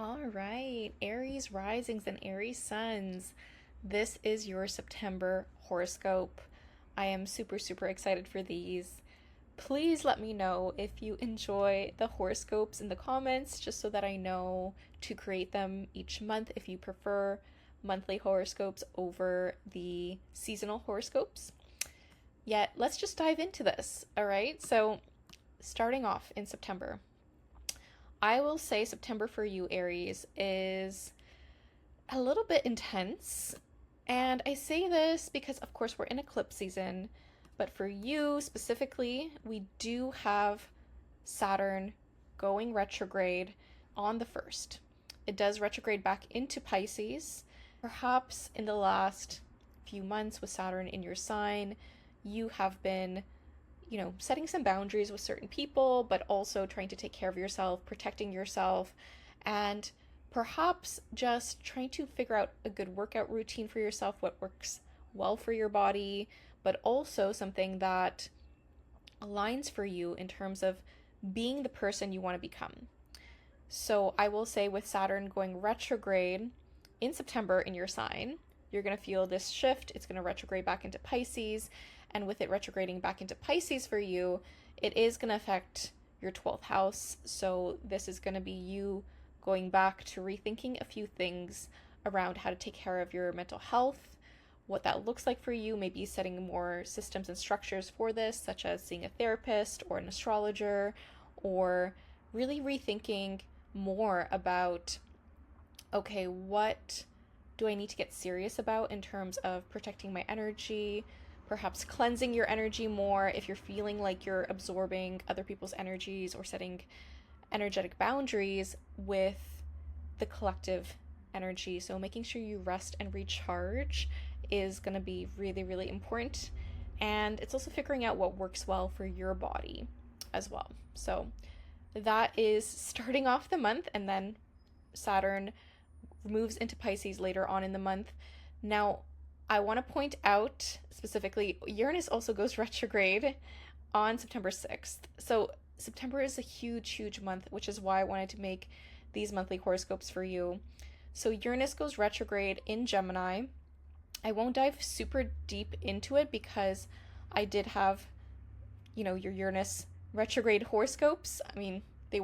All right, Aries risings and Aries suns. This is your September horoscope. I am super excited for these. Please let me know if you enjoy the horoscopes in the comments, just so that I know to create them each month if you prefer monthly horoscopes over the seasonal horoscopes. Yet, let's just dive into this, all right? So, starting off in September, I will say September for you, Aries, is a little bit intense. And I say this because, of course, we're in eclipse season. But for you specifically, we do have Saturn going retrograde on the 1st. It does retrograde back into Pisces. Perhaps in the last few months with Saturn in your sign, you have been setting some boundaries with certain people, but also trying to take care of yourself, protecting yourself, and perhaps just trying to figure out a good workout routine for yourself, what works well for your body, but also something that aligns for you in terms of being the person you want to become. So I will say, with Saturn going retrograde in September in your sign, you're going to feel this shift. It's going to retrograde back into Pisces. And with it retrograding back into Pisces for you, it is going to affect your 12th house. So this is going to be you going back to rethinking a few things around how to take care of your mental health, what that looks like for you, maybe setting more systems and structures for this, such as seeing a therapist or an astrologer, or really rethinking more about, okay, what do I need to get serious about in terms of protecting my energy, perhaps cleansing your energy more if you're feeling like you're absorbing other people's energies, or setting energetic boundaries with the collective energy. So making sure you rest and recharge is going to be really important. And it's also figuring out what works well for your body as well. So that is starting off the month, and then Saturn moves into Pisces later on in the month. Now, I want to point out specifically, Uranus also goes retrograde on September 6th. So September is a huge month, which is why I wanted to make these monthly horoscopes for you. So Uranus goes retrograde in Gemini. I won't dive super deep into it because I did have, your Uranus retrograde horoscopes. I mean, it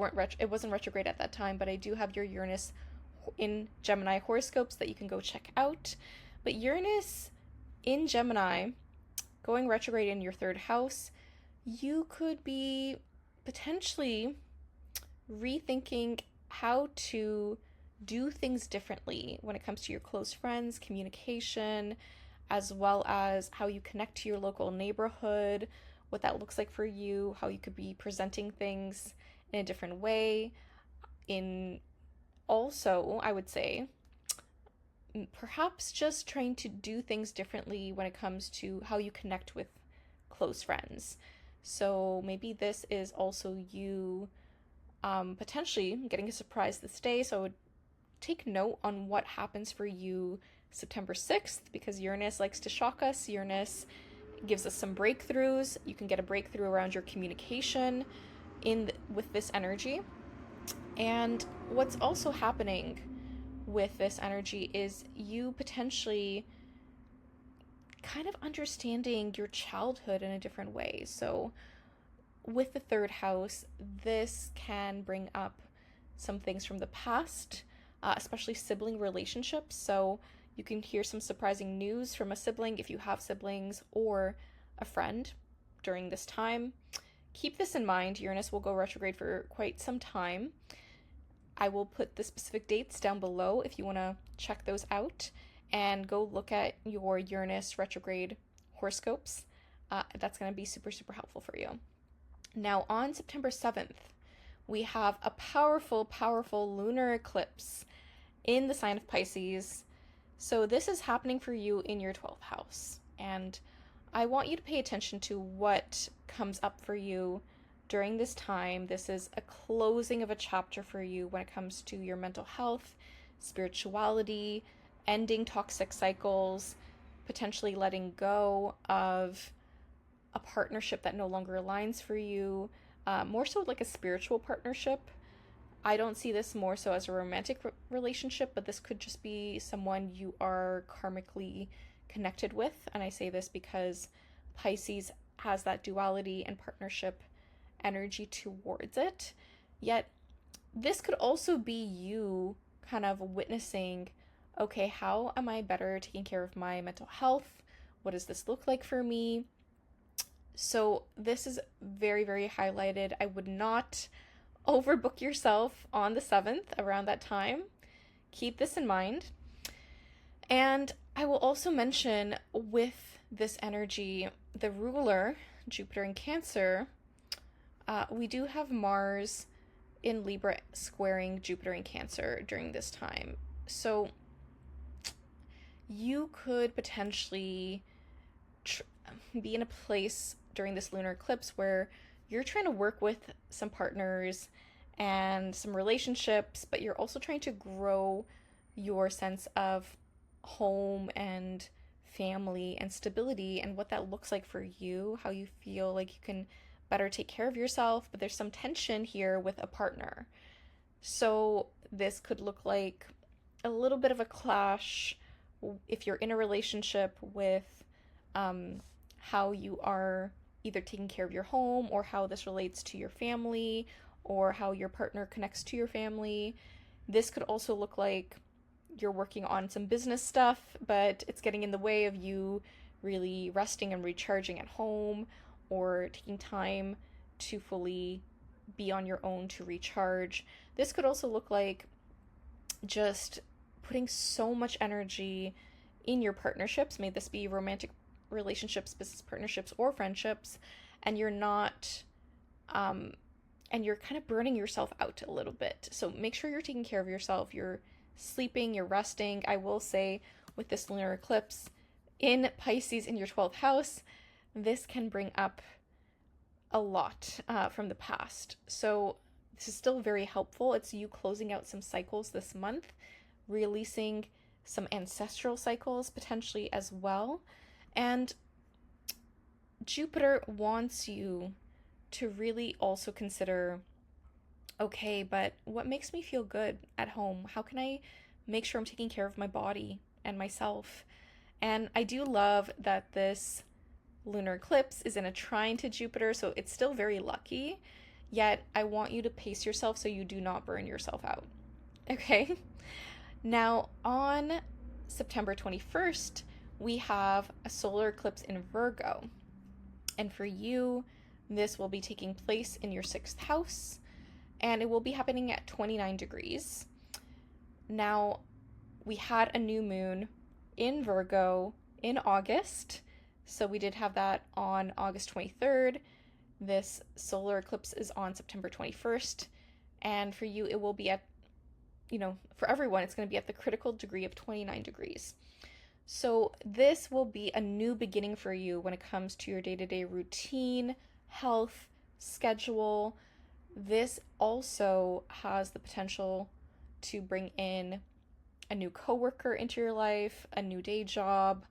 wasn't retrograde at that time, but I do have your Uranus in Gemini horoscopes that you can go check out. But Uranus in Gemini going retrograde in your 3rd house, you could be potentially rethinking how to do things differently when it comes to your close friends, communication, as well as how you connect to your local neighborhood, what that looks like for you, how you could be presenting things in a different way. Also, I would say, perhaps just trying to do things differently when it comes to how you connect with close friends. So maybe this is also you potentially getting a surprise this day. So I would take note on what happens for you September 6th, because Uranus likes to shock us. Uranus gives us some breakthroughs. You can get a breakthrough around your communication with this energy. And what's also happening with this energy is you potentially kind of understanding your childhood in a different way. So with the 3rd house, this can bring up some things from the past, especially sibling relationships. So you can hear some surprising news from a sibling if you have siblings, or a friend during this time. Keep this in mind. Uranus will go retrograde for quite some time. I will put the specific dates down below if you want to check those out and go look at your Uranus retrograde horoscopes. That's going to be super helpful for you. Now, on September 7th, we have a powerful lunar eclipse in the sign of Pisces. So this is happening for you in your 12th house. And I want you to pay attention to what comes up for you during this time. This is a closing of a chapter for you when it comes to your mental health, spirituality, ending toxic cycles, potentially letting go of a partnership that no longer aligns for you, more so like a spiritual partnership. I don't see this more so as a romantic relationship, but this could just be someone you are karmically connected with. And I say this because Pisces has that duality and partnership energy towards it. Yet, this could also be you kind of witnessing, okay, how am I better taking care of my mental health? What does this look like for me? So, this is very, very highlighted. I would not overbook yourself on the 7th around that time. Keep this in mind. And I will also mention with this energy, the ruler, Jupiter in Cancer, we do have Mars in Libra squaring Jupiter in Cancer during this time. So you could potentially be in a place during this lunar eclipse where you're trying to work with some partners and some relationships, but you're also trying to grow your sense of home and family and stability and what that looks like for you, how you feel like you can better take care of yourself, but there's some tension here with a partner. So this could look like a little bit of a clash if you're in a relationship with how you are either taking care of your home or how this relates to your family or how your partner connects to your family. This could also look like you're working on some business stuff, but it's getting in the way of you really resting and recharging at home or taking time to fully be on your own to recharge. This could also look like just putting so much energy in your partnerships. May this be romantic relationships, business partnerships, or friendships, and you're not, and you're kind of burning yourself out a little bit. So make sure you're taking care of yourself. You're sleeping, you're resting. I will say with this lunar eclipse in Pisces in your 12th house, this can bring up a lot from the past. So this is still very helpful. It's you closing out some cycles this month, releasing some ancestral cycles potentially as well. And Jupiter wants you to really also consider, okay, but what makes me feel good at home? How can I make sure I'm taking care of my body and myself? And I do love that this lunar eclipse is in a trine to Jupiter, so it's still very lucky, yet I want you to pace yourself so you do not burn yourself out. Okay? Now, on September 21st, we have a solar eclipse in Virgo. And for you, this will be taking place in your 6th house, and it will be happening at 29 degrees. Now, we had a new moon in Virgo in August, so we did have that on August 23rd. This solar eclipse is on September 21st, and for you, it will be at, for everyone, it's going to be at the critical degree of 29 degrees. So this will be a new beginning for you when it comes to your day-to-day routine, health, schedule. This also has the potential to bring in a new coworker into your life, a new day job,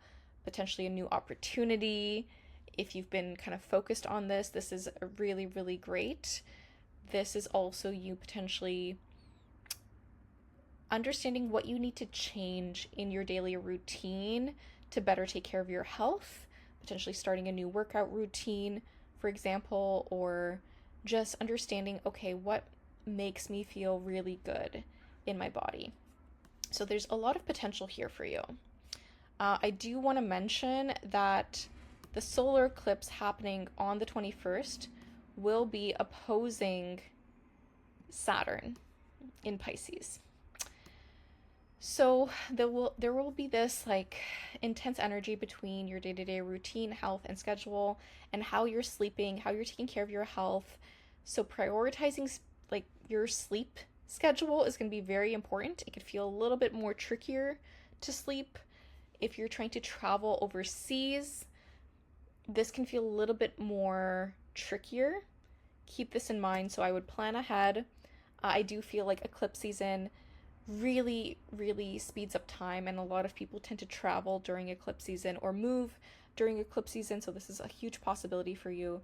potentially a new opportunity. If you've been kind of focused on this, this is really, really great. This is also you potentially understanding what you need to change in your daily routine to better take care of your health, potentially starting a new workout routine, for example, or just understanding, okay, what makes me feel really good in my body. So there's a lot of potential here for you. I do want to mention that the solar eclipse happening on the 21st will be opposing Saturn in Pisces. So there will be this like intense energy between your day-to-day routine, health, and schedule, and how you're sleeping, how you're taking care of your health. So prioritizing like your sleep schedule is going to be very important. It could feel a little bit more trickier to sleep if you're trying to travel overseas. This can feel a little bit more trickier. Keep this in mind. So I would plan ahead. I do feel like eclipse season really, really speeds up time, and a lot of people tend to travel during eclipse season or move during eclipse season. So this is a huge possibility for you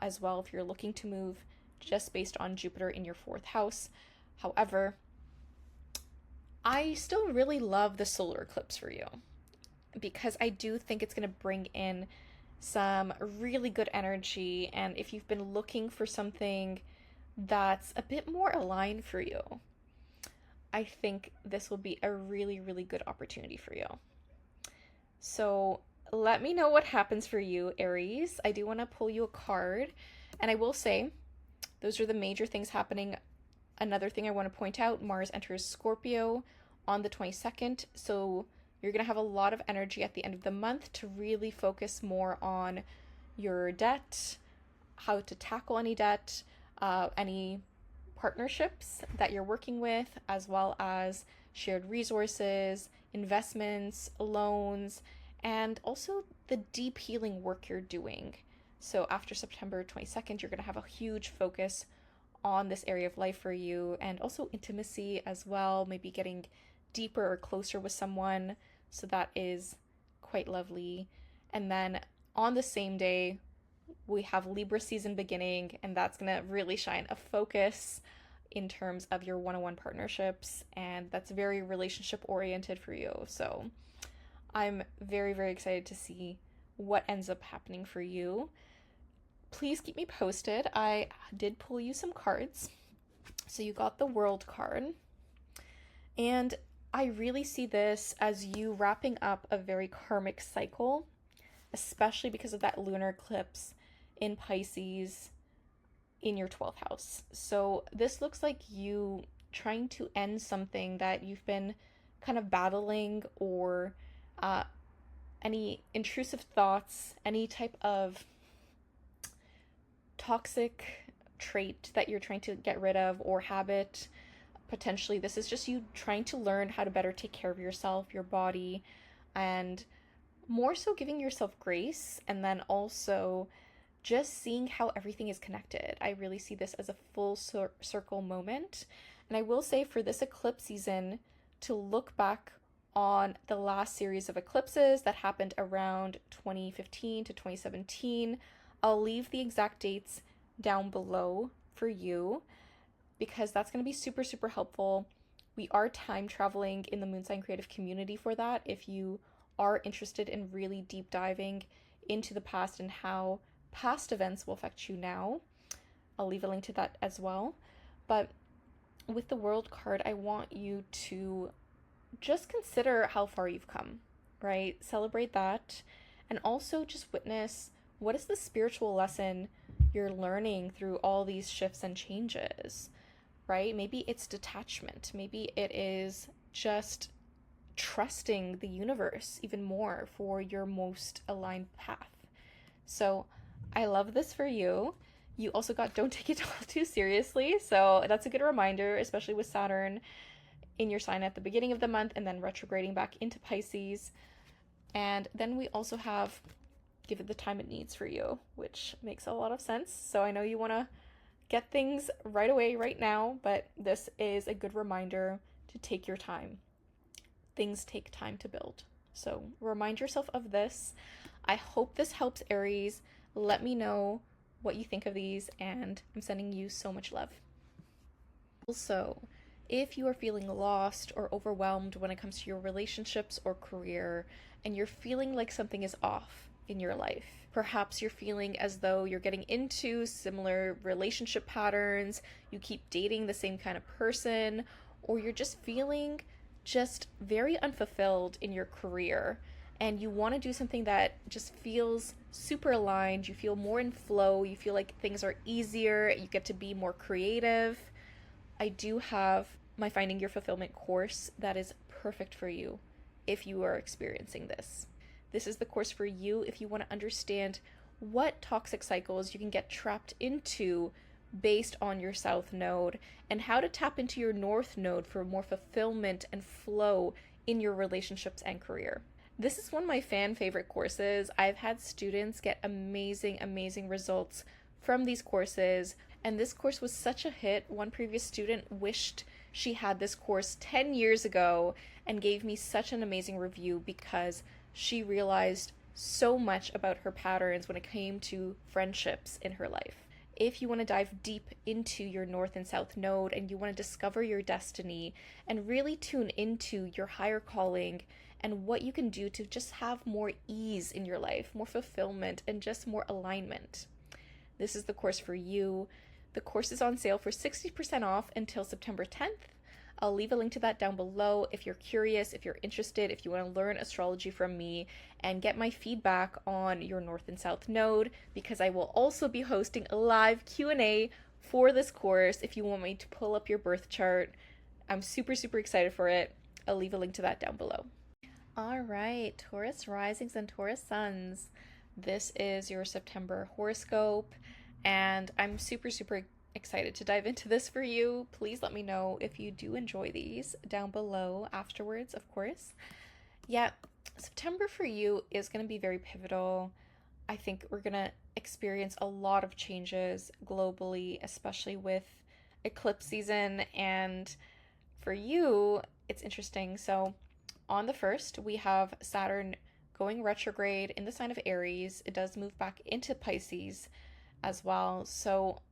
as well if you're looking to move just based on Jupiter in your 4th house. However, I still really love the solar eclipse for you because I do think it's going to bring in some really good energy. And if you've been looking for something that's a bit more aligned for you, I think this will be a really, really good opportunity for you. So let me know what happens for you, Aries. I do want to pull you a card. And I will say, those are the major things happening. Another thing I want to point out, Mars enters Scorpio on the 22nd. So you're going to have a lot of energy at the end of the month to really focus more on your debt, how to tackle any debt, any partnerships that you're working with, as well as shared resources, investments, loans, and also the deep healing work you're doing. So after September 22nd, you're going to have a huge focus on this area of life for you, and also intimacy as well, maybe getting deeper or closer with someone. So that is quite lovely. And then on the same day, we have Libra season beginning, and that's going to really shine a focus in terms of your one-on-one partnerships, and that's very relationship oriented for you. So I'm very, very excited to see what ends up happening for you. Please keep me posted. I did pull you some cards. So you got the World card, and I really see this as you wrapping up a very karmic cycle, especially because of that lunar eclipse in Pisces in your 12th house. So this looks like you trying to end something that you've been kind of battling, or any intrusive thoughts, any type of toxic trait that you're trying to get rid of, or habit. Potentially this is just you trying to learn how to better take care of yourself, your body, and more so giving yourself grace, and then also just seeing how everything is connected. I really see this as a full circle moment. And I will say, for this eclipse season, to look back on the last series of eclipses that happened around 2015 to 2017. I'll leave the exact dates down below for you, because that's going to be super, super helpful. We are time traveling in the Moon Sign Creative community for that. If you are interested in really deep diving into the past and how past events will affect you now, I'll leave a link to that as well. But with the World card, I want you to just consider how far you've come, right? Celebrate that, and also just witness what is the spiritual lesson you're learning through all these shifts and changes, right? Maybe it's detachment. Maybe it is just trusting the universe even more for your most aligned path. So I love this for you. You also got don't take it all too seriously. So that's a good reminder, especially with Saturn in your sign at the beginning of the month and then retrograding back into Pisces. And then we also have give it the time it needs for you, which makes a lot of sense. So I know you want to get things right away, right now, but this is a good reminder to take your time. Things take time to build. So remind yourself of this. I hope this helps, Aries. Let me know what you think of these, and I'm sending you so much love. Also, if you are feeling lost or overwhelmed when it comes to your relationships or career, and you're feeling like something is off in your life, perhaps you're feeling as though you're getting into similar relationship patterns, you keep dating the same kind of person, or you're just feeling just very unfulfilled in your career, and you want to do something that just feels super aligned, you feel more in flow, you feel like things are easier, you get to be more creative, I do have my Finding Your Fulfillment course that is perfect for you if you are experiencing this. This is the course for you if you want to understand what toxic cycles you can get trapped into based on your South Node, and how to tap into your North Node for more fulfillment and flow in your relationships and career. This is one of my fan favorite courses. I've had students get amazing, amazing results from these courses, and this course was such a hit. One previous student wished she had this course 10 years ago and gave me such an amazing review because she realized so much about her patterns when it came to friendships in her life. if you want to dive deep into your North and South node and you want to discover your destiny and really tune into your higher calling and what you can do to just have more ease in your life, more fulfillment, and just more alignment. This is the course for you. The course is on sale for 60% off until September 10th. I'll leave a link to that down below if you're curious, if you're interested, if you want to learn astrology from me and get my feedback on your North and South node, because I will also be hosting a live Q&A for this course if you want me to pull up your birth chart. I'm super, super excited for it. I'll leave a link to that down below. All right, Taurus risings and Taurus suns. This is your September horoscope, and I'm super, super excited to dive into this for you. Please let me know if you do enjoy these down below afterwards, of course. Yeah, September for you is going to be very pivotal. I think we're going to experience a lot of changes globally, especially with eclipse season. And for you, it's interesting. So on the 1st, we have Saturn going retrograde in the sign of Aries. It does move back into Pisces as well. So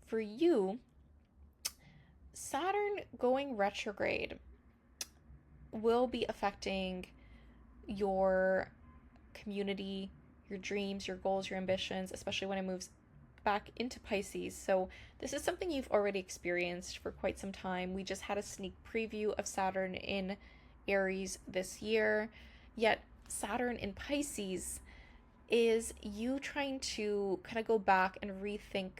for you, Saturn going retrograde will be affecting your community, your dreams, your goals, your ambitions, especially when it moves back into Pisces. So this is something you've already experienced for quite some time. We just had a sneak preview of Saturn in Aries this year. Yet Saturn in Pisces is you trying to kind of go back and rethink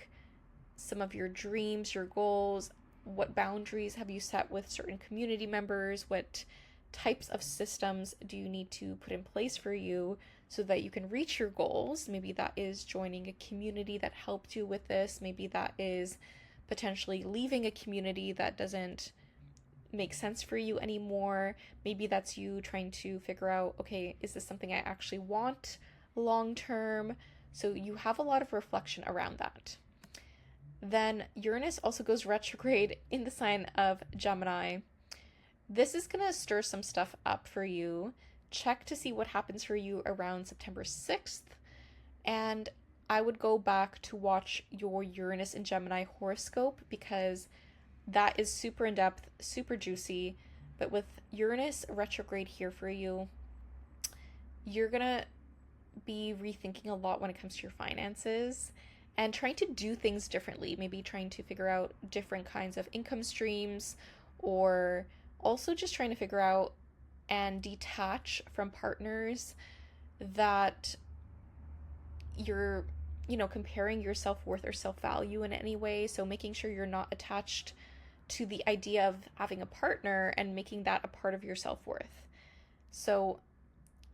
some of your dreams, your goals. What boundaries have you set with certain community members? What types of systems do you need to put in place for you so that you can reach your goals? Maybe that is joining a community that helped you with this. Maybe that is potentially leaving a community that doesn't make sense for you anymore. Maybe that's you trying to figure out, okay, is this something I actually want long term? So you have a lot of reflection around that. Then Uranus also goes retrograde in the sign of Gemini. This is going to stir some stuff up for you. Check to see what happens for you around September 6th. And I would go back to watch your Uranus and Gemini horoscope because that is super in-depth, super juicy. But with Uranus retrograde here for you, you're going to be rethinking a lot when it comes to your finances and trying to do things differently, maybe trying to figure out different kinds of income streams, or also just trying to figure out and detach from partners that you're, comparing your self-worth or self-value in any way. So making sure you're not attached to the idea of having a partner and making that a part of your self-worth. So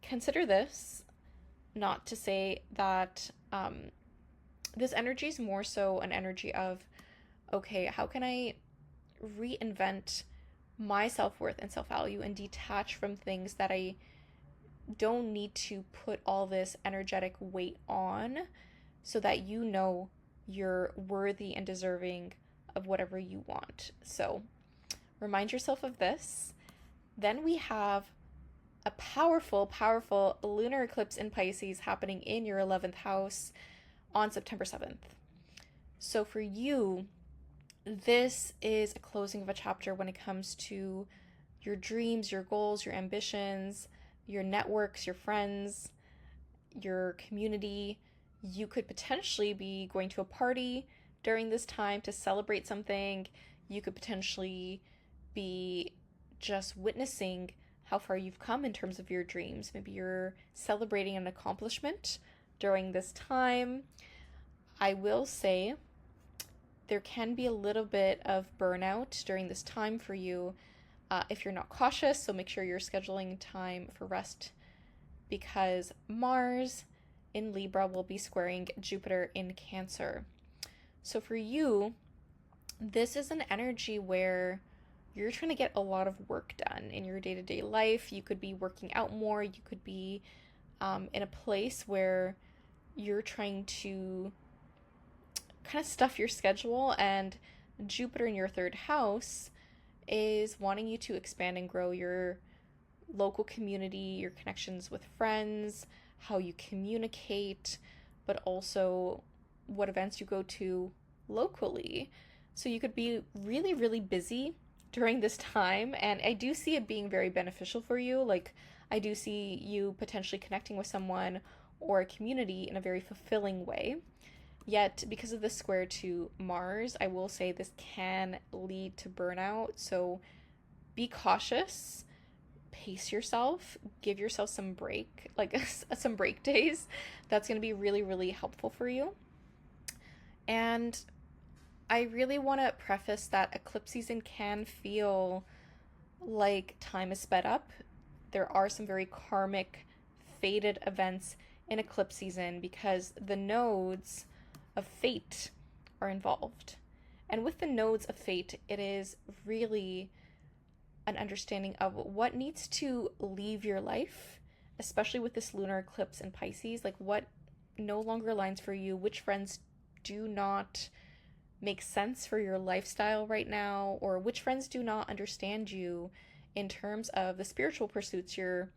consider this, not to say that this energy is more so an energy of, okay, how can I reinvent my self-worth and self-value and detach from things that I don't need to put all this energetic weight on, so that you're worthy and deserving of whatever you want. So remind yourself of this. Then we have a powerful, powerful lunar eclipse in Pisces happening in your 11th house on September 7th. So for you, this is a closing of a chapter when it comes to your dreams, your goals, your ambitions, your networks, your friends, your community. You could potentially be going to a party during this time to celebrate something. You could potentially be just witnessing how far you've come in terms of your dreams. Maybe you're celebrating an accomplishment during this time. I will say there can be a little bit of burnout during this time for you if you're not cautious, so make sure you're scheduling time for rest, because Mars in Libra will be squaring Jupiter in Cancer. So for you, this is an energy where you're trying to get a lot of work done in your day-to-day life. You could be working out more. You could be in a place where you're trying to kind of stuff your schedule, and Jupiter in your 3rd house is wanting you to expand and grow your local community, your connections with friends, how you communicate, but also what events you go to locally. So you could be really, really busy during this time. And I do see it being very beneficial for you. Like, I do see you potentially connecting with someone or a community in a very fulfilling way. Yet, because of the square to Mars, I will say this can lead to burnout. So be cautious, pace yourself, give yourself some break, like some break days. That's going to be really, really helpful for you. And I really want to preface that eclipse season can feel like time is sped up. There are some very karmic, fated events in eclipse season because the nodes of fate are involved. And with the nodes of fate, it is really an understanding of what needs to leave your life, especially with this lunar eclipse in Pisces, like what no longer aligns for you, which friends do not make sense for your lifestyle right now, or which friends do not understand you in terms of the spiritual pursuits you're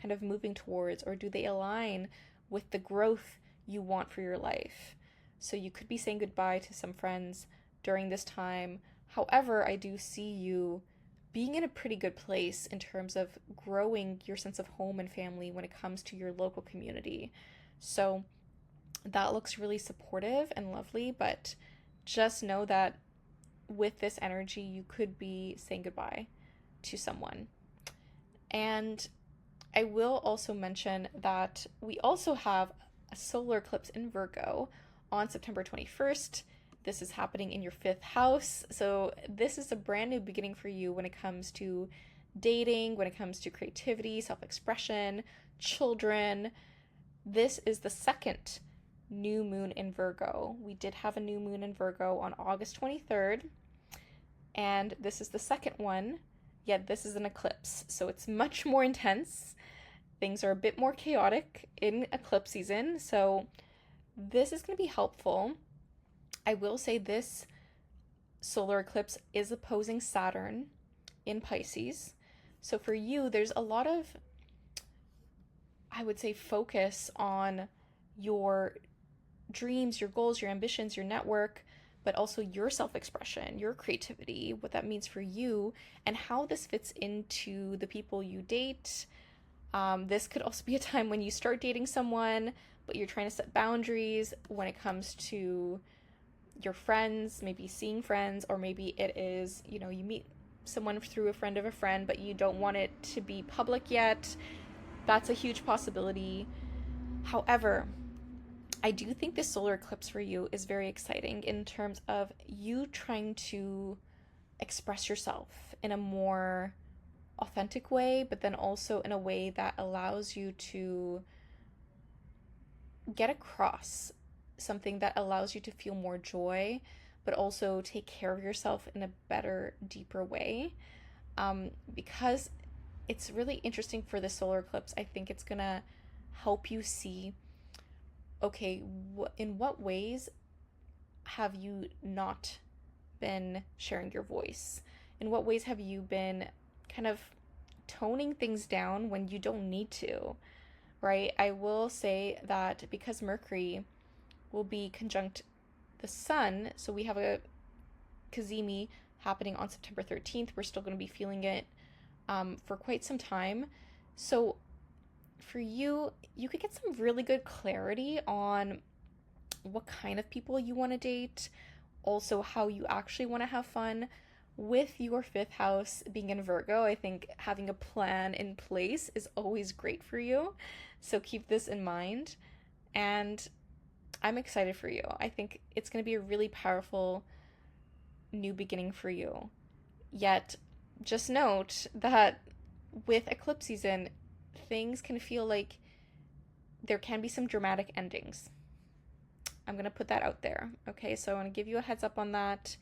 kind of moving towards, or do they align with the growth you want for your life. So you could be saying goodbye to some friends during this time. However, I do see you being in a pretty good place in terms of growing your sense of home and family when it comes to your local community. So that looks really supportive and lovely, but just know that with this energy, you could be saying goodbye to someone. And I will also mention that we also have a solar eclipse in Virgo on September 21st. This is happening in your 5th house. So this is a brand new beginning for you when it comes to dating, when it comes to creativity, self-expression, children. This is the second new moon in Virgo. We did have a new moon in Virgo on August 23rd, and this is the second one, yet this is an eclipse. So it's much more intense. Things are a bit more chaotic in eclipse season, so this is going to be helpful. I will say this solar eclipse is opposing Saturn in Pisces. So for you, there's a lot of, I would say, focus on your dreams, your goals, your ambitions, your network, but also your self-expression, your creativity, what that means for you, and how this fits into the people you date. This could also be a time when you start dating someone, but you're trying to set boundaries when it comes to your friends, maybe seeing friends, or maybe it is, you meet someone through a friend of a friend, but you don't want it to be public yet. That's a huge possibility. However, I do think this solar eclipse for you is very exciting in terms of you trying to express yourself in a more authentic way, but then also in a way that allows you to get across something that allows you to feel more joy, but also take care of yourself in a better, deeper way. Because it's really interesting for the solar eclipse. I think it's gonna help you see, okay, in what ways have you not been sharing your voice? In what ways have you been kind of toning things down when you don't need to, right? I will say that because Mercury will be conjunct the sun, so we have a Cazimi happening on September 13th. We're still going to be feeling it for quite some time. So for you, you could get some really good clarity on what kind of people you want to date, also how you actually want to have fun. With your 5th house being in Virgo, I think having a plan in place is always great for you. So keep this in mind. And I'm excited for you. I think it's going to be a really powerful new beginning for you. Yet, just note that with eclipse season, things can feel like there can be some dramatic endings. I'm going to put that out there. Okay, so I want to give you a heads up on that.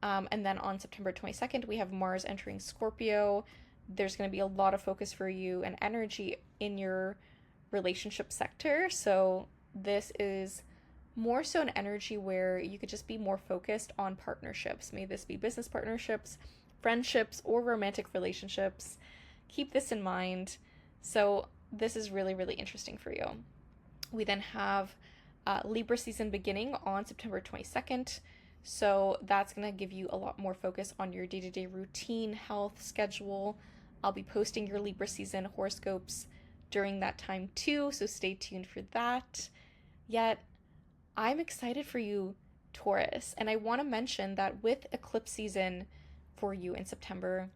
And then on September 22nd, we have Mars entering Scorpio. There's going to be a lot of focus for you and energy in your relationship sector. So this is more so an energy where you could just be more focused on partnerships. May this be business partnerships, friendships, or romantic relationships. Keep this in mind. So this is really, really interesting for you. We then have Libra season beginning on September 22nd. So that's going to give you a lot more focus on your day-to-day routine, health, schedule. I'll be posting your Libra season horoscopes during that time too, so stay tuned for that. Yet, I'm excited for you, Taurus, and I want to mention that with eclipse season for you in September,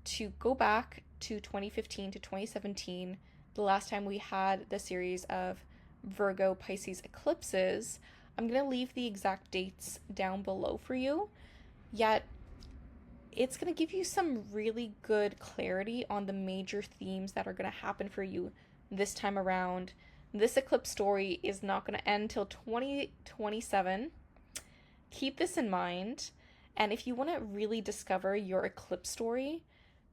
to go back to 2015 to 2017, the last time we had the series of Virgo Pisces eclipses. I'm going to leave the exact dates down below for you, yet it's going to give you some really good clarity on the major themes that are going to happen for you this time around. This eclipse story is not going to end till 2027. Keep this in mind, and if you want to really discover your eclipse story,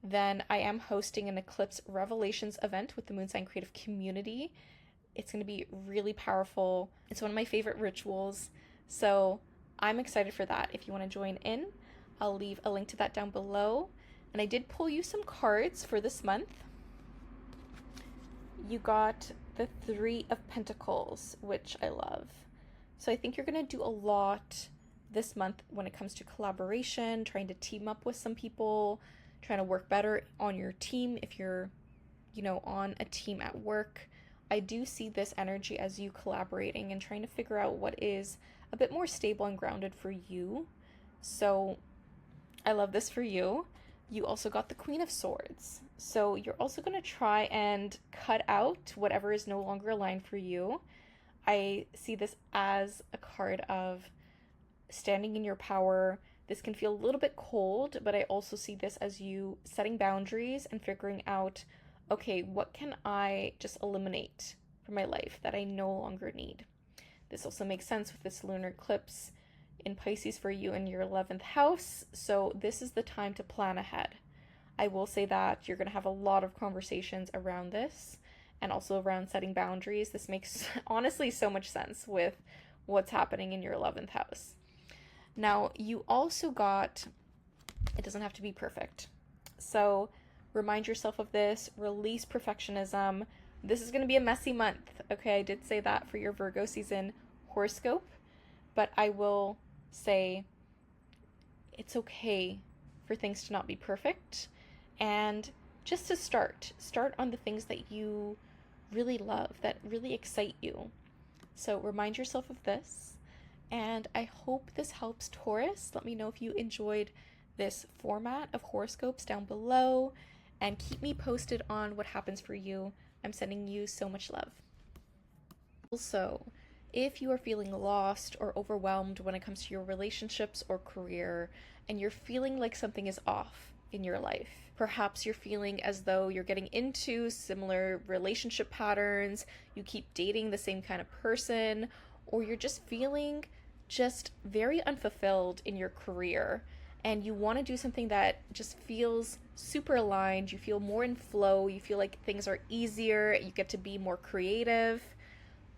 then I am hosting an Eclipse Revelations event with the Moon Sign Creative Community. It's going to be really powerful. It's one of my favorite rituals, so I'm excited for that. If you want to join in, I'll leave a link to that down below. And I did pull you some cards for this month. You got the Three of Pentacles, which I love. So I think you're going to do a lot this month when it comes to collaboration, trying to team up with some people, trying to work better on your team if you're, on a team at work. I do see this energy as you collaborating and trying to figure out what is a bit more stable and grounded for you. So I love this for you. You also got the Queen of Swords. So you're also going to try and cut out whatever is no longer aligned for you. I see this as a card of standing in your power. This can feel a little bit cold, but I also see this as you setting boundaries and figuring out, okay, what can I just eliminate from my life that I no longer need? This also makes sense with this lunar eclipse in Pisces for you in your 11th house, so this is the time to plan ahead. I will say that you're going to have a lot of conversations around this and also around setting boundaries. This makes honestly so much sense with what's happening in your 11th house. Now, you also got, it doesn't have to be perfect. So remind yourself of this, release perfectionism. This is going to be a messy month. Okay, I did say that for your Virgo season horoscope, but I will say it's okay for things to not be perfect. And just to start on the things that you really love, that really excite you. So remind yourself of this. And I hope this helps, Taurus. Let me know if you enjoyed this format of horoscopes down below, and keep me posted on what happens for you. I'm sending you so much love. Also, if you are feeling lost or overwhelmed when it comes to your relationships or career, and you're feeling like something is off in your life, perhaps you're feeling as though you're getting into similar relationship patterns, you keep dating the same kind of person, or you're just feeling very unfulfilled in your career and you want to do something that just feels super aligned, you feel more in flow, you feel like things are easier, you get to be more creative,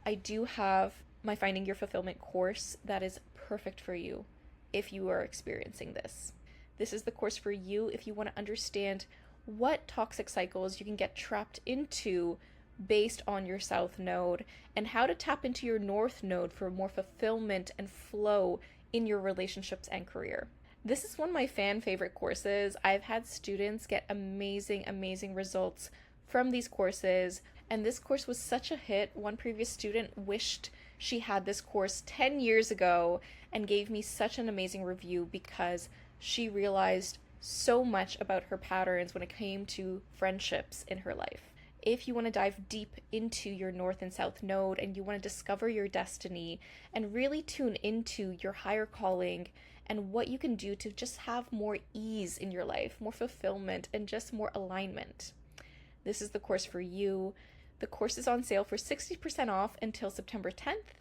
I do have my Finding Your Fulfillment course that is perfect for you if you are experiencing this. This is the course for you if you want to understand what toxic cycles you can get trapped into based on your South Node, and how to tap into your North Node for more fulfillment and flow in your relationships and career. This is one of my fan favorite courses. I've had students get amazing results from these courses, and this course was such a hit. One previous student wished she had this course 10 years ago and gave me such an amazing review because she realized so much about her patterns when it came to friendships in her life. If you want to dive deep into your North and South Node and you want to discover your destiny and really tune into your higher calling and what you can do to just have more ease in your life, more fulfillment, and just more alignment, this is the course for you. The course is on sale for 60% off until September 10th.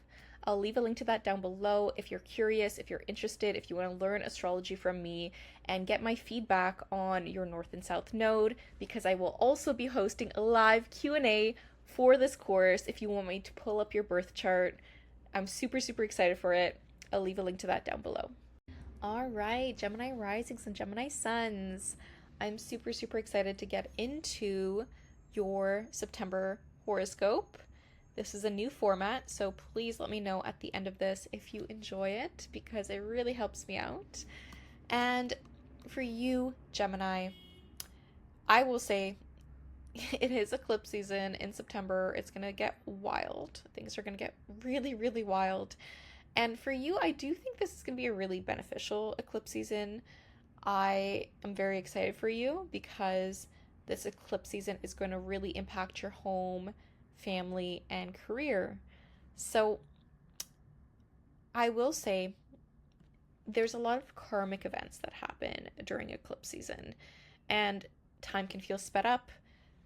I'll leave a link to that down below if you're curious, if you're interested, if you want to learn astrology from me and get my feedback on your North and South Node, because I will also be hosting a live Q&A for this course if you want me to pull up your birth chart. I'm super excited for it. I'll leave a link to that down below. All right, Gemini risings and Gemini suns. I'm super excited to get into your September horoscope. This is a new format, so please let me know at the end of this if you enjoy it, because it really helps me out. And for you, Gemini, I will say it is eclipse season in September. It's going to get wild. Things are going to get really, really wild. And for you, I do think this is going to be a really beneficial eclipse season. I am very excited for you because this eclipse season is going to really impact your home, family, and career. So I will say there's a lot of karmic events that happen during eclipse season, and time can feel sped up.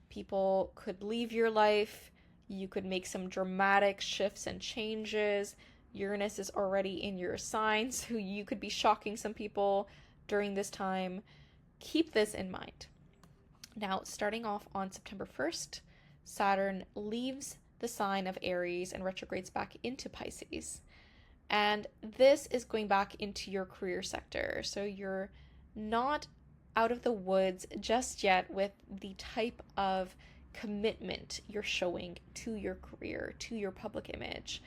People could leave your life. You could make some dramatic shifts and changes. Uranus is already in your sign, so you could be shocking some people during this time. Keep this in mind. Now, starting off on September 1st, Saturn leaves the sign of Aries and retrogrades back into Pisces. And this is going back into your career sector. So you're not out of the woods just yet with the type of commitment you're showing to your career, to your public image.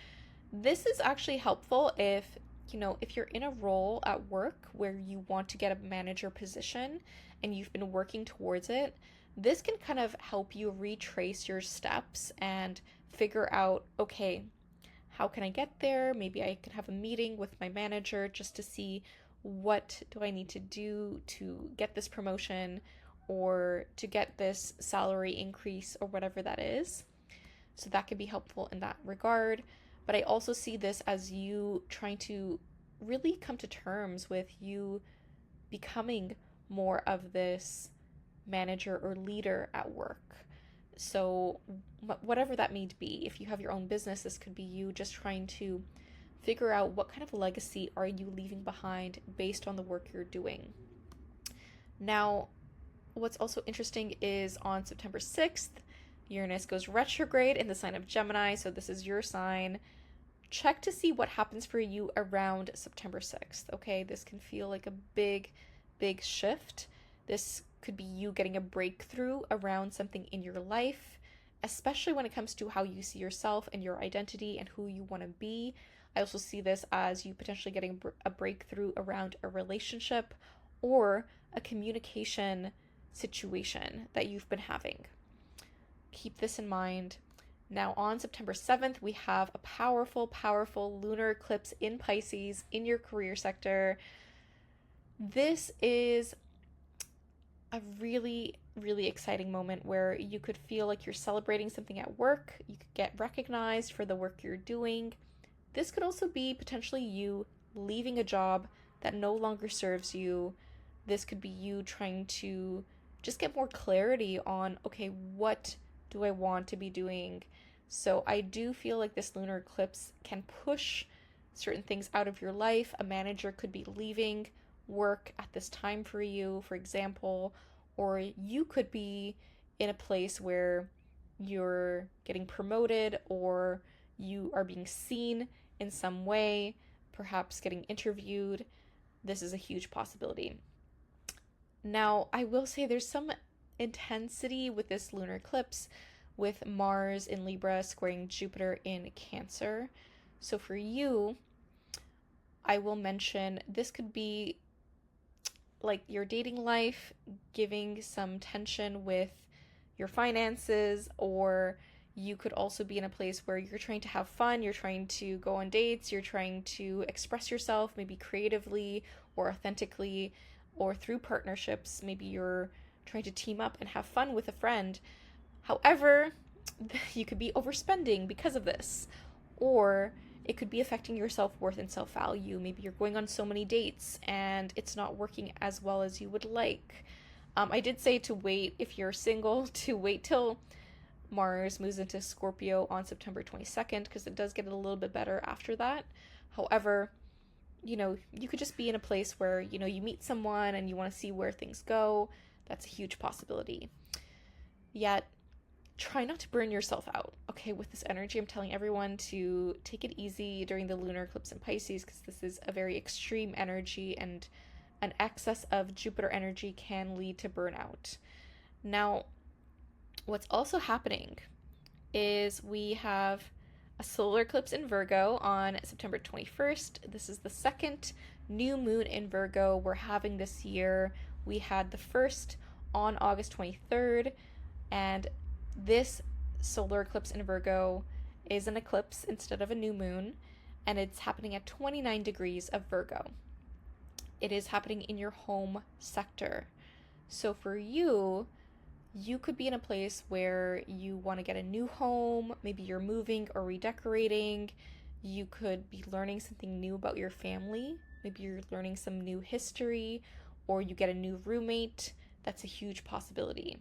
This is actually helpful if you're in a role at work where you want to get a manager position and you've been working towards it. This can kind of help you retrace your steps and figure out, okay, how can I get there? Maybe I could have a meeting with my manager just to see what do I need to do to get this promotion or to get this salary increase or whatever that is. So that could be helpful in that regard. But I also see this as you trying to really come to terms with you becoming more of this manager or leader at work. So whatever that may be, if you have your own business, this could be you just trying to figure out what kind of legacy are you leaving behind based on the work you're doing. Now, what's also interesting is on September 6th, Uranus goes retrograde in the sign of Gemini, so this is your sign. Check to see what happens for you around September 6th, okay? This can feel like a big, big shift. This could be you getting a breakthrough around something in your life, especially when it comes to how you see yourself and your identity and who you want to be. I also see this as you potentially getting a breakthrough around a relationship or a communication situation that you've been having. Keep this in mind. Now, on September 7th, we have a powerful, powerful lunar eclipse in Pisces in your career sector. This is a really, really exciting moment where you could feel like you're celebrating something at work. You could get recognized for the work you're doing. This could also be potentially you leaving a job that no longer serves you. This could be you trying to just get more clarity on, okay, what do I want to be doing? So I do feel like this lunar eclipse can push certain things out of your life. A manager could be leaving work at this time for you, for example, or you could be in a place where you're getting promoted or you are being seen in some way, perhaps getting interviewed. This is a huge possibility. Now, I will say there's some intensity with this lunar eclipse with Mars in Libra squaring Jupiter in Cancer. So for you, I will mention this could be like your dating life, giving some tension with your finances, or you could also be in a place where you're trying to have fun, you're trying to go on dates, you're trying to express yourself, maybe creatively or authentically, or through partnerships. Maybe you're trying to team up and have fun with a friend. However, you could be overspending because of this, or it could be affecting your self-worth and self-value. Maybe you're going on so many dates and it's not working as well as you would like. I did say to wait, if you're single, to wait till Mars moves into Scorpio on September 22nd, because it does get a little bit better after that. However, you could just be in a place where, you meet someone and you want to see where things go. That's a huge possibility. Yet, try not to burn yourself out, okay? With this energy, I'm telling everyone to take it easy during the lunar eclipse in Pisces, because this is a very extreme energy, and an excess of Jupiter energy can lead to burnout. Now, what's also happening is we have a solar eclipse in Virgo on September 21st. This is the second new moon in Virgo we're having this year. We had the first on August 23rd, and this solar eclipse in Virgo is an eclipse instead of a new moon, and it's happening at 29 degrees of Virgo. It is happening in your home sector. So for you, you could be in a place where you want to get a new home, maybe you're moving or redecorating. You could be learning something new about your family. Maybe you're learning some new history, or you get a new roommate. That's a huge possibility.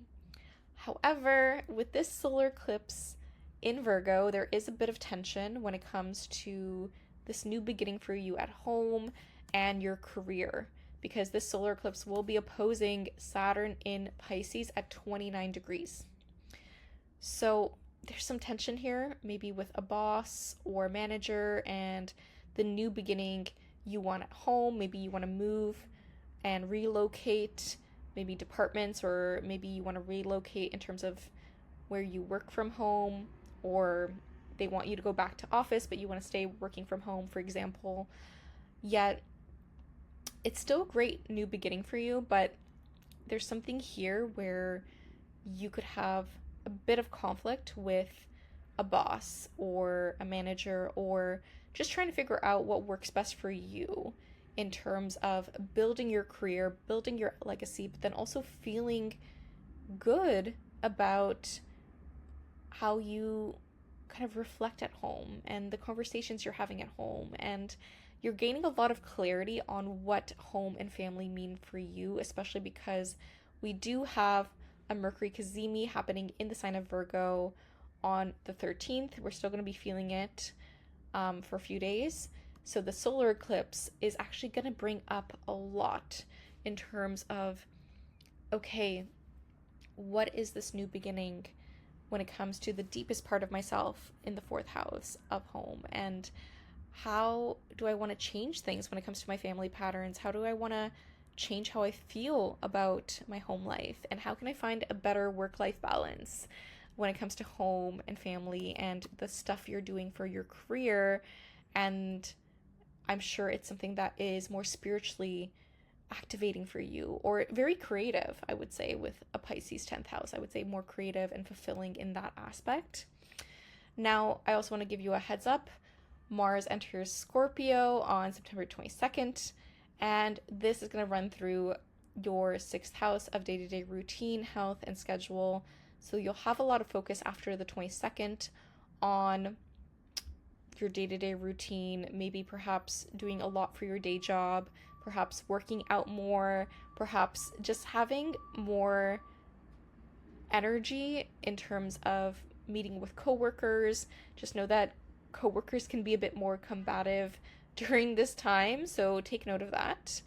However, with this solar eclipse in Virgo, there is a bit of tension when it comes to this new beginning for you at home and your career, because this solar eclipse will be opposing Saturn in Pisces at 29 degrees. So there's some tension here, maybe with a boss or manager and the new beginning you want at home. Maybe you want to move and relocate, maybe departments, or maybe you want to relocate in terms of where you work from home, or they want you to go back to office, but you want to stay working from home, for example. Yet, it's still a great new beginning for you, but there's something here where you could have a bit of conflict with a boss or a manager, or just trying to figure out what works best for you in terms of building your career, building your legacy, but then also feeling good about how you kind of reflect at home and the conversations you're having at home. And you're gaining a lot of clarity on what home and family mean for you, especially because we do have a Mercury Cazimi happening in the sign of Virgo on the 13th. We're still going to be feeling it for a few days. So the solar eclipse is actually going to bring up a lot in terms of, okay, what is this new beginning when it comes to the deepest part of myself in the fourth house of home? And how do I want to change things when it comes to my family patterns? How do I want to change how I feel about my home life? And how can I find a better work-life balance when it comes to home and family and the stuff you're doing for your career? And I'm sure it's something that is more spiritually activating for you, or very creative, I would say, with a Pisces 10th house. I would say more creative and fulfilling in that aspect. Now, I also want to give you a heads up. Mars enters Scorpio on September 22nd, and this is going to run through your 6th house of day-to-day routine, health, and schedule. So you'll have a lot of focus after the 22nd on your day-to-day routine, maybe perhaps doing a lot for your day job, perhaps working out more, perhaps just having more energy in terms of meeting with coworkers. Just know that coworkers can be a bit more combative during this time, so take note of that.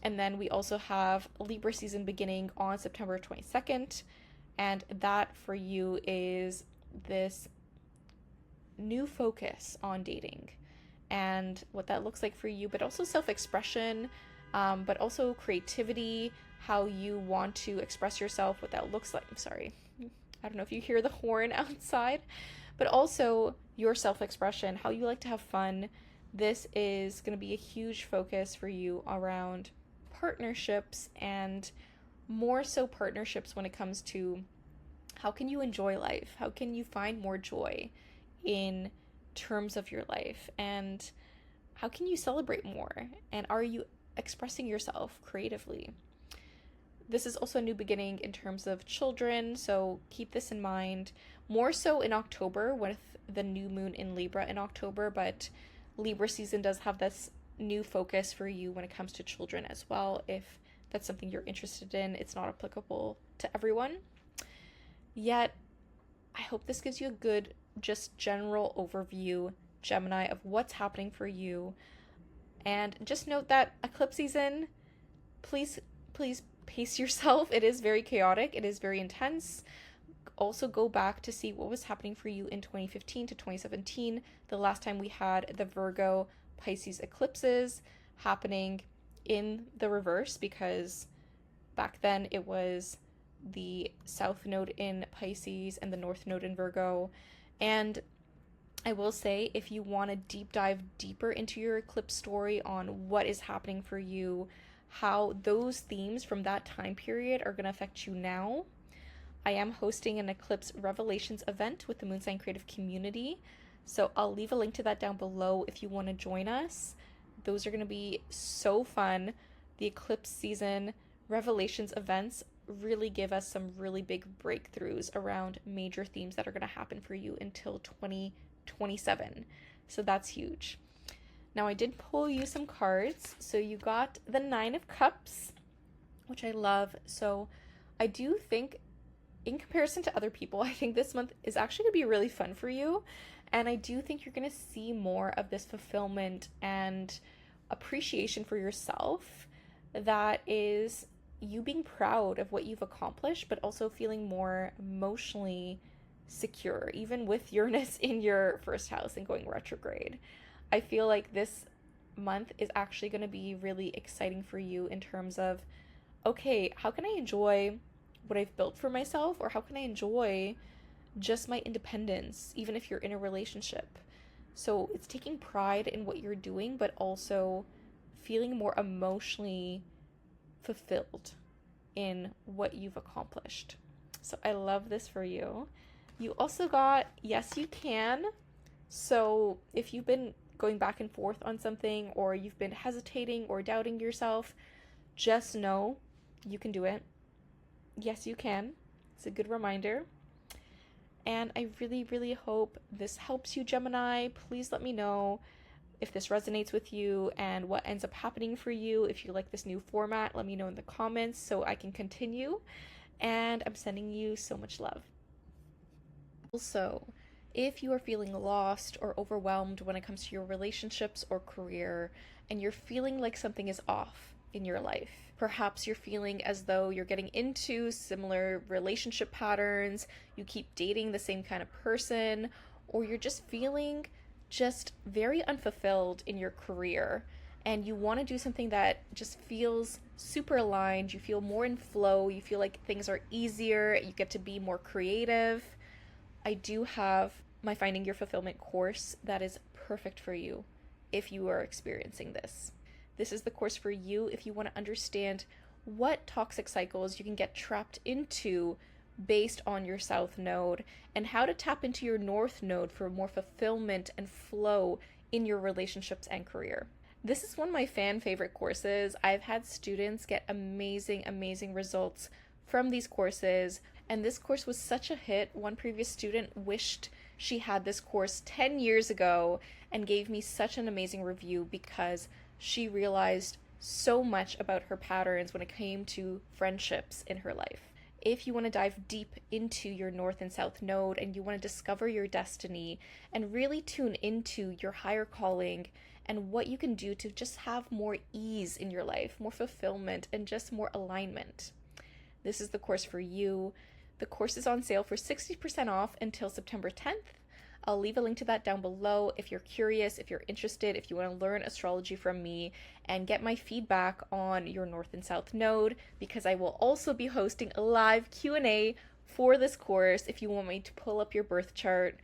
And then we also have Libra season beginning on September 22nd, and that for you is this new focus on dating and what that looks like for you, but also self-expression, but also creativity, how you want to express yourself, what that looks like. I'm sorry, I don't know if you hear the horn outside, but also your self-expression, how you like to have fun. This is going to be a huge focus for you around partnerships, and more so partnerships when it comes to how can you enjoy life? How can you find more joy in terms of your life? And how can you celebrate more? And are you expressing yourself creatively? This is also a new beginning in terms of children, so keep this in mind. More so in October with the new moon in Libra in October, but Libra season does have this new focus for you when it comes to children as well. If that's something you're interested in, it's not applicable to everyone. Yet, I hope this gives you a good, just general overview, Gemini, of what's happening for you. And just note that eclipse season, please pace yourself. It is very chaotic. It is very intense. Also go back to see what was happening for you in 2015 to 2017, the last time we had the Virgo Pisces eclipses happening in the reverse, because back then it was the South Node in Pisces and the North Node in Virgo. And I will say, if you want to deep dive deeper into your eclipse story on what is happening for you, how those themes from that time period are going to affect you now, I am hosting an Eclipse Revelations event with the Moonsign Creative Community. So I'll leave a link to that down below if you want to join us. Those are going to be so fun. The eclipse season Revelations events really give us some really big breakthroughs around major themes that are going to happen for you until 2027. So that's huge. Now I did pull you some cards. So you got the 9 of Cups, which I love. So I do think, in comparison to other people, I think this month is actually going to be really fun for you. And I do think you're going to see more of this fulfillment and appreciation for yourself that is you being proud of what you've accomplished, but also feeling more emotionally secure, even with Uranus in your first house and going retrograde. I feel like this month is actually going to be really exciting for you in terms of, okay, how can I enjoy what I've built for myself, or how can I enjoy just my independence, even if you're in a relationship? So it's taking pride in what you're doing, but also feeling more emotionally fulfilled in what you've accomplished. So I love this for you. You also got Yes You Can. So if you've been going back and forth on something, or you've been hesitating or doubting yourself, just know you can do it. Yes, you can. It's a good reminder. And I really, really hope this helps you, Gemini. Please let me know if this resonates with you and what ends up happening for you. If you like this new format, let me know in the comments so I can continue. And I'm sending you so much love. Also, if you are feeling lost or overwhelmed when it comes to your relationships or career, and you're feeling like something is off in your life, perhaps you're feeling as though you're getting into similar relationship patterns, you keep dating the same kind of person, or you're just feeling just very unfulfilled in your career, and you want to do something that just feels super aligned, you feel more in flow, you feel like things are easier, you get to be more creative, I do have my Finding Your Fulfillment course that is perfect for you if you are experiencing this. This is the course for you if you want to understand what toxic cycles you can get trapped into based on your South Node, and how to tap into your North Node for more fulfillment and flow in your relationships and career. This is one of my fan favorite courses. I've had students get amazing, amazing results from these courses, and this course was such a hit. One previous student wished she had this course 10 years ago and gave me such an amazing review because she realized so much about her patterns when it came to friendships in her life. If you want to dive deep into your North and South Node and you want to discover your destiny and really tune into your higher calling and what you can do to just have more ease in your life, more fulfillment, and just more alignment, this is the course for you. The course is on sale for 60% off until September 10th. I'll leave a link to that down below if you're curious, if you're interested, if you want to learn astrology from me and get my feedback on your North and South Node, because I will also be hosting a live Q&A for this course if you want me to pull up your birth chart.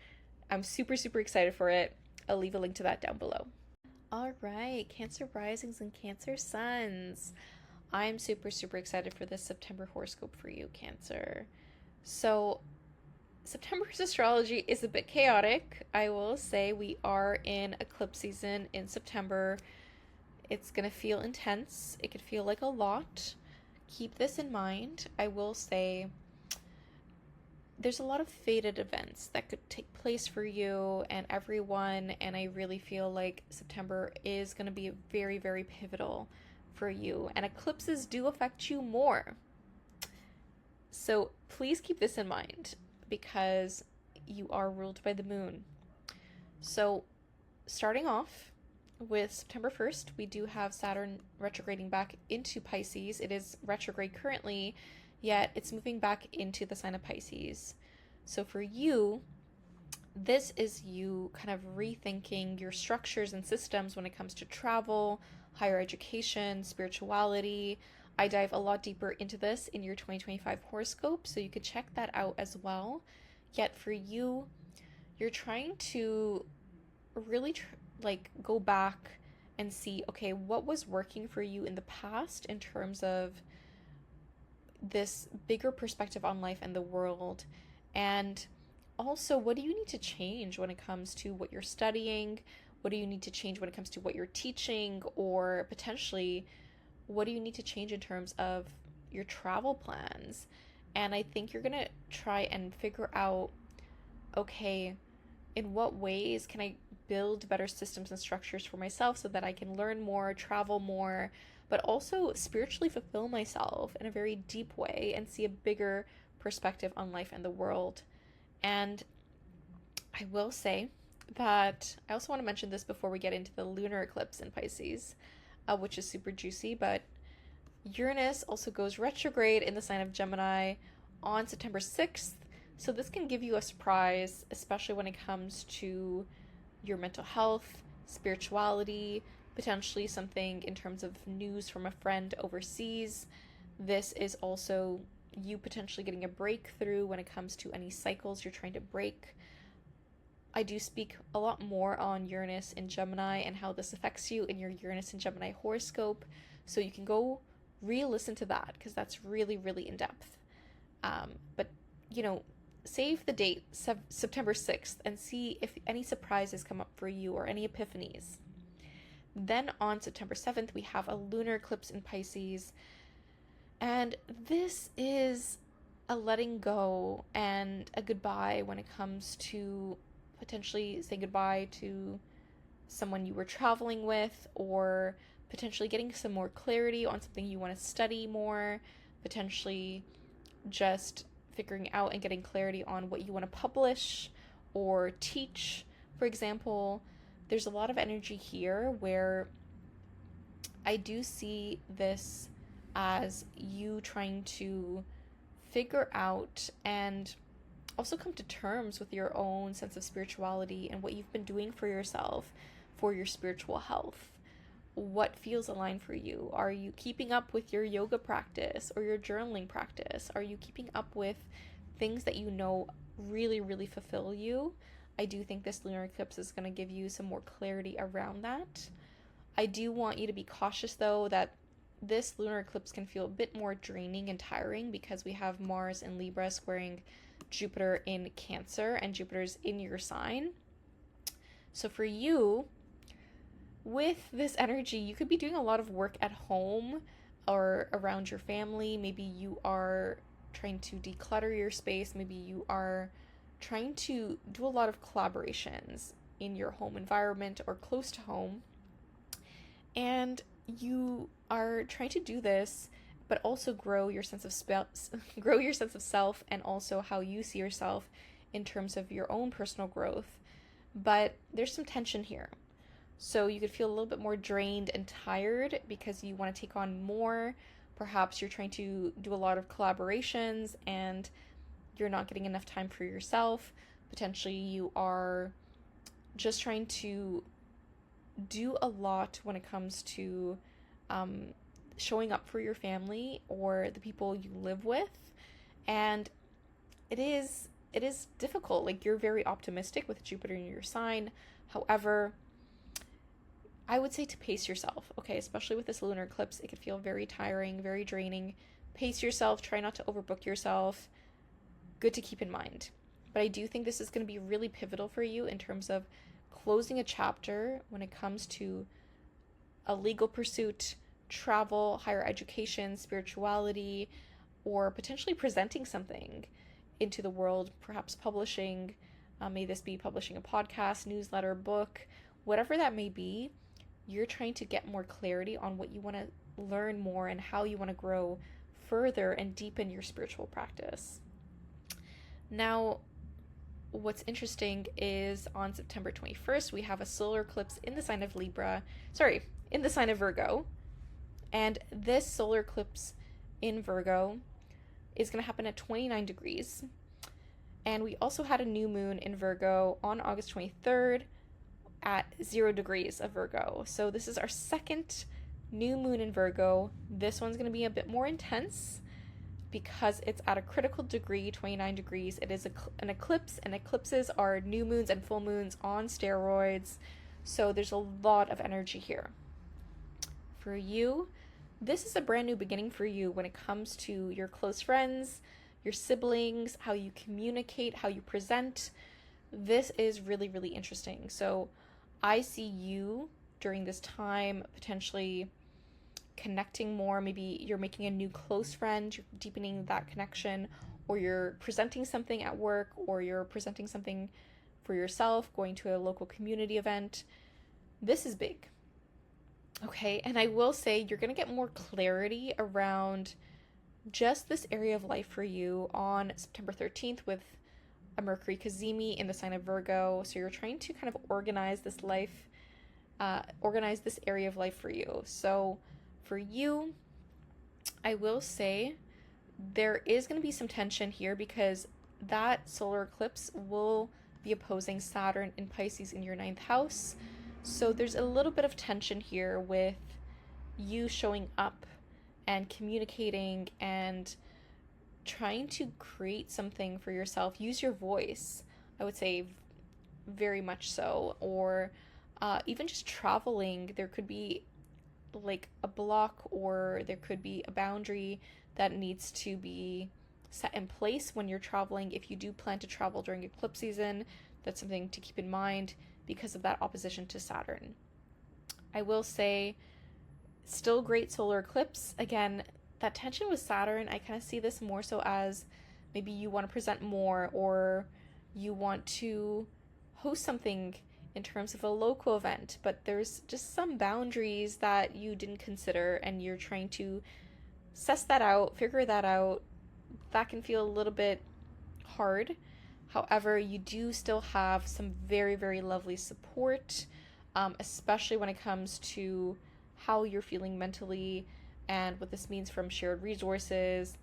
I'm super, super excited for it. I'll leave a link to that down below. All right, Cancer risings and Cancer suns. I'm super, super excited for this September horoscope for you, Cancer. So September's astrology is a bit chaotic. I will say we are in eclipse season in September. It's going to feel intense. It could feel like a lot. Keep this in mind. I will say there's a lot of fated events that could take place for you and everyone, and I really feel like September is going to be very, very pivotal for you, and eclipses do affect you more. So please keep this in mind, because you are ruled by the moon. So starting off with September 1st, we do have Saturn retrograding back into Pisces. It is retrograde currently, yet it's moving back into the sign of Pisces. So for you, this is you kind of rethinking your structures and systems when it comes to travel, higher education, spirituality. I dive a lot deeper into this in your 2025 horoscope, so you could check that out as well. Yet for you, you're trying to really like go back and see, okay, what was working for you in the past in terms of this bigger perspective on life and the world, and also what do you need to change when it comes to what you're studying, what do you need to change when it comes to what you're teaching, or potentially what do you need to change in terms of your travel plans. And I think you're gonna try and figure out, okay, in what ways can I build better systems and structures for myself so that I can learn more, travel more, but also spiritually fulfill myself in a very deep way and see a bigger perspective on life and the world. And I will say that I also want to mention this before we get into the lunar eclipse in Pisces, which is super juicy, but Uranus also goes retrograde in the sign of Gemini on September 6th. So this can give you a surprise, especially when it comes to your mental health, spirituality, potentially something in terms of news from a friend overseas. This is also you potentially getting a breakthrough when it comes to any cycles you're trying to break. I do speak a lot more on Uranus in Gemini and how this affects you in your Uranus and Gemini horoscope. So you can go re-listen to that because that's really, really in depth. But, save the date, September 6th, and see if any surprises come up for you or any epiphanies. Then on September 7th, we have a lunar eclipse in Pisces. And this is a letting go and a goodbye when it comes to potentially saying goodbye to someone you were traveling with, or potentially getting some more clarity on something you want to study more, potentially just figuring out and getting clarity on what you want to publish or teach. For example, there's a lot of energy here where I do see this as you trying to figure out and also come to terms with your own sense of spirituality and what you've been doing for yourself for your spiritual health. What feels aligned for you? Are you keeping up with your yoga practice or your journaling practice? Are you keeping up with things that you know really, really fulfill you? I do think this lunar eclipse is going to give you some more clarity around that. I do want you to be cautious, though, that this lunar eclipse can feel a bit more draining and tiring because we have Mars in Libra squaring Jupiter in Cancer, and Jupiter's in your sign. So for you, with this energy, you could be doing a lot of work at home or around your family. Maybe you are trying to declutter your space. Maybe you are trying to do a lot of collaborations in your home environment or close to home. And you are trying to do this, but also grow your sense of self and also how you see yourself in terms of your own personal growth. But there's some tension here. So you could feel a little bit more drained and tired because you want to take on more. Perhaps you're trying to do a lot of collaborations and you're not getting enough time for yourself. Potentially you are just trying to do a lot when it comes to showing up for your family or the people you live with. And it is difficult. Like, you're very optimistic with Jupiter in your sign. However, I would say to pace yourself, okay? Especially with this lunar eclipse, it could feel very tiring, very draining. Pace yourself, try not to overbook yourself. Good to keep in mind. But I do think this is going to be really pivotal for you in terms of closing a chapter when it comes to a legal pursuit, travel, higher education, spirituality, or potentially presenting something into the world, perhaps publishing. May this be publishing a podcast, newsletter, book, whatever that may be. You're trying to get more clarity on what you want to learn more and how you want to grow further and deepen your spiritual practice. Now, what's interesting is on September 21st, we have a solar eclipse in the sign of in the sign of Virgo. And this solar eclipse in Virgo is going to happen at 29 degrees. And we also had a new moon in Virgo on August 23rd at 0 degrees of Virgo. So this is our second new moon in Virgo. This one's going to be a bit more intense because it's at a critical degree, 29 degrees. It is an eclipse, and eclipses are new moons and full moons on steroids. So there's a lot of energy here. For you, this is a brand new beginning for you when it comes to your close friends, your siblings, how you communicate, how you present. This is really, really interesting. So I see you during this time potentially connecting more. Maybe you're making a new close friend, you're deepening that connection, or you're presenting something at work, or you're presenting something for yourself, going to a local community event. This is big. Okay, and I will say you're going to get more clarity around just this area of life for you on September 13th with a Mercury Cazimi in the sign of Virgo. So you're trying to kind of organize this life, organize this area of life for you. So for you, I will say there is going to be some tension here because that solar eclipse will be opposing Saturn in Pisces in your 9th house. So there's a little bit of tension here with you showing up and communicating and trying to create something for yourself. Use your voice, I would say, very much so. Or even just traveling, there could be like a block, or there could be a boundary that needs to be set in place when you're traveling. If you do plan to travel during eclipse season, that's something to keep in mind because of that opposition to Saturn. I will say, still great solar eclipse. Again, that tension with Saturn, I kind of see this more so as maybe you want to present more, or you want to host something in terms of a local event, but there's just some boundaries that you didn't consider and you're trying to suss that out, figure that out. That can feel a little bit hard. However, you do still have some very, very lovely support, especially when it comes to how you're feeling mentally and what this means from shared resources,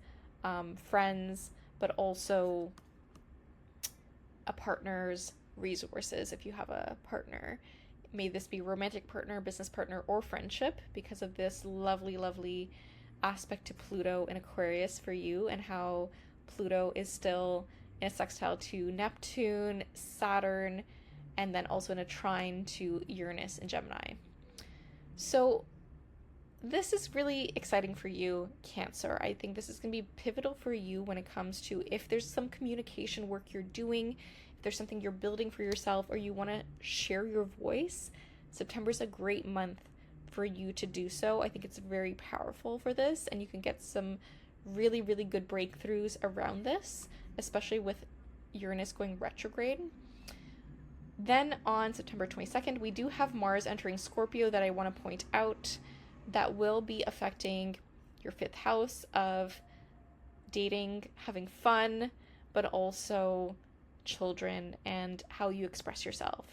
friends, but also a partner's resources if you have a partner. May this be romantic partner, business partner, or friendship because of this lovely, lovely aspect to Pluto in Aquarius for you, and how Pluto is still in a sextile to Neptune, Saturn, and then also in a trine to Uranus in Gemini. So this is really exciting for you, Cancer. I think this is going to be pivotal for you when it comes to if there's some communication work you're doing, if there's something you're building for yourself, or you want to share your voice. September's a great month for you to do so. I think it's very powerful for this, and you can get some really, really good breakthroughs around this, especially with Uranus going retrograde. Then on September 22nd, we do have Mars entering Scorpio that I want to point out that will be affecting your 5th house of dating, having fun, but also children and how you express yourself.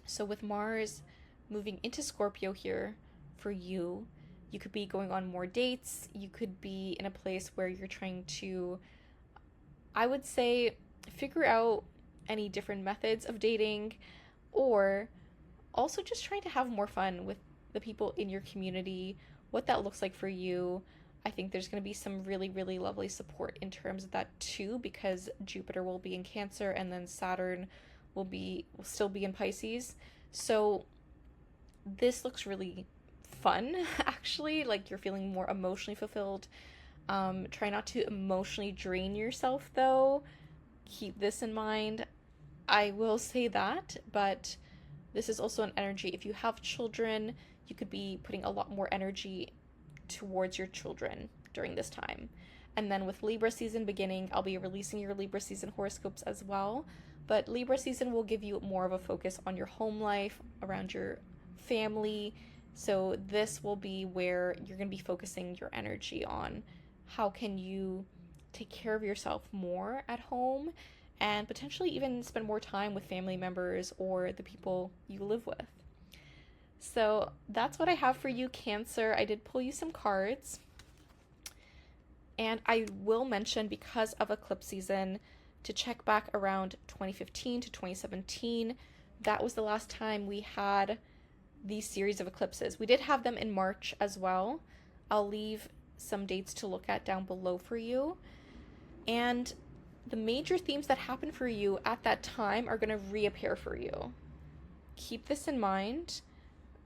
So with Mars moving into Scorpio here for you, you could be going on more dates. You could be in a place where you're trying to, I would say, figure out any different methods of dating, or also just trying to have more fun with the people in your community, what that looks like for you. I think there's going to be some really, really lovely support in terms of that too, because Jupiter will be in Cancer and then Saturn will still be in Pisces. So this looks really fun, actually, like you're feeling more emotionally fulfilled. Try not to emotionally drain yourself though. Keep this in mind. I will say that, but this is also an energy. If you have children, you could be putting a lot more energy towards your children during this time. And then with Libra season beginning, I'll be releasing your Libra season horoscopes as well. But Libra season will give you more of a focus on your home life, around your family. So this will be where you're going to be focusing your energy on how can you take care of yourself more at home and potentially even spend more time with family members or the people you live with. So that's what I have for you, Cancer. I did pull you some cards. And I will mention, because of eclipse season, to check back around 2015 to 2017. That was the last time we had these series of eclipses. We did have them in March as well. I'll leave some dates to look at down below for you. And the major themes that happen for you at that time are going to reappear for you. Keep this in mind.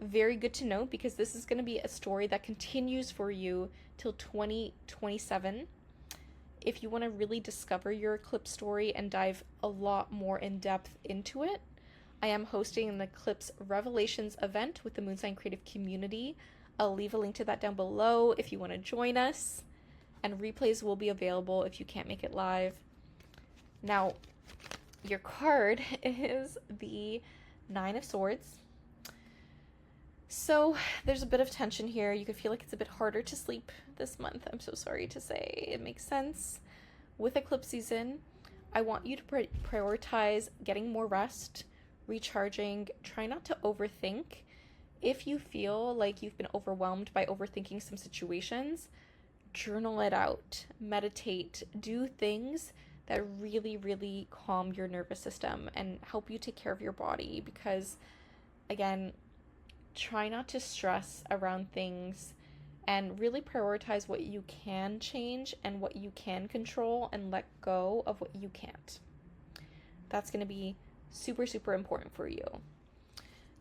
Very good to know, because this is going to be a story that continues for you till 2027. If you want to really discover your eclipse story and dive a lot more in depth into it, I am hosting an Eclipse Revelations event with the Moonsign Creative Community. I'll leave a link to that down below if you want to join us. And replays will be available if you can't make it live. Now, your card is the Nine of Swords. So there's a bit of tension here. You could feel like it's a bit harder to sleep this month. I'm so sorry to say. It makes sense. With eclipse season, I want you to prioritize getting more rest, recharging. Try not to overthink. If you feel like you've been overwhelmed by overthinking some situations, journal it out, meditate, do things that really, really calm your nervous system and help you take care of your body. Because, again, try not to stress around things and really prioritize what you can change and what you can control, and let go of what you can't. That's going to be super, super important for you.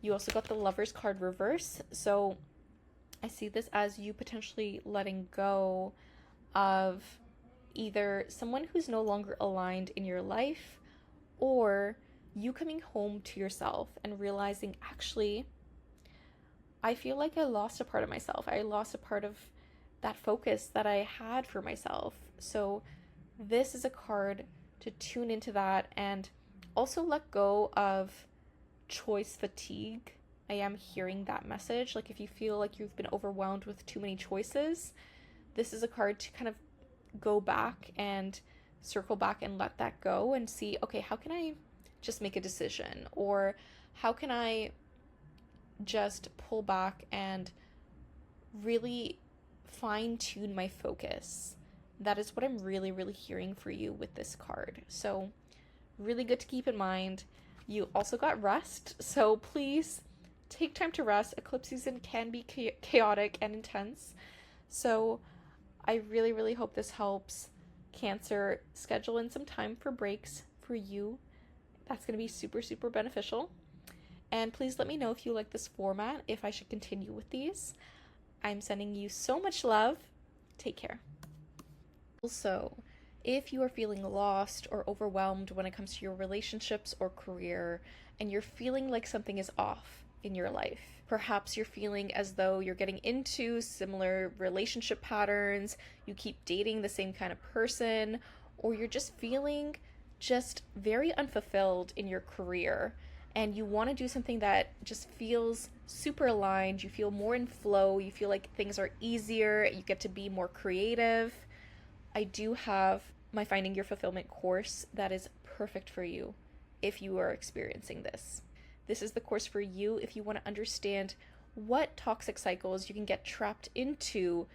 You also got the Lover's card reverse. So I see this as you potentially letting go of either someone who's no longer aligned in your life, or you coming home to yourself and realizing, actually, I feel like I lost a part of myself. I lost a part of that focus that I had for myself. So this is a card to tune into that and also let go of choice fatigue. I am hearing that message. Like, if you feel like you've been overwhelmed with too many choices, this is a card to kind of go back and circle back and let that go and see, okay, how can I just make a decision? Or how can I just pull back and really fine-tune my focus? That is what I'm really, really hearing for you with this card. So really good to keep in mind. You also got rest, so please take time to rest. Eclipse season can be chaotic and intense, so I really, really hope this helps. Cancer, schedule in some time for breaks for you. That's going to be super, super beneficial. And please let me know if you like this format, if I should continue with these. I'm sending you so much love. Take care. Also, if you are feeling lost or overwhelmed when it comes to your relationships or career, and you're feeling like something is off in your life, perhaps you're feeling as though you're getting into similar relationship patterns, you keep dating the same kind of person, or you're just feeling just very unfulfilled in your career, and you want to do something that just feels super aligned, you feel more in flow, you feel like things are easier, you get to be more creative, I do have my Finding Your Fulfillment course that is perfect for you if you are experiencing this. This is the course for you if you want to understand what toxic cycles you can get trapped into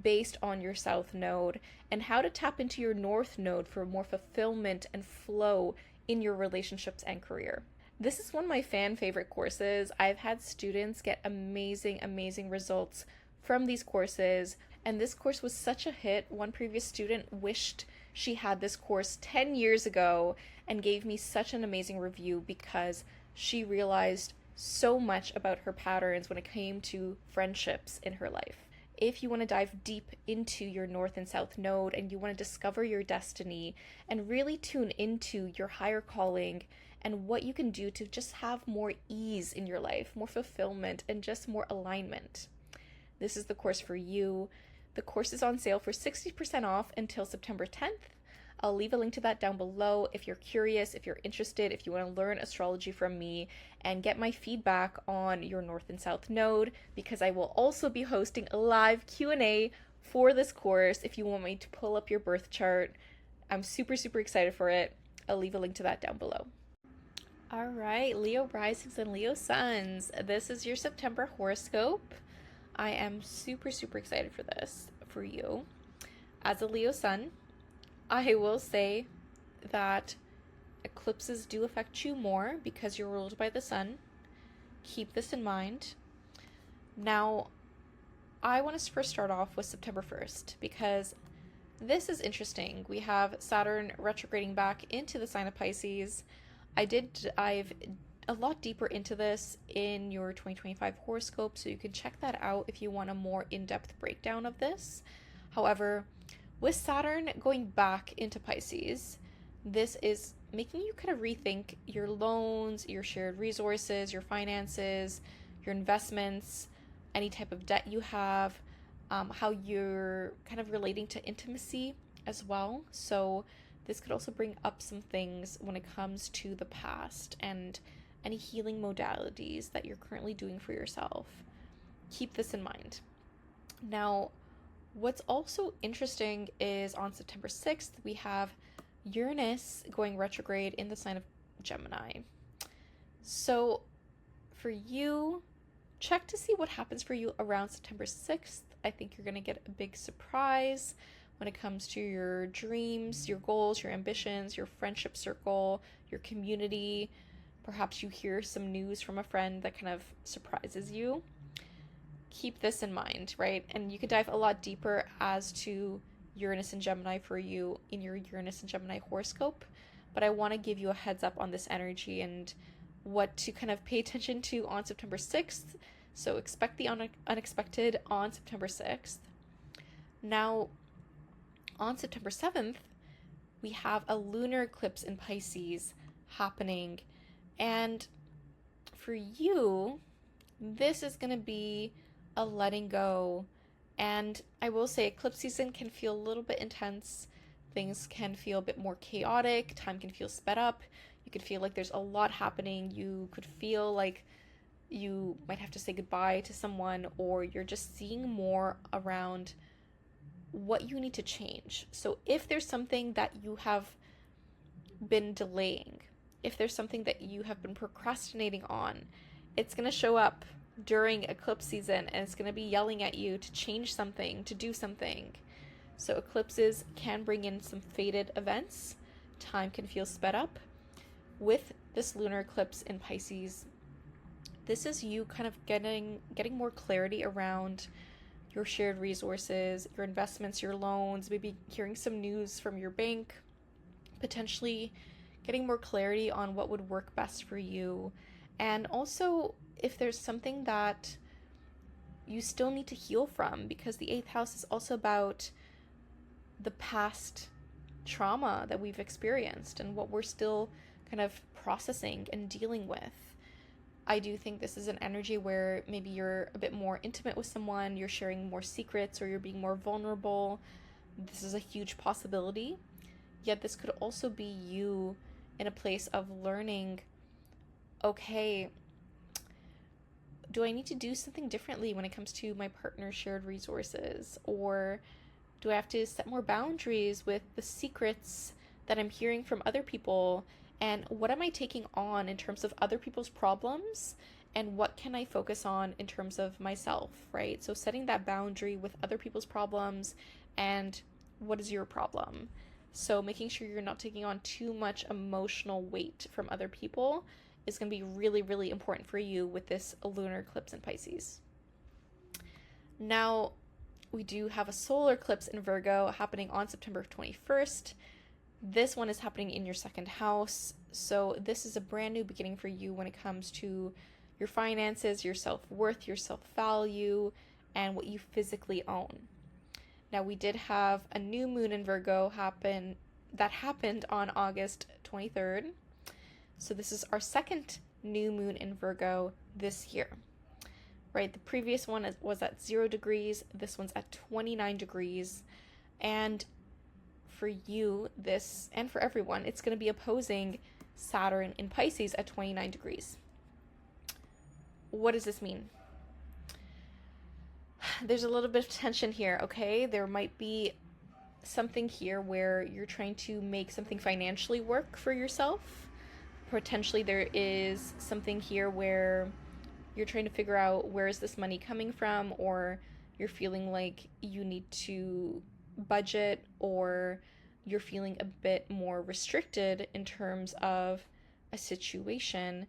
based on your South Node, and how to tap into your North Node for more fulfillment and flow in your relationships and career. This is one of my fan favorite courses. I've had students get amazing, amazing results from these courses, and this course was such a hit. One previous student wished she had this course 10 years ago and gave me such an amazing review because she realized so much about her patterns when it came to friendships in her life. If you want to dive deep into your North and South Node and you want to discover your destiny and really tune into your higher calling and what you can do to just have more ease in your life, more fulfillment, and just more alignment, this is the course for you. The course is on sale for 60% off until September 10th. I'll leave a link to that down below if you're curious, if you're interested, if you want to learn astrology from me and get my feedback on your North and South Node, because I will also be hosting a live Q&A for this course if you want me to pull up your birth chart. I'm super, super excited for it. I'll leave a link to that down below. All right, Leo risings and Leo suns. This is your September horoscope. I am super, super excited for this for you. As a Leo sun, I will say that eclipses do affect you more because you're ruled by the sun. Keep this in mind. Now, I want to first start off with September 1st because this is interesting. We have Saturn retrograding back into the sign of Pisces. I did dive a lot deeper into this in your 2025 horoscope, so you can check that out if you want a more in-depth breakdown of this. However, with Saturn going back into Pisces, this is making you kind of rethink your loans, your shared resources, your finances, your investments, any type of debt you have, how you're kind of relating to intimacy as well. So, this could also bring up some things when it comes to the past and any healing modalities that you're currently doing for yourself. Keep this in mind. Now, what's also interesting is on September 6th, we have Uranus going retrograde in the sign of Gemini. So, for you, check to see what happens for you around September 6th. I think you're going to get a big surprise when it comes to your dreams, your goals, your ambitions, your friendship circle, your community. Perhaps you hear some news from a friend that kind of surprises you. Keep this in mind, right? And you can dive a lot deeper as to Uranus and Gemini for you in your Uranus and Gemini horoscope. But I want to give you a heads up on this energy and what to kind of pay attention to on September 6th. So expect the unexpected on September 6th. Now, on September 7th, we have a lunar eclipse in Pisces happening. And for you, this is going to be a letting go. And I will say eclipse season can feel a little bit intense. Things can feel a bit more chaotic. Time can feel sped up. You could feel like there's a lot happening. You could feel like you might have to say goodbye to someone, or you're just seeing more around what you need to change. So if there's something that you have been delaying, if there's something that you have been procrastinating on, it's going to show up during eclipse season and it's going to be yelling at you to change something, to do something. So eclipses can bring in some fated events. Time can feel sped up. With this lunar eclipse in Pisces, this is you kind of getting more clarity around your shared resources, your investments, your loans, maybe hearing some news from your bank, potentially getting more clarity on what would work best for you. And also, if there's something that you still need to heal from, because the 8th house is also about the past trauma that we've experienced and what we're still kind of processing and dealing with. I do think this is an energy where maybe you're a bit more intimate with someone, you're sharing more secrets, or you're being more vulnerable. This is a huge possibility. Yet this could also be you in a place of learning, okay, do I need to do something differently when it comes to my partner's shared resources? Or do I have to set more boundaries with the secrets that I'm hearing from other people? And what am I taking on in terms of other people's problems? And what can I focus on in terms of myself, right? So setting that boundary with other people's problems and what is your problem? So making sure you're not taking on too much emotional weight from other people is going to be really, really important for you with this lunar eclipse in Pisces. Now, we do have a solar eclipse in Virgo happening on September 21st. This one is happening in your second house. So this is a brand new beginning for you when it comes to your finances, your self-worth, your self-value, and what you physically own. Now, we did have a new moon in Virgo happened on August 23rd. So this is our second new moon in Virgo this year, right? The previous one was at 0 degrees. This one's at 29 degrees. And for you, this, and for everyone, it's going to be opposing Saturn in Pisces at 29 degrees. What does this mean? There's a little bit of tension here, okay? There might be something here where you're trying to make something financially work for yourself. Potentially there is something here where you're trying to figure out where is this money coming from, or you're feeling like you need to budget, or you're feeling a bit more restricted in terms of a situation,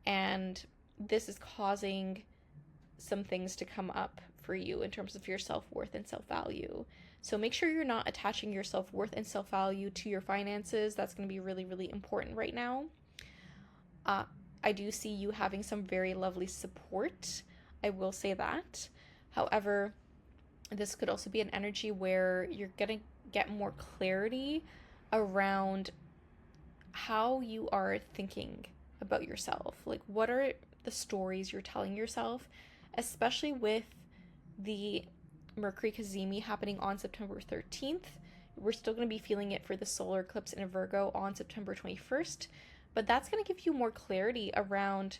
and this is causing some things to come up for you in terms of your self-worth and self-value. So make sure you're not attaching your self-worth and self-value to your finances. That's going to be really, really important right now. I do see you having some very lovely support. I will say that. However, this could also be an energy where you're going to get more clarity around how you are thinking about yourself. Like, what are the stories you're telling yourself, especially with the Mercury Cazimi happening on September 13th. We're still going to be feeling it for the solar eclipse in Virgo on September 21st, but that's going to give you more clarity around,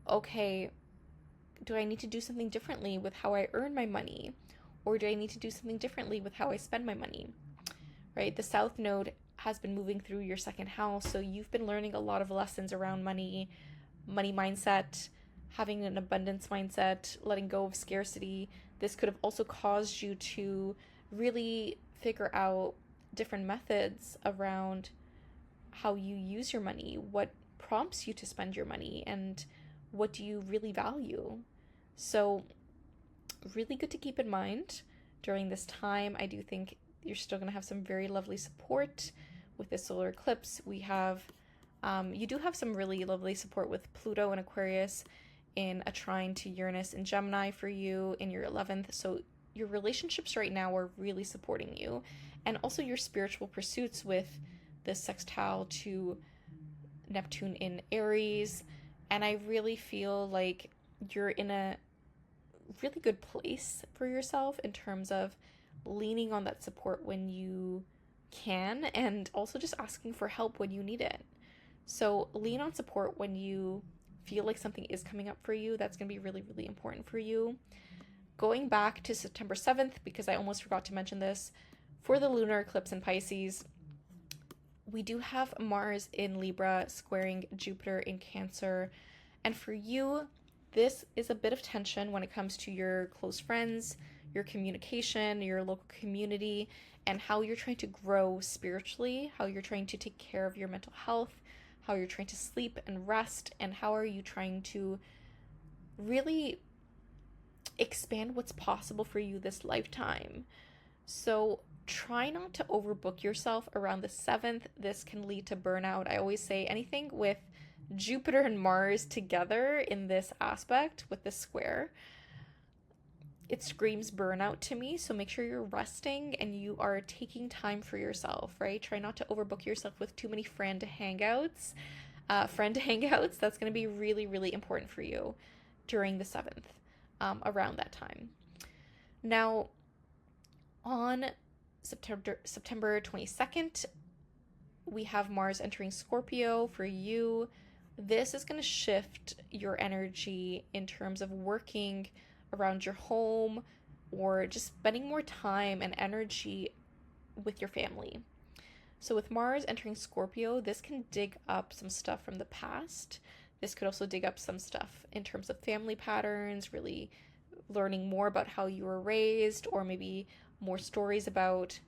okay, do I need to do something differently with how I earn my money? Or do I need to do something differently with how I spend my money? Right? The South Node has been moving through your second house, so you've been learning a lot of lessons around money mindset, having an abundance mindset, letting go of scarcity. This could have also caused you to really figure out different methods around how you use your money, what prompts you to spend your money, and what do you really value. So really good to keep in mind during this time. I do think you're still going to have some very lovely support with the solar eclipse. We have, you do have some really lovely support with Pluto and Aquarius in a trine to Uranus and Gemini for you in your 11th. So your relationships right now are really supporting you. And also your spiritual pursuits with the sextile to Neptune in Aries. And I really feel like you're in a really good place for yourself in terms of leaning on that support when you can, and also just asking for help when you need it. So lean on support when you feel like something is coming up for you. That's going to be really, really important for you. Going back to September 7th, because I almost forgot to mention this, for the lunar eclipse in Pisces, we do have Mars in Libra squaring Jupiter in Cancer. And for you, this is a bit of tension when it comes to your close friends, your communication, your local community, and how you're trying to grow spiritually, how you're trying to take care of your mental health, how you're trying to sleep and rest, and how are you trying to really expand what's possible for you this lifetime. So try not to overbook yourself around the 7th. This can lead to burnout. I always say anything with Jupiter and Mars together in this aspect with this square, it screams burnout to me. So make sure you're resting and you are taking time for yourself, right? Try not to overbook yourself with too many friend hangouts. That's going to be really, really important for you during the 7th, around that time. Now, on September 22nd, we have Mars entering Scorpio for you. This is going to shift your energy in terms of working around your home or just spending more time and energy with your family. So with Mars entering Scorpio, this can dig up some stuff from the past. This could also dig up some stuff in terms of family patterns, really learning more about how you were raised, or maybe more stories about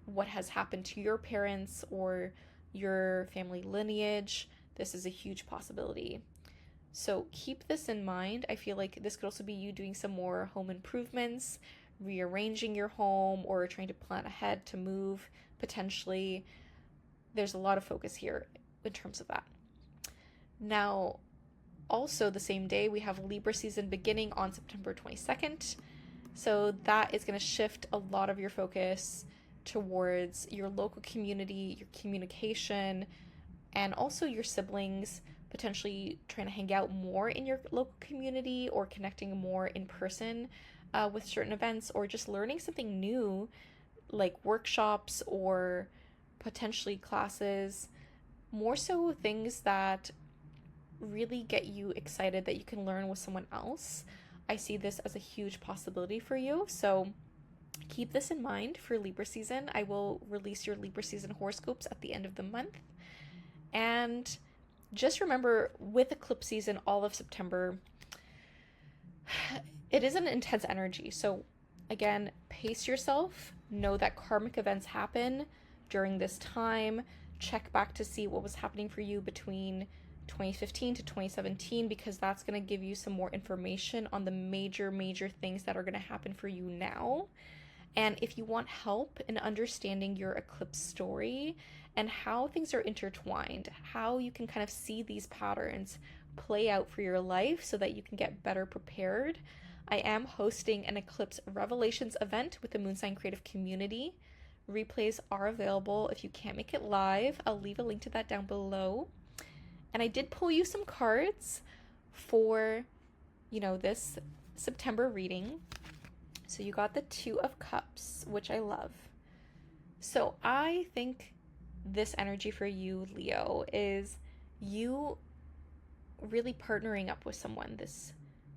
what has happened to your parents or your family lineage. This is a huge possibility. So keep this in mind. I feel like this could also be you doing some more home improvements, rearranging your home, or trying to plan ahead to move potentially. There's a lot of focus here in terms of that. Now, also the same day, we have Libra season beginning on September 22nd. So that is going to shift a lot of your focus towards your local community, your communication, and also your siblings, potentially trying to hang out more in your local community or connecting more in person with certain events, or just learning something new like workshops or potentially classes, more so things that really get you excited that you can learn with someone else. I see this as a huge possibility for you. So keep this in mind for Libra season. I will release your Libra season horoscopes at the end of the month. And just remember, with eclipse season, all of September, it is an intense energy. So again, pace yourself. Know that karmic events happen during this time. Check back to see what was happening for you between 2015 to 2017, because that's going to give you some more information on the major things that are going to happen for you now. And if you want help in understanding your eclipse story and how things are intertwined, how you can kind of see these patterns play out for your life so that you can get better prepared, I am hosting an Eclipse Revelations event with the Moonsign Creative Community. Replays are available if you can't make it live. I'll leave a link to that down below. And I did pull you some cards for, this September reading. So you got the Two of Cups, which I love. So I think this energy for you, Leo, is you really partnering up with someone this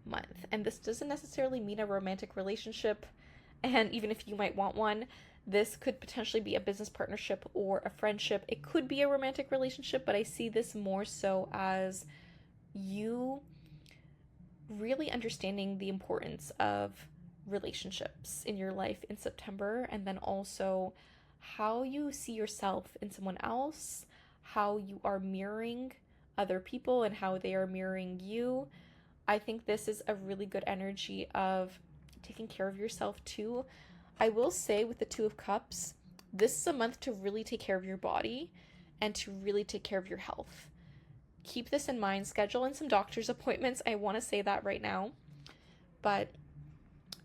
month. And this doesn't necessarily mean a romantic relationship. And even if you might want one, this could potentially be a business partnership or a friendship. It could be a romantic relationship, but I see this more so as you really understanding the importance of relationships in your life in September, and then also how you see yourself in someone else, how you are mirroring other people and how they are mirroring you. I think this is a really good energy of taking care of yourself too. I will say with the Two of Cups, this is a month to really take care of your body and to really take care of your health. Keep this in mind. Schedule in some doctor's appointments. I want to say that right now. But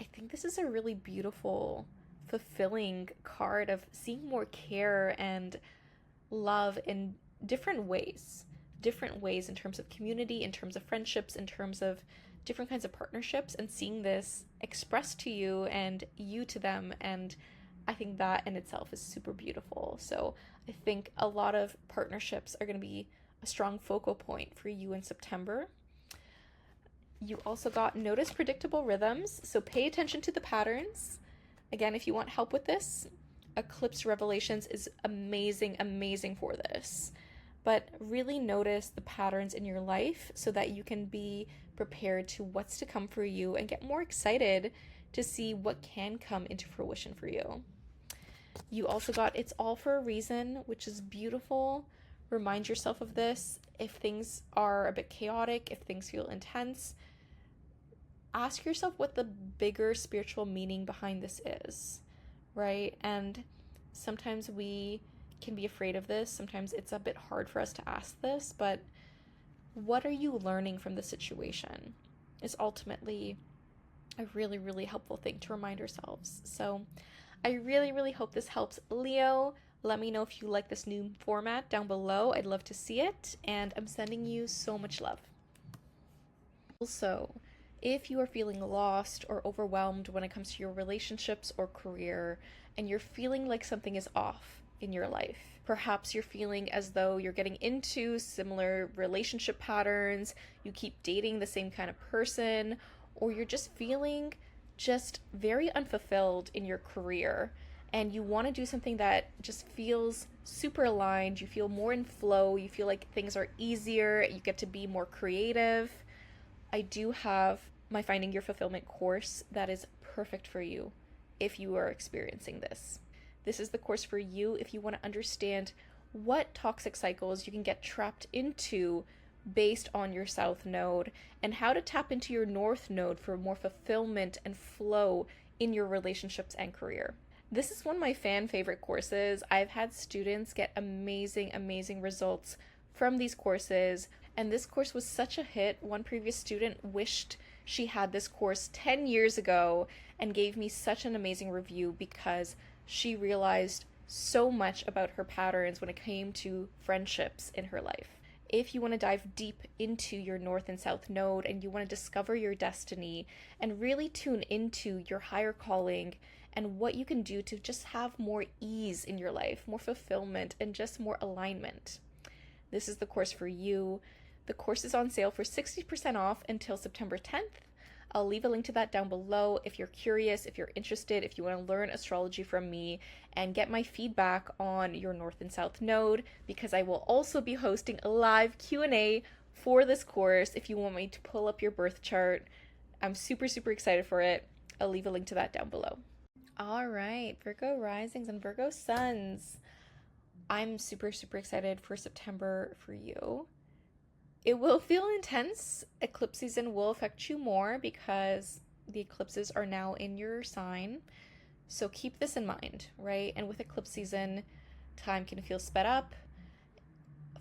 I think this is a really beautiful, fulfilling card of seeing more care and love in different ways in terms of community, in terms of friendships, in terms of different kinds of partnerships, and seeing this expressed to you and you to them. And I think that in itself is super beautiful. So I think a lot of partnerships are going to be a strong focal point for you in September. You also got notice predictable rhythms, so pay attention to the patterns. Again, if you want help with this, Eclipse Revelations is amazing for this. But really notice the patterns in your life so that you can be prepared to what's to come for you and get more excited to see what can come into fruition for you. You also got It's All for a Reason, which is beautiful. Remind yourself of this. If things are a bit chaotic, if things feel intense, ask yourself what the bigger spiritual meaning behind this is, right? And sometimes we can be afraid of this. Sometimes it's a bit hard for us to ask this, but what are you learning from the situation is ultimately a really helpful thing to remind ourselves. So I really hope this helps, Leo. Let me know if you like this new format down below. I'd love to see it, and I'm sending you so much love. Also, if you are feeling lost or overwhelmed when it comes to your relationships or career, and you're feeling like something is off in your life, perhaps you're feeling as though you're getting into similar relationship patterns, you keep dating the same kind of person, or you're just feeling very unfulfilled in your career, and you want to do something that just feels super aligned, you feel more in flow, you feel like things are easier, you get to be more creative. I do have my Finding Your Fulfillment course that is perfect for you if you are experiencing this. This is the course for you if you want to understand what toxic cycles you can get trapped into based on your South Node, and how to tap into your North Node for more fulfillment and flow in your relationships and career. This is one of my fan favorite courses. I've had students get amazing results from these courses, and this course was such a hit. One previous student wished she had this course 10 years ago and gave me such an amazing review because she realized so much about her patterns when it came to friendships in her life. If you want to dive deep into your North and South Node and you want to discover your destiny and really tune into your higher calling and what you can do to just have more ease in your life, more fulfillment, and just more alignment, this is the course for you. The course is on sale for 60% off until September 10th. I'll leave a link to that down below if you're curious, if you're interested, if you want to learn astrology from me and get my feedback on your North and South Node, because I will also be hosting a live Q&A for this course if you want me to pull up your birth chart. I'm super excited for it. I'll leave a link to that down below. All right, Virgo risings and Virgo suns. I'm super excited for September for you. It will feel intense. Eclipse season will affect you more because the eclipses are now in your sign. So keep this in mind, right? And with eclipse season, time can feel sped up.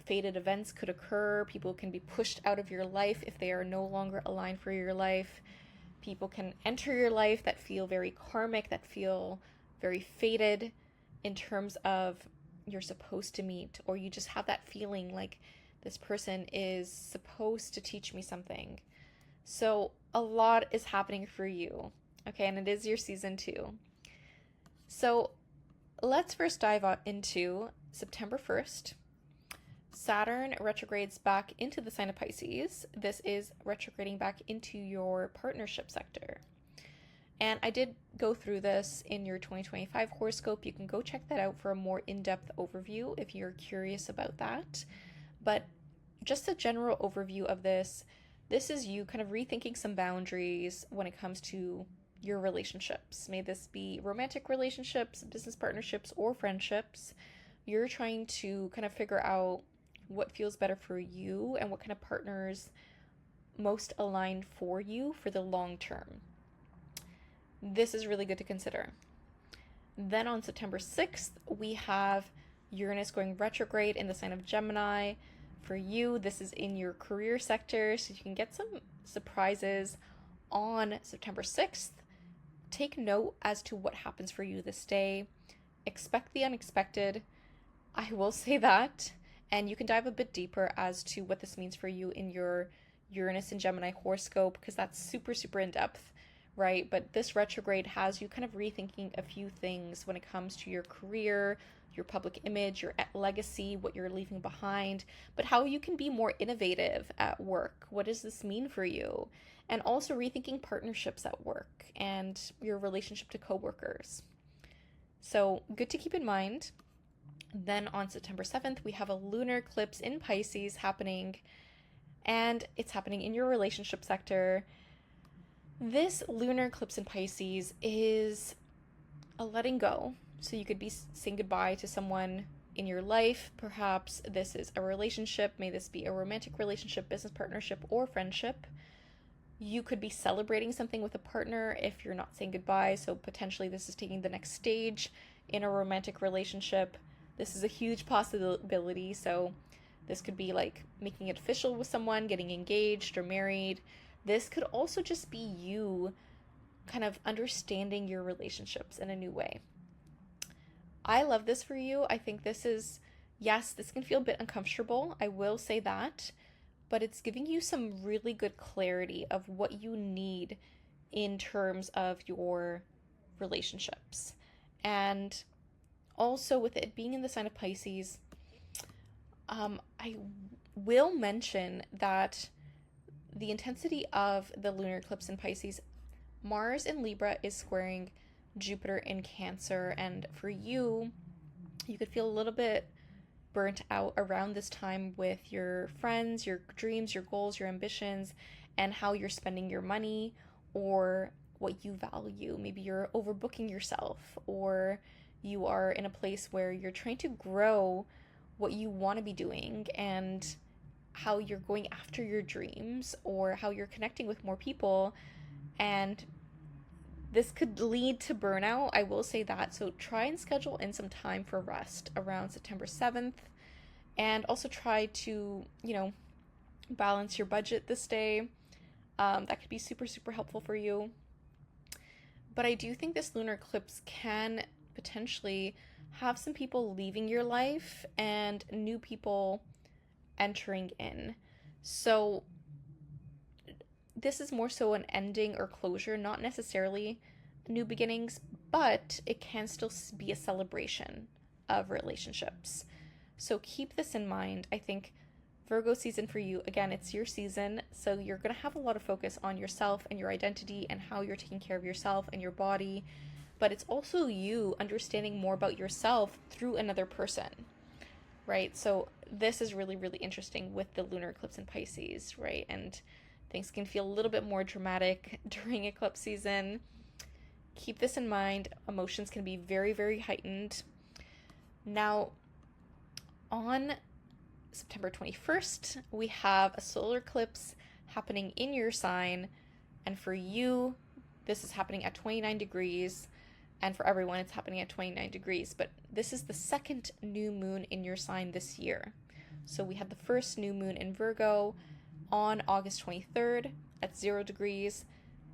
Fated events could occur. People can be pushed out of your life if they are no longer aligned for your life. People can enter your life that feel very karmic, that feel very fated in terms of you're supposed to meet, or you just have that feeling like this person is supposed to teach me something. So a lot is happening for you, okay? And it is your season too. So let's first dive into September 1st. Saturn retrogrades back into the sign of Pisces. This is retrograding back into your partnership sector. And I did go through this in your 2025 horoscope. You can go check that out for a more in-depth overview if you're curious about that. But just a general overview of this is you kind of rethinking some boundaries when it comes to your relationships. May this be romantic relationships, business partnerships, or friendships. You're trying to kind of figure out what feels better for you and what kind of partners most aligned for you for the long term. This is really good to consider. Then on September 6th, we have Uranus going retrograde in the sign of Gemini. For you, this is in your career sector, so you can get some surprises on September 6th. Take note as to what happens for you this day. Expect the unexpected. I will say that. And you can dive a bit deeper as to what this means for you in your Uranus and Gemini horoscope, because that's super, super in depth, right? But this retrograde has you kind of rethinking a few things when it comes to your career, your public image, your legacy, what you're leaving behind, but how you can be more innovative at work. What does this mean for you? And also rethinking partnerships at work and your relationship to coworkers. So good to keep in mind. Then on September 7th, we have a lunar eclipse in Pisces happening, and it's happening in your relationship sector. This lunar eclipse in Pisces is a letting go. So you could be saying goodbye to someone in your life. Perhaps this is a relationship. May this be a romantic relationship, business partnership, or friendship. You could be celebrating something with a partner if you're not saying goodbye. So potentially this is taking the next stage in a romantic relationship. This is a huge possibility. So this could be like making it official with someone, getting engaged or married. This could also just be you kind of understanding your relationships in a new way. I love this for you. I think this is, yes, this can feel a bit uncomfortable. I will say that, but it's giving you some really good clarity of what you need in terms of your relationships. And also with it being in the sign of Pisces, I will mention that the intensity of the lunar eclipse in Pisces, Mars in Libra is squaring Jupiter in Cancer, and for you, you could feel a little bit burnt out around this time with your friends, your dreams, your goals, your ambitions, and how you're spending your money or what you value. Maybe you're overbooking yourself, or you are in a place where you're trying to grow what you want to be doing and how you're going after your dreams, or how you're connecting with more people, and this could lead to burnout. I will say that. So try and schedule in some time for rest around September 7th, and also try to, balance your budget this day. That could be super, super helpful for you. But I do think this lunar eclipse can potentially have some people leaving your life and new people entering in. So this is more so an ending or closure, not necessarily new beginnings, but it can still be a celebration of relationships. So keep this in mind. I think Virgo season for you, again, it's your season, so you're going to have a lot of focus on yourself and your identity and how you're taking care of yourself and your body, but it's also you understanding more about yourself through another person, right? So this is really, really interesting with the lunar eclipse in Pisces, right? And things can feel a little bit more dramatic during eclipse season. Keep this in mind. Emotions can be very, very heightened. Now, on September 21st, we have a solar eclipse happening in your sign. And for you, this is happening at 29 degrees. And for everyone, it's happening at 29 degrees. But this is the second new moon in your sign this year. So we had the first new moon in Virgo on August 23rd at 0 degrees.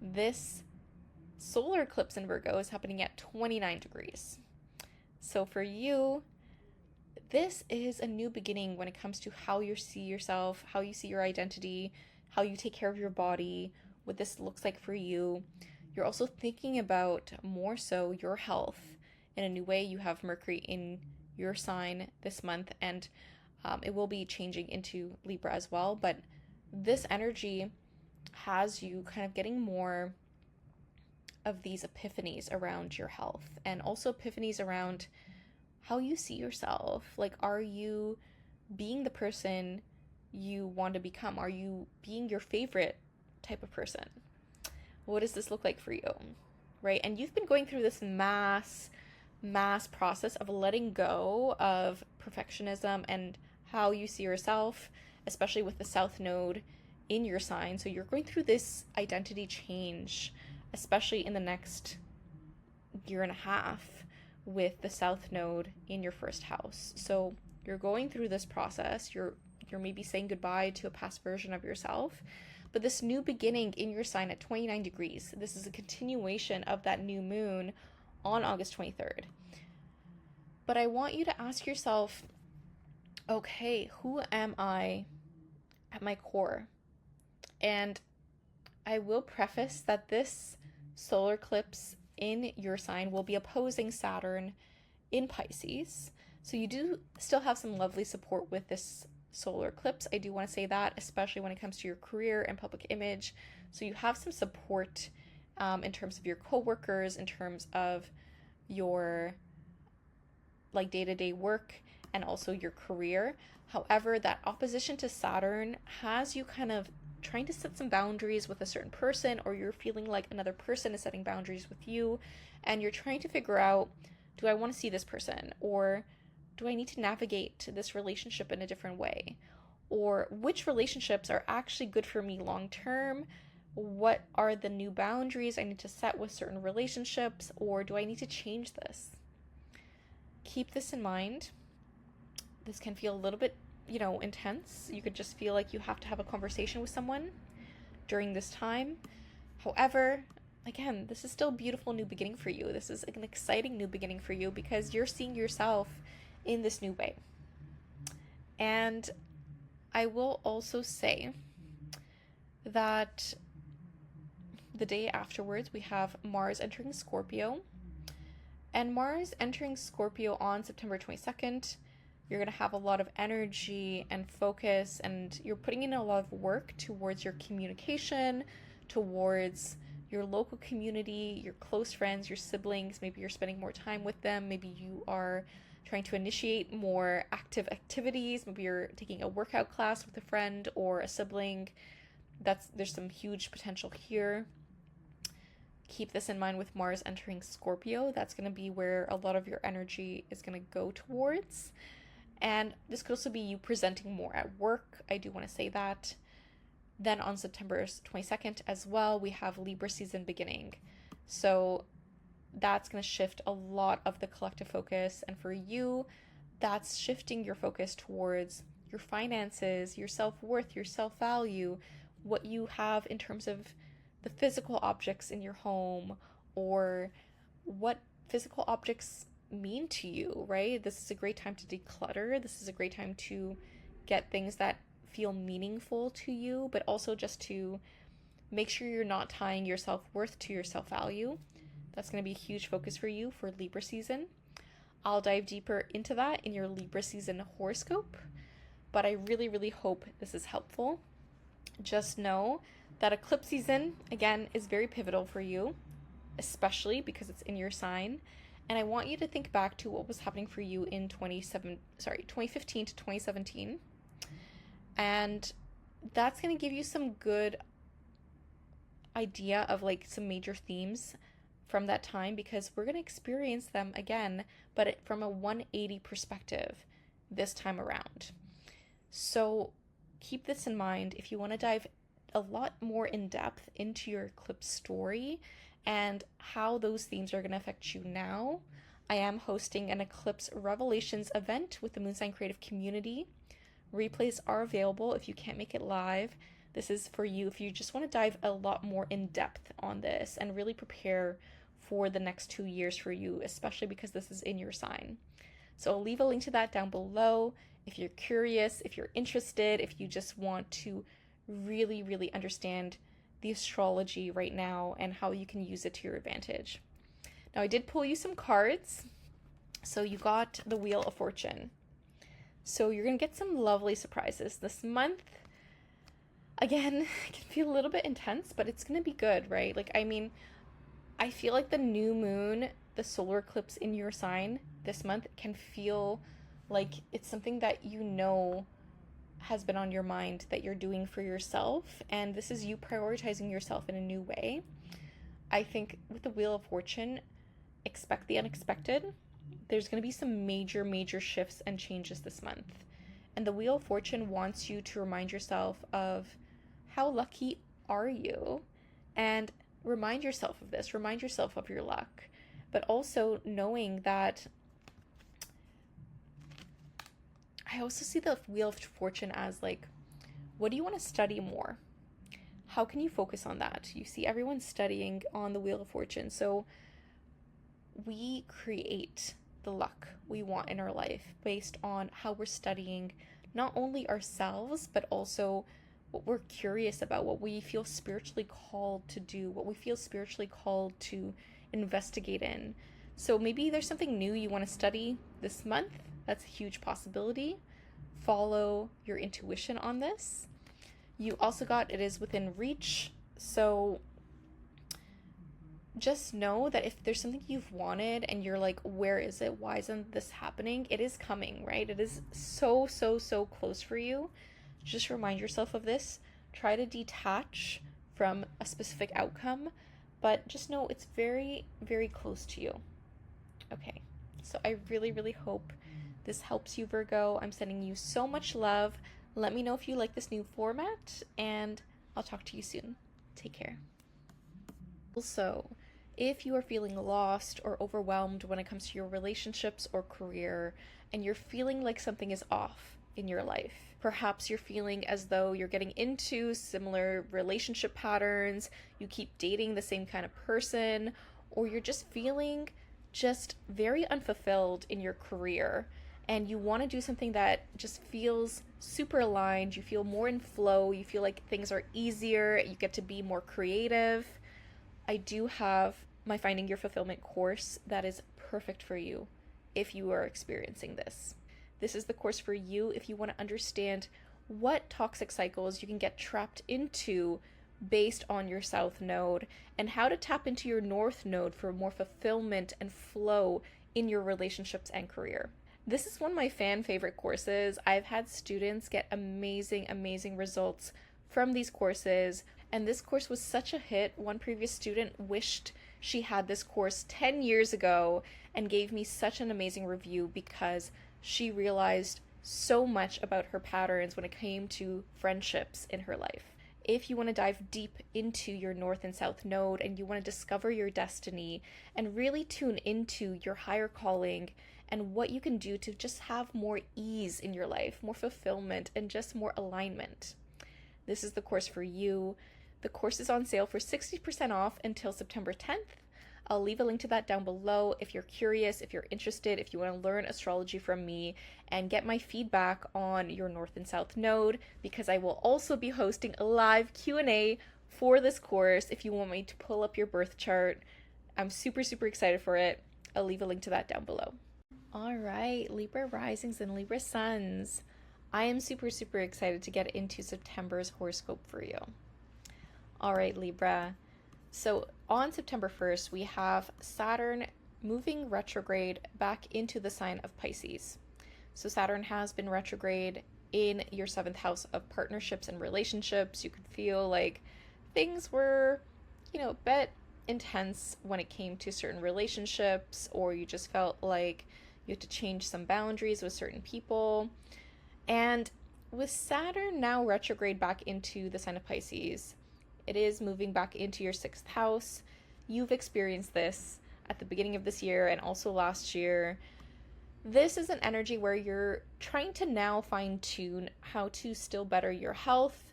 This solar eclipse in Virgo is happening at 29 degrees. So for you, this is a new beginning when it comes to how you see yourself, how you see your identity, how you take care of your body, what this looks like for you. You're also thinking about more so your health in a new way. You have Mercury in your sign this month, and it will be changing into Libra as well. But this energy has you kind of getting more of these epiphanies around your health, and also epiphanies around how you see yourself. Like, are you being the person you want to become? Are you being your favorite type of person? What does this look like for you, right? And you've been going through this mass process of letting go of perfectionism and how you see yourself, especially with the South Node in your sign. So you're going through this identity change, especially in the next year and a half with the South Node in your first house. So you're going through this process. You're maybe saying goodbye to a past version of yourself. But this new beginning in your sign at 29 degrees, this is a continuation of that new moon on August 23rd. But I want you to ask yourself, okay, who am I at my core? And I will preface that this solar eclipse in your sign will be opposing Saturn in Pisces. So you do still have some lovely support with this solar eclipse. I do want to say that, especially when it comes to your career and public image. So you have some support in terms of your coworkers, in terms of your like day-to-day work, and also your career. However, that opposition to Saturn has you kind of trying to set some boundaries with a certain person, or you're feeling like another person is setting boundaries with you, and you're trying to figure out, do I want to see this person, or do I need to navigate this relationship in a different way, or which relationships are actually good for me long term? What are the new boundaries I need to set with certain relationships, or do I need to change this? Keep this in mind. This can feel a little bit intense. You could just feel like you have to have a conversation with someone during this time. However, again, this is still a beautiful new beginning for you. This is an exciting new beginning for you because you're seeing yourself in this new way. And I will also say that the day afterwards, we have Mars entering Scorpio. And Mars entering Scorpio on September 22nd, you're going to have a lot of energy and focus, and you're putting in a lot of work towards your communication, towards your local community, your close friends, your siblings. Maybe you're spending more time with them. Maybe you are trying to initiate more active activities. Maybe you're taking a workout class with a friend or a sibling. There's some huge potential here. Keep this in mind with Mars entering Scorpio. That's going to be where a lot of your energy is going to go towards. And this could also be you presenting more at work. I do want to say that. Then on September 22nd as well, we have Libra season beginning. So that's going to shift a lot of the collective focus. And for you, that's shifting your focus towards your finances, your self-worth, your self-value, what you have in terms of the physical objects in your home, or what physical objects mean to you, right? This is a great time to declutter. This is a great time to get things that feel meaningful to you, but also just to make sure you're not tying your self-worth to your self-value. That's going to be a huge focus for you for Libra season. I'll dive deeper into that in your Libra season horoscope, but I really, really hope this is helpful. Just know that eclipse season, again, is very pivotal for you, especially because it's in your sign. And I want you to think back to what was happening for you in 2015 to 2017. And that's going to give you some good idea of like some major themes from that time, because we're going to experience them again, but from a 180 perspective this time around. So keep this in mind if you want to dive a lot more in depth into your eclipse story and how those themes are going to affect you now. I am hosting an Eclipse Revelations event with the Moonsign Creative Community. Replays are available if you can't make it live. This is for you if you just want to dive a lot more in depth on this and really prepare for the next 2 years for you, especially because this is in your sign. So I'll leave a link to that down below if you're curious, if you're interested, if you just want to really, really understand the astrology right now and how you can use it to your advantage. Now, I did pull you some cards. So you got the Wheel of Fortune. So you're going to get some lovely surprises this month. Again, it can feel a little bit intense, but it's going to be good, right? Like, I mean, I feel like the new moon, the solar eclipse in your sign this month can feel like it's something that you know has been on your mind that you're doing for yourself, and this is you prioritizing yourself in a new way. I think with the Wheel of Fortune, expect the unexpected. There's going to be some major shifts and changes this month. And the Wheel of Fortune wants you to remind yourself of how lucky are you, and remind yourself of this. Remind yourself of your luck, but also knowing that I also see the Wheel of Fortune as like, what do you want to study more? How can you focus on that? You see everyone studying on the Wheel of Fortune. So we create the luck we want in our life based on how we're studying not only ourselves, but also what we're curious about, what we feel spiritually called to do, what we feel spiritually called to investigate in. So maybe there's something new you want to study this month. That's a huge possibility. Follow your intuition on this. You also got it is within reach. So just know that if there's something you've wanted and you're like, where is it? Why isn't this happening? It is coming, right? It is so close for you. Just remind yourself of this. Try to detach from a specific outcome, but just know it's very close to you. Okay, so I really hope this helps you, Virgo. I'm sending you so much love. Let me know if you like this new format, and I'll talk to you soon. Take care. Also, if you are feeling lost or overwhelmed when it comes to your relationships or career, and you're feeling like something is off in your life, perhaps you're feeling as though you're getting into similar relationship patterns, you keep dating the same kind of person, or you're just feeling just very unfulfilled in your career, and you want to do something that just feels super aligned, you feel more in flow, you feel like things are easier, you get to be more creative, I do have my Finding Your Fulfillment course that is perfect for you if you are experiencing this. This is the course for you if you want to understand what toxic cycles you can get trapped into based on your South Node, and how to tap into your North Node for more fulfillment and flow in your relationships and career. This is one of my fan favorite courses. I've had students get amazing results from these courses, and this course was such a hit. One previous student wished she had this course 10 years ago and gave me such an amazing review because she realized so much about her patterns when it came to friendships in her life. If you want to dive deep into your North and South Node and you want to discover your destiny and really tune into your higher calling and what you can do to just have more ease in your life, more fulfillment, and just more alignment, this is the course for you. The course is on sale for 60% off until September 10th. I'll leave a link to that down below if you're curious, if you're interested, if you want to learn astrology from me and get my feedback on your North and South Node, because I will also be hosting a live Q&A for this course if you want me to pull up your birth chart. I'm super excited for it. I'll leave a link to that down below. All right, Libra risings and Libra suns. I am super excited to get into September's horoscope for you. All right, Libra. So on September 1st, we have Saturn moving retrograde back into the sign of Pisces. So Saturn has been retrograde in your 7th house of partnerships and relationships. You could feel like things were, a bit intense when it came to certain relationships, or you just felt like you had to change some boundaries with certain people. And with Saturn now retrograde back into the sign of Pisces, it is moving back into your 6th house. You've experienced this at the beginning of this year and also last year. This is an energy where you're trying to now fine-tune how to still better your health,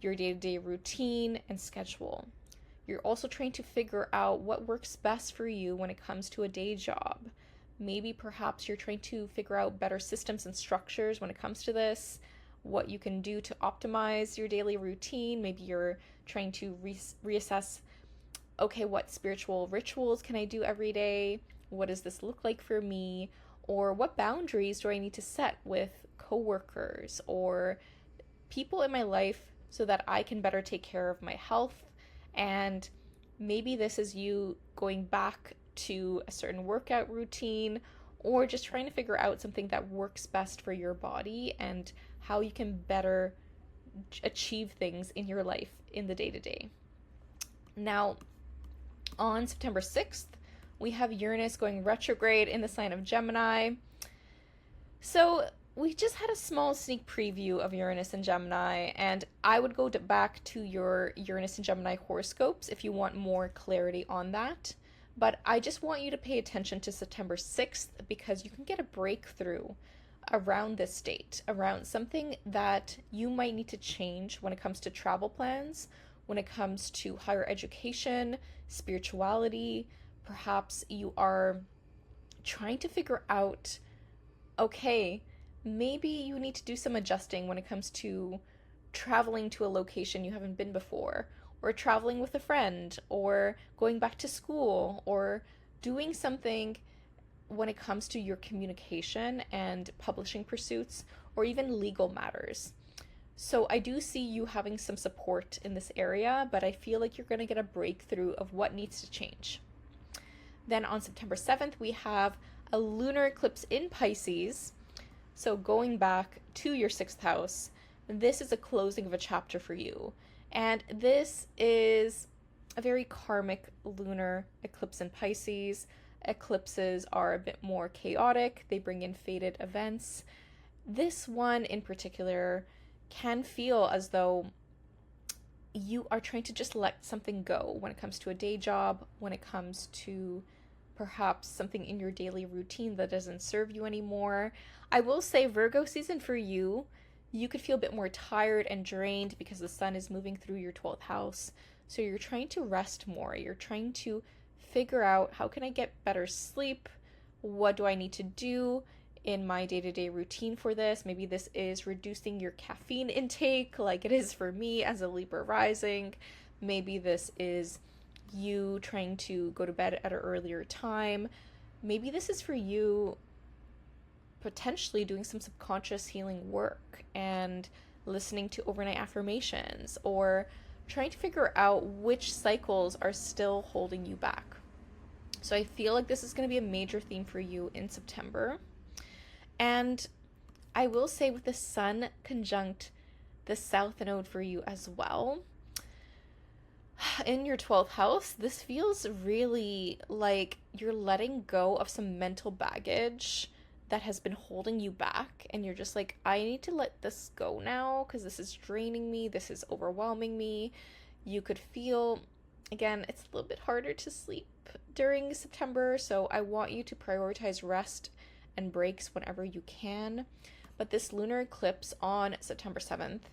your day-to-day routine, and schedule. You're also trying to figure out what works best for you when it comes to a day job. Maybe perhaps you're trying to figure out better systems and structures when it comes to this, what you can do to optimize your daily routine. Maybe you're trying to reassess, okay, what spiritual rituals can I do every day? What does this look like for me? Or what boundaries do I need to set with coworkers or people in my life so that I can better take care of my health? And maybe this is you going back to a certain workout routine, or just trying to figure out something that works best for your body and how you can better achieve things in your life in the day-to-day. Now, on September 6th, we have Uranus going retrograde in the sign of Gemini. So we just had a small sneak preview of Uranus and Gemini, and I would go back to your Uranus and Gemini horoscopes if you want more clarity on that. But I just want you to pay attention to September 6th because you can get a breakthrough around this date, around something that you might need to change when it comes to travel plans, when it comes to higher education, spirituality. Perhaps you are trying to figure out, okay, maybe you need to do some adjusting when it comes to traveling to a location you haven't been before, or traveling with a friend, or going back to school, or doing something when it comes to your communication and publishing pursuits, or even legal matters. So I do see you having some support in this area, but I feel like you're going to get a breakthrough of what needs to change. Then on September 7th, we have a lunar eclipse in Pisces. So going back to your 6th house, this is a closing of a chapter for you. And this is a very karmic lunar eclipse in Pisces. Eclipses are a bit more chaotic. They bring in fated events. This one in particular can feel as though you are trying to just let something go when it comes to a day job, when it comes to perhaps something in your daily routine that doesn't serve you anymore. I will say Virgo season for you, you could feel a bit more tired and drained because the sun is moving through your 12th house. So you're trying to rest more. You're trying to figure out, how can I get better sleep? What do I need to do in my day-to-day routine for this? Maybe this is reducing your caffeine intake like it is for me as a Libra rising. Maybe this is you trying to go to bed at an earlier time. Maybe this is for you potentially doing some subconscious healing work and listening to overnight affirmations, or trying to figure out which cycles are still holding you back. So I feel like this is going to be a major theme for you in September. And I will say with the sun conjunct the south node for you as well, in your 12th house, this feels really like you're letting go of some mental baggage that has been holding you back, and you're just like, I need to let this go now because this is draining me, this is overwhelming me. You could feel, again, it's a little bit harder to sleep during September, so I want you to prioritize rest and breaks whenever you can. But this lunar eclipse on September 7th,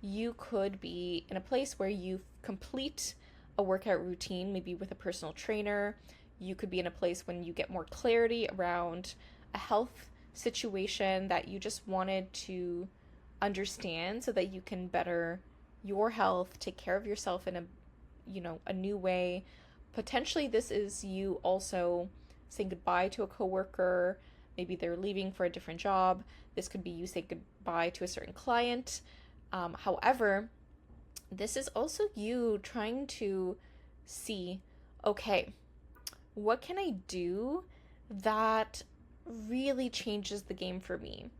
you could be in a place where you complete a workout routine, maybe with a personal trainer. You could be in a place when you get more clarity around a health situation that you just wanted to understand so that you can better your health, take care of yourself in a new way. Potentially this is you also saying goodbye to a coworker. Maybe they're leaving for a different job. This could be you saying goodbye to a certain client. However, this is also you trying to see, okay, what can I do that really changes the game for me?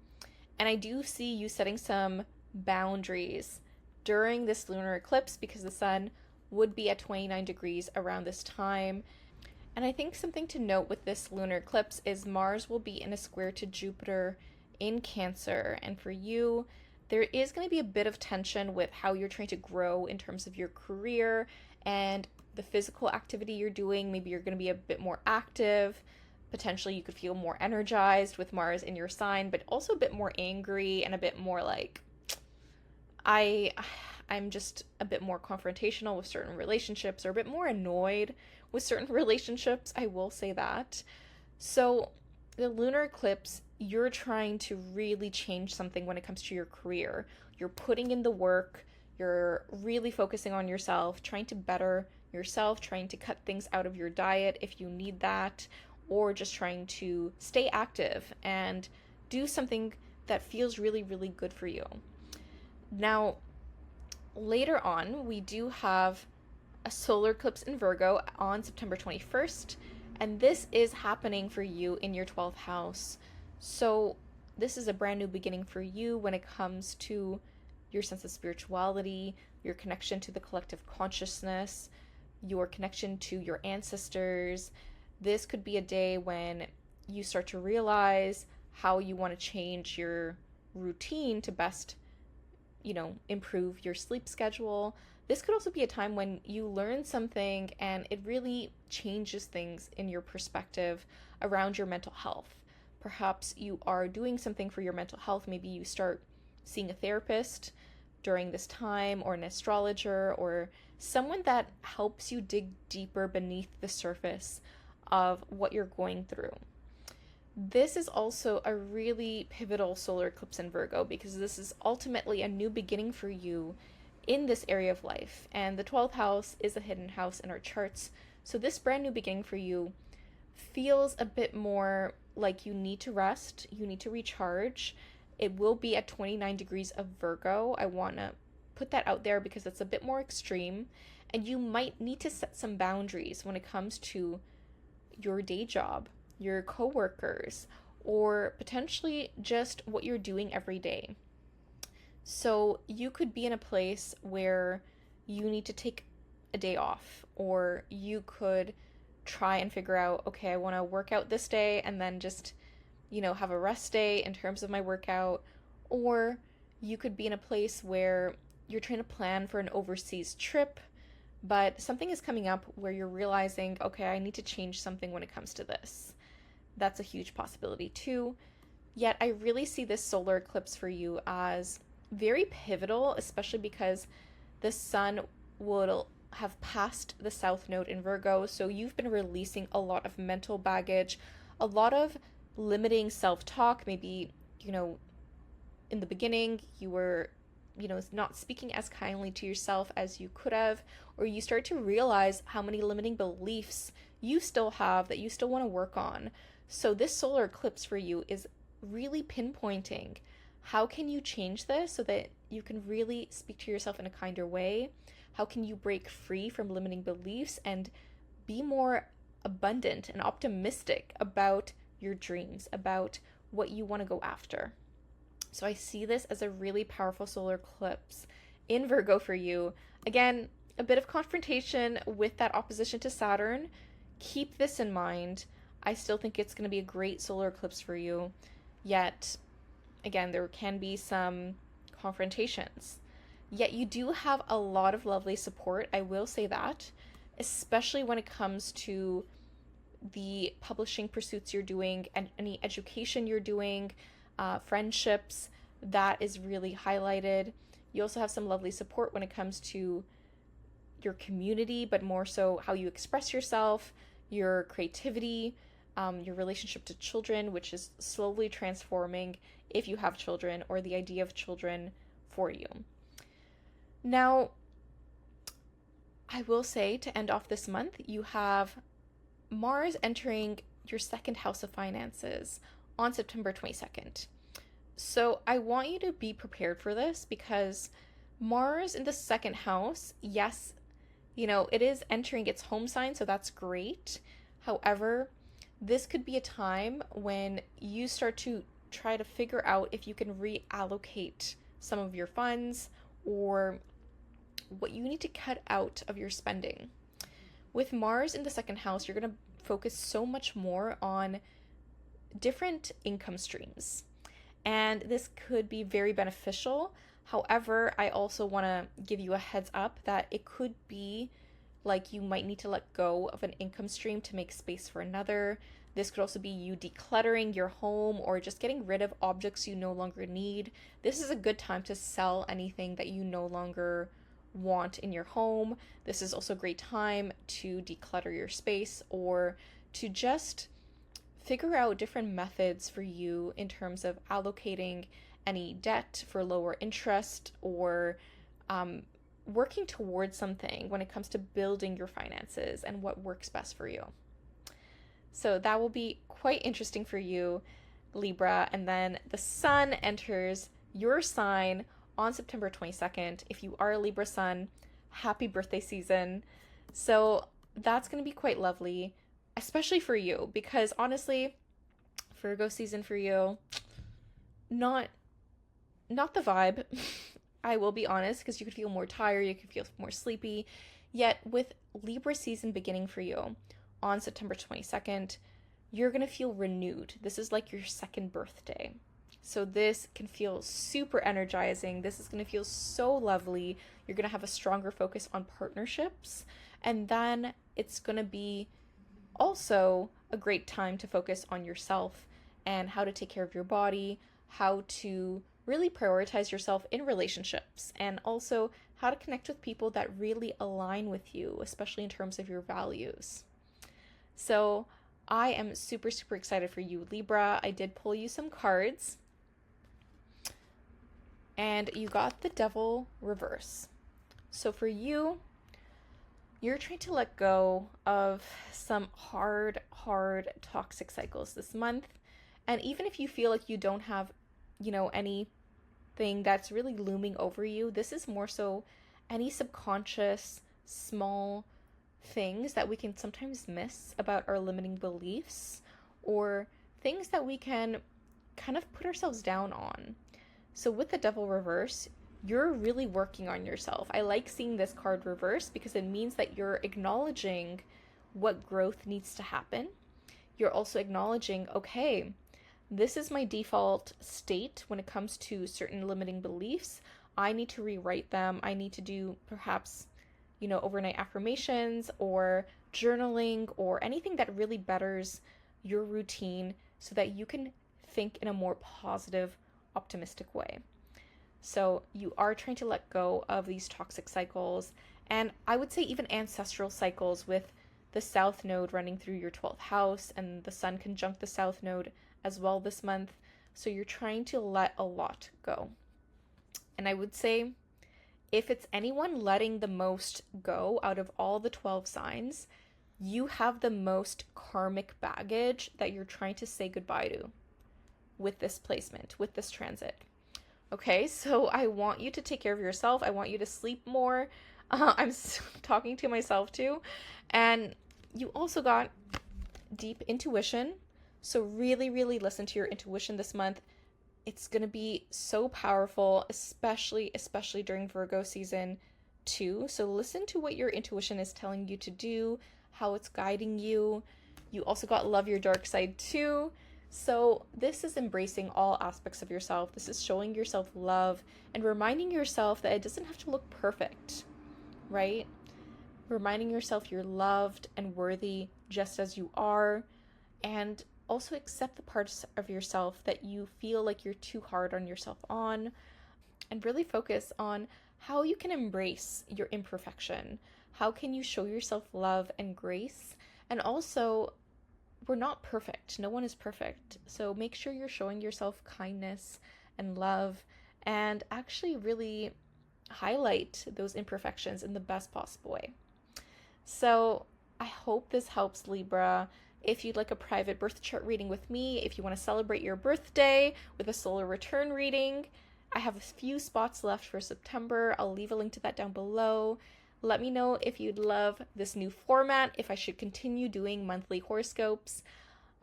And I do see you setting some boundaries during this lunar eclipse because the sun would be at 29 degrees around this time. And I think something to note with this lunar eclipse is Mars will be in a square to Jupiter in Cancer. And for you, there is going to be a bit of tension with how you're trying to grow in terms of your career and the physical activity you're doing. Maybe you're going to be a bit more active. Potentially, you could feel more energized with Mars in your sign, but also a bit more angry and a bit more like, I I'm just a bit more confrontational with certain relationships, or a bit more annoyed with certain relationships. I will say that. So, the lunar eclipse, you're trying to really change something when it comes to your career. You're putting in the work, you're really focusing on yourself, trying to better yourself, trying to cut things out of your diet if you need that, or just trying to stay active and do something that feels really, really good for you. Now, later on, we do have a solar eclipse in Virgo on September 21st, and this is happening for you in your 12th house. So, this is a brand new beginning for you when it comes to your sense of spirituality, your connection to the collective consciousness, your connection to your ancestors. This could be a day when you start to realize how you want to change your routine to best, improve your sleep schedule. This could also be a time when you learn something and it really changes things in your perspective around your mental health. Perhaps you are doing something for your mental health. Maybe you start seeing a therapist during this time, or an astrologer, or someone that helps you dig deeper beneath the surface of what you're going through. This is also a really pivotal solar eclipse in Virgo because this is ultimately a new beginning for you in this area of life. And the 12th house is a hidden house in our charts. So this brand new beginning for you feels a bit more like you need to rest, you need to recharge. It will be at 29 degrees of Virgo. I want to put that out there because it's a bit more extreme. And you might need to set some boundaries when it comes to your day job, your coworkers, or potentially just what you're doing every day. So you could be in a place where you need to take a day off, or you could try and figure out, okay, I want to work out this day and then just, have a rest day in terms of my workout. Or you could be in a place where you're trying to plan for an overseas trip, but something is coming up where you're realizing, okay, I need to change something when it comes to this. That's a huge possibility too. Yet I really see this solar eclipse for you as very pivotal, especially because the sun will have passed the south node in Virgo. So you've been releasing a lot of mental baggage, a lot of limiting self-talk. Maybe, in the beginning you were, not speaking as kindly to yourself as you could have, or you start to realize how many limiting beliefs you still have that you still want to work on. So this solar eclipse for you is really pinpointing how can you change this so that you can really speak to yourself in a kinder way. How can you break free from limiting beliefs and be more abundant and optimistic about your dreams, about what you want to go after. So I see this as a really powerful solar eclipse in Virgo for you. Again, a bit of confrontation with that opposition to Saturn. Keep this in mind. I still think it's going to be a great solar eclipse for you. Yet, again, there can be some confrontations. Yet you do have a lot of lovely support, I will say that, especially when it comes to the publishing pursuits you're doing and any education you're doing, friendships, that is really highlighted. You also have some lovely support when it comes to your community, but more so how you express yourself, your creativity, your relationship to children, which is slowly transforming if you have children, or the idea of children for you. Now, I will say, to end off this month, you have Mars entering your second house of finances on September 22nd. So I want you to be prepared for this, because Mars in the second house, yes, it is entering its home sign, so that's great. However, this could be a time when you start to try to figure out if you can reallocate some of your funds, or what you need to cut out of your spending. With Mars in the second house, you're going to focus so much more on different income streams. and this could be very beneficial. However, I also want to give you a heads up that it could be like you might need to let go of an income stream to make space for another. This could also be you decluttering your home or just getting rid of objects you no longer need. This is a good time to sell anything that you no longer want in your home. This is also a great time to declutter your space or to just figure out different methods for you in terms of allocating any debt for lower interest or working towards something when it comes to building your finances and what works best for you. So that will be quite interesting for you, Libra. And then the sun enters your sign on September 22nd. If you are a Libra sun, happy birthday season. So that's going to be quite lovely, especially for you, because honestly, Virgo season for you, not the vibe. I will be honest, because you could feel more tired, you could feel more sleepy. Yet with Libra season beginning for you on September 22nd, you're going to feel renewed. This is like your second birthday. So this can feel super energizing. This is going to feel so lovely. You're going to have a stronger focus on partnerships. And then it's going to be also a great time to focus on yourself and how to take care of your body, how to really prioritize yourself in relationships, and also how to connect with people that really align with you, especially in terms of your values. So I am super, super excited for you, Libra. I did pull you some cards, and you got the Devil reverse. So for you, you're trying to let go of some hard toxic cycles this month. And even if you feel like you don't have, anything that's really looming over you, this is more so any subconscious small things that we can sometimes miss about our limiting beliefs, or things that we can kind of put ourselves down on. So with the Devil reverse, you're really working on yourself. I like seeing this card reverse because it means that you're acknowledging what growth needs to happen. You're also acknowledging, okay, this is my default state when it comes to certain limiting beliefs. I need to rewrite them. I need to do perhaps overnight affirmations or journaling or anything that really betters your routine so that you can think in a more positive, optimistic way. So you are trying to let go of these toxic cycles, and I would say even ancestral cycles with the South Node running through your 12th house and the Sun conjunct the South Node as well this month. So you're trying to let a lot go. And I would say if it's anyone letting the most go out of all the 12 signs, you have the most karmic baggage that you're trying to say goodbye to with this placement, with this transit. Okay, so I want you to take care of yourself. I want you to sleep more. I'm talking to myself too. And you also got deep intuition. So really, really listen to your intuition this month. It's going to be so powerful, especially during Virgo season too. So listen to what your intuition is telling you to do, how it's guiding you. You also got love your dark side too. So this is embracing all aspects of yourself. This is showing yourself love and reminding yourself that it doesn't have to look perfect, right? Reminding yourself you're loved and worthy just as you are, and also accept the parts of yourself that you feel like you're too hard on yourself on, and really focus on how you can embrace your imperfection. How can you show yourself love and grace? And also, we're not perfect. No one is perfect. So make sure you're showing yourself kindness and love, and actually really highlight those imperfections in the best possible way. So I hope this helps, Libra. If you'd like a private birth chart reading with me, if you want to celebrate your birthday with a solar return reading, I have a few spots left for September. I'll leave a link to that down below. Let me know if you'd love this new format, if I should continue doing monthly horoscopes.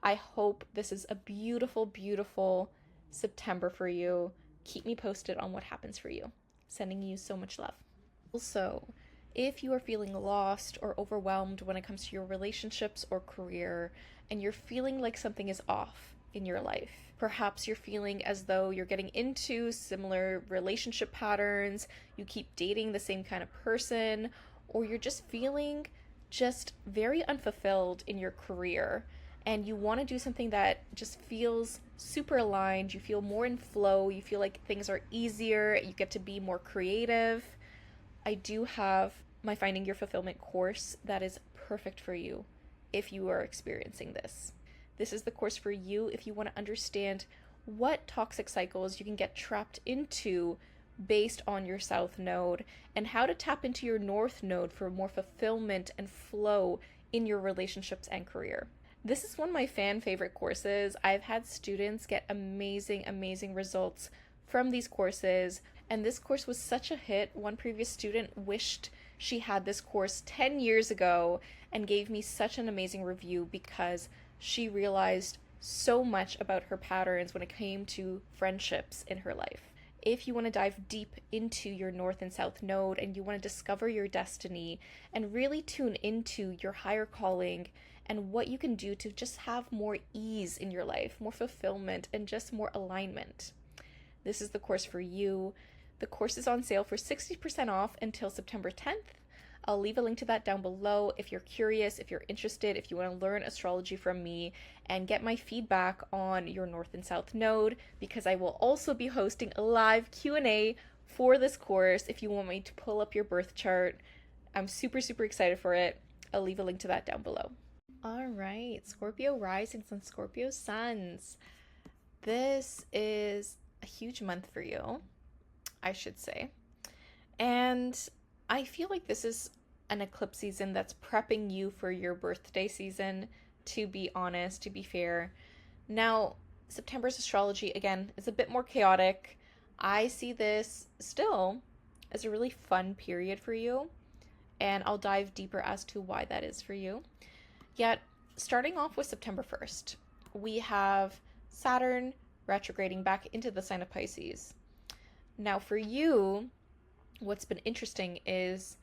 I hope this is a beautiful, beautiful September for you. Keep me posted on what happens for you. Sending you so much love. Also, if you are feeling lost or overwhelmed when it comes to your relationships or career, and you're feeling like something is off, in your life. Perhaps you're feeling as though you're getting into similar relationship patterns, you keep dating the same kind of person, or you're just feeling just very unfulfilled in your career and you want to do something that just feels super aligned, you feel more in flow, you feel like things are easier, you get to be more creative. I do have my Finding Your Fulfillment course that is perfect for you if you are experiencing this. This is the course for you if you want to understand what toxic cycles you can get trapped into based on your South Node and how to tap into your North Node for more fulfillment and flow in your relationships and career. This is one of my fan favorite courses. I've had students get amazing results from these courses, and this course was such a hit. One previous student wished she had this course 10 years ago and gave me such an amazing review because she realized so much about her patterns when it came to friendships in her life. If you want to dive deep into your North and South Node and you want to discover your destiny and really tune into your higher calling and what you can do to just have more ease in your life, more fulfillment, and just more alignment, this is the course for you. The course is on sale for 60% off until September 10th. I'll leave a link to that down below if you're curious, if you're interested, if you want to learn astrology from me and get my feedback on your North and South Node, because I will also be hosting a live Q&A for this course if you want me to pull up your birth chart. I'm super excited for it. I'll leave a link to that down below. All right, Scorpio risings and Scorpio suns. This is a huge month for you, I should say. And I feel like this is an eclipse season that's prepping you for your birthday season, to be honest, to be fair. Now, September's astrology, again, is a bit more chaotic. I see this still as a really fun period for you, and I'll dive deeper as to why that is for you. Yet, starting off with September 1st, we have Saturn retrograding back into the sign of Pisces. Now, for you, what's been interesting is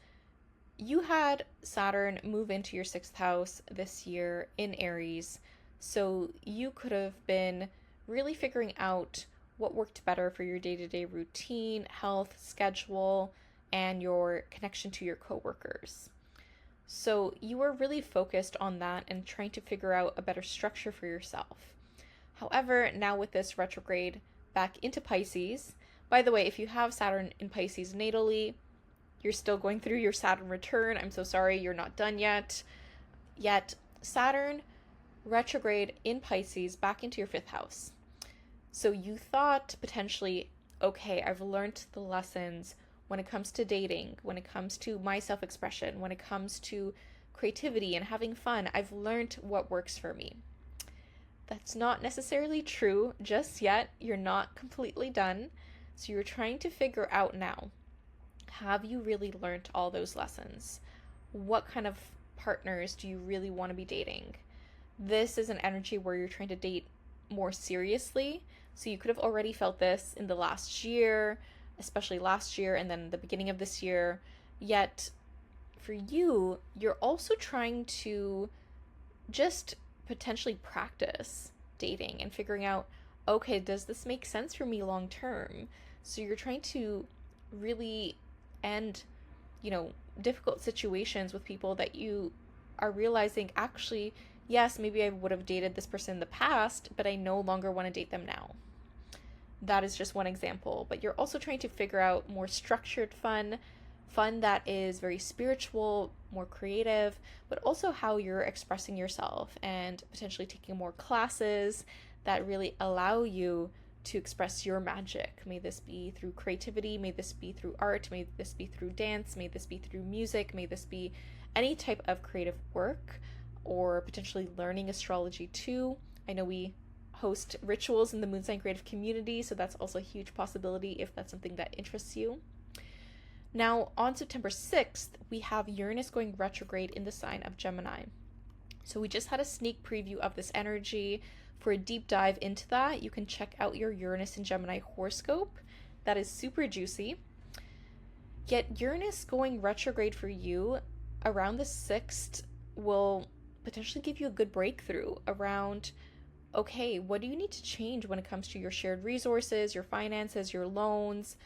you had Saturn move into your 6th house this year in Aries, so you could have been really figuring out what worked better for your day-to-day routine, health, schedule, and your connection to your coworkers. So you were really focused on that and trying to figure out a better structure for yourself. However, now with this retrograde back into Pisces, by the way, if you have Saturn in Pisces natally, you're still going through your Saturn return. I'm so sorry, you're not done yet. Yet, Saturn retrograde in Pisces back into your 5th house. So you thought potentially, okay, I've learned the lessons when it comes to dating, when it comes to my self-expression, when it comes to creativity and having fun. I've learned what works for me. That's not necessarily true just yet. You're not completely done. So you're trying to figure out now, have you really learned all those lessons? What kind of partners do you really want to be dating? This is an energy where you're trying to date more seriously. So you could have already felt this in the last year, especially last year and then the beginning of this year. Yet for you, you're also trying to just potentially practice dating and figuring out, okay, does this make sense for me long term? So you're trying to really end, difficult situations with people that you are realizing, actually, yes, maybe I would have dated this person in the past, but I no longer want to date them now. That is just one example. But you're also trying to figure out more structured fun that is very spiritual, more creative, but also how you're expressing yourself and potentially taking more classes that really allow you to express your magic. May this be through creativity, may this be through art, may this be through dance, may this be through music, may this be any type of creative work, or potentially learning astrology too. I know we host rituals in the Moon Sign Creative community, so that's also a huge possibility if that's something that interests you. Now, on September 6th, we have Uranus going retrograde in the sign of Gemini. So we just had a sneak preview of this energy. For a deep dive into that, you can check out your Uranus and Gemini horoscope. That is super juicy. Yet Uranus going retrograde for you around the 6th will potentially give you a good breakthrough around okay, what do you need to change when it comes to your shared resources, your finances, your loans,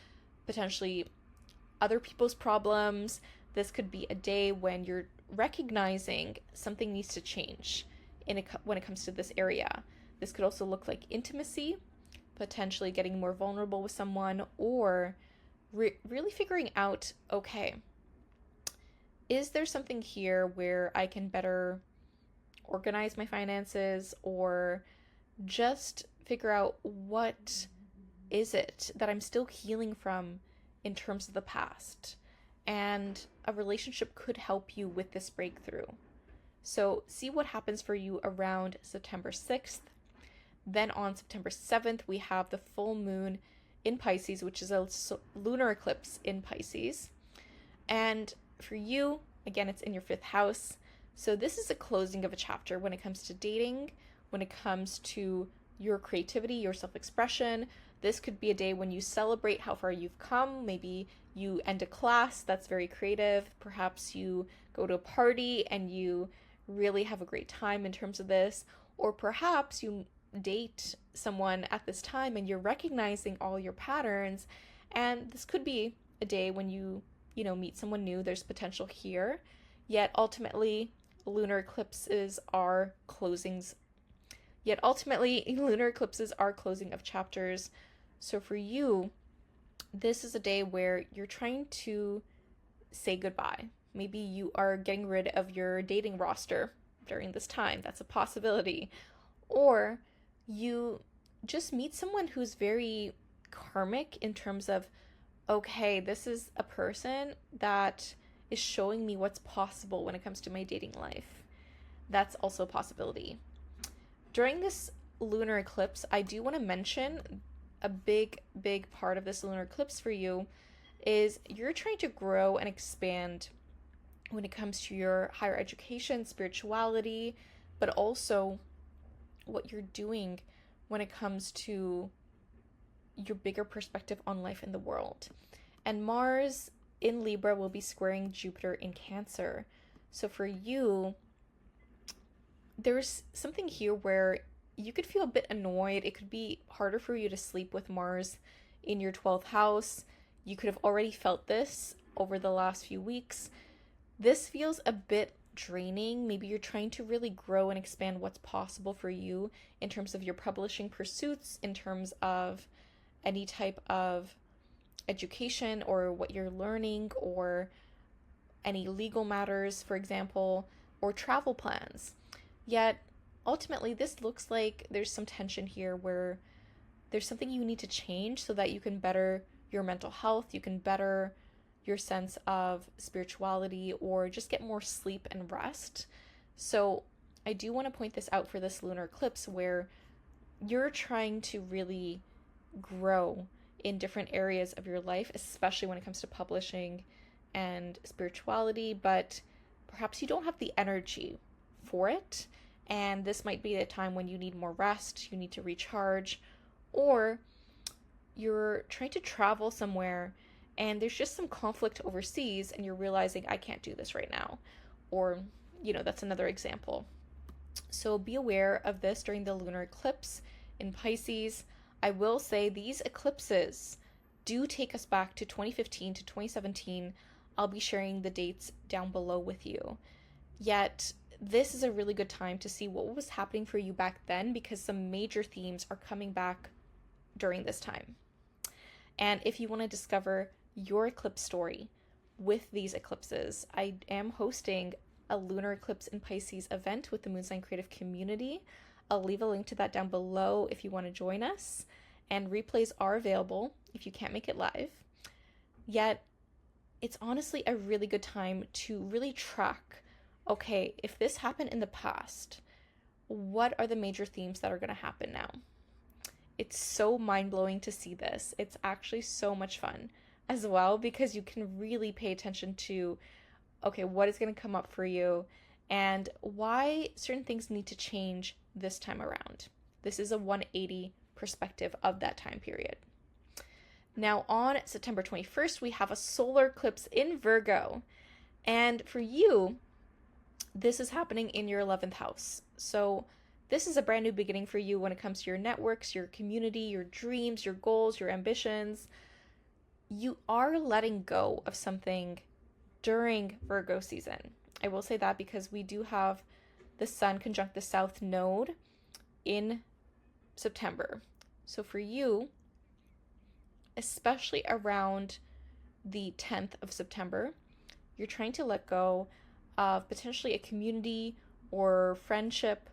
potentially other people's problems? This could be a day when you're recognizing something needs to change when it comes to this area. This could also look like intimacy, potentially getting more vulnerable with someone, or really figuring out, okay, is there something here where I can better organize my finances, or just figure out what is it that I'm still healing from in terms of the past. And a relationship could help you with this breakthrough. So see what happens for you around September 6th. Then on September 7th, we have the full moon in Pisces, which is a lunar eclipse in Pisces. And for you, again, it's in your 5th house. So this is a closing of a chapter when it comes to dating, when it comes to your creativity, your self-expression. This could be a day when you celebrate how far you've come. Maybe you end a class that's very creative. Perhaps you go to a party and you really have a great time in terms of this. Or perhaps you date someone at this time and you're recognizing all your patterns. And this could be a day when you meet someone new. There's potential here. Yet ultimately, lunar eclipses are closing of chapters. So for you, this is a day where you're trying to say goodbye. Maybe you are getting rid of your dating roster during this time. That's a possibility. Or you just meet someone who's very karmic in terms of, okay, this is a person that is showing me what's possible when it comes to my dating life. That's also a possibility. During this lunar eclipse, I do want to mention a big part of this lunar eclipse for you is you're trying to grow and expand when it comes to your higher education, spirituality, but also what you're doing when it comes to your bigger perspective on life in the world. And Mars in Libra will be squaring Jupiter in Cancer. So for you, there's something here where you could feel a bit annoyed. It could be harder for you to sleep with Mars in your 12th house. You could have already felt this over the last few weeks. This feels a bit draining. Maybe you're trying to really grow and expand what's possible for you in terms of your publishing pursuits, in terms of any type of education or what you're learning, or any legal matters, for example, or travel plans. Yet ultimately, this looks like there's some tension here where there's something you need to change so that you can better your mental health, you can better your sense of spirituality, or just get more sleep and rest. So I do want to point this out for this lunar eclipse where you're trying to really grow in different areas of your life, especially when it comes to publishing and spirituality, but perhaps you don't have the energy for it. And this might be a time when you need more rest, you need to recharge, or you're trying to travel somewhere and there's just some conflict overseas and you're realizing I can't do this right now. Or, that's another example. So be aware of this during the lunar eclipse in Pisces. I will say these eclipses do take us back to 2015 to 2017. I'll be sharing the dates down below with you. Yet this is a really good time to see what was happening for you back then, because some major themes are coming back during this time. And if you want to discover your eclipse story with these eclipses, I am hosting a lunar eclipse in Pisces event with the Moon Sign Creative Community. I'll leave a link to that down below if you want to join us. And replays are available if you can't make it live. Yet it's honestly a really good time to really track, okay, if this happened in the past, what are the major themes that are going to happen now? It's so mind-blowing to see this. It's actually so much fun as well, because you can really pay attention to, okay, what is going to come up for you and why certain things need to change this time around. This is a 180 perspective of that time period. Now on September 21st, we have a solar eclipse in Virgo. And for you, this is happening in your 11th house. So this is a brand new beginning for you when it comes to your networks, your community, your dreams, your goals, your ambitions. You are letting go of something during Virgo season. I will say that because we do have the Sun conjunct the South Node in September. So for you, especially around the 10th of September, you're trying to let go of potentially a community or friendship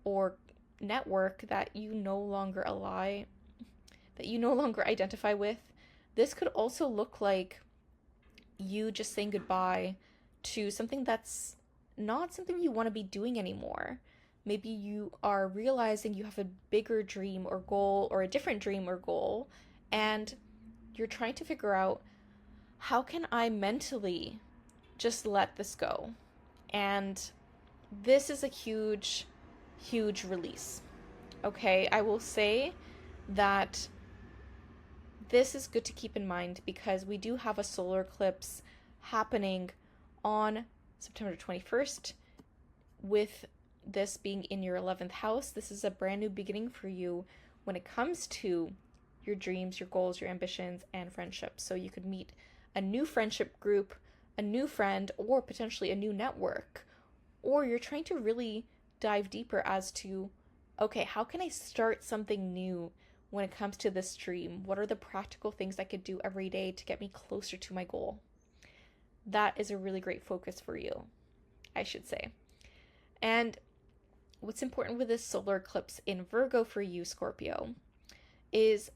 or network that you no longer identify with. This could also look like you just saying goodbye to something that's not something you want to be doing anymore. Maybe you are realizing you have a bigger dream or goal or a different dream or goal, and you're trying to figure out, how can I mentally just let this go? And this is a huge, huge release. Okay, I will say that this is good to keep in mind because we do have a solar eclipse happening on September 21st. With this being in your 11th house, this is a brand new beginning for you when it comes to your dreams, your goals, your ambitions, and friendships. So you could meet a new friendship group, a new friend, or potentially a new network. Or you're trying to really dive deeper as to, okay, how can I start something new when it comes to this dream? What are the practical things I could do every day to get me closer to my goal? That is a really great focus for you, I should say. And what's important with this solar eclipse in Virgo for you, Scorpio, is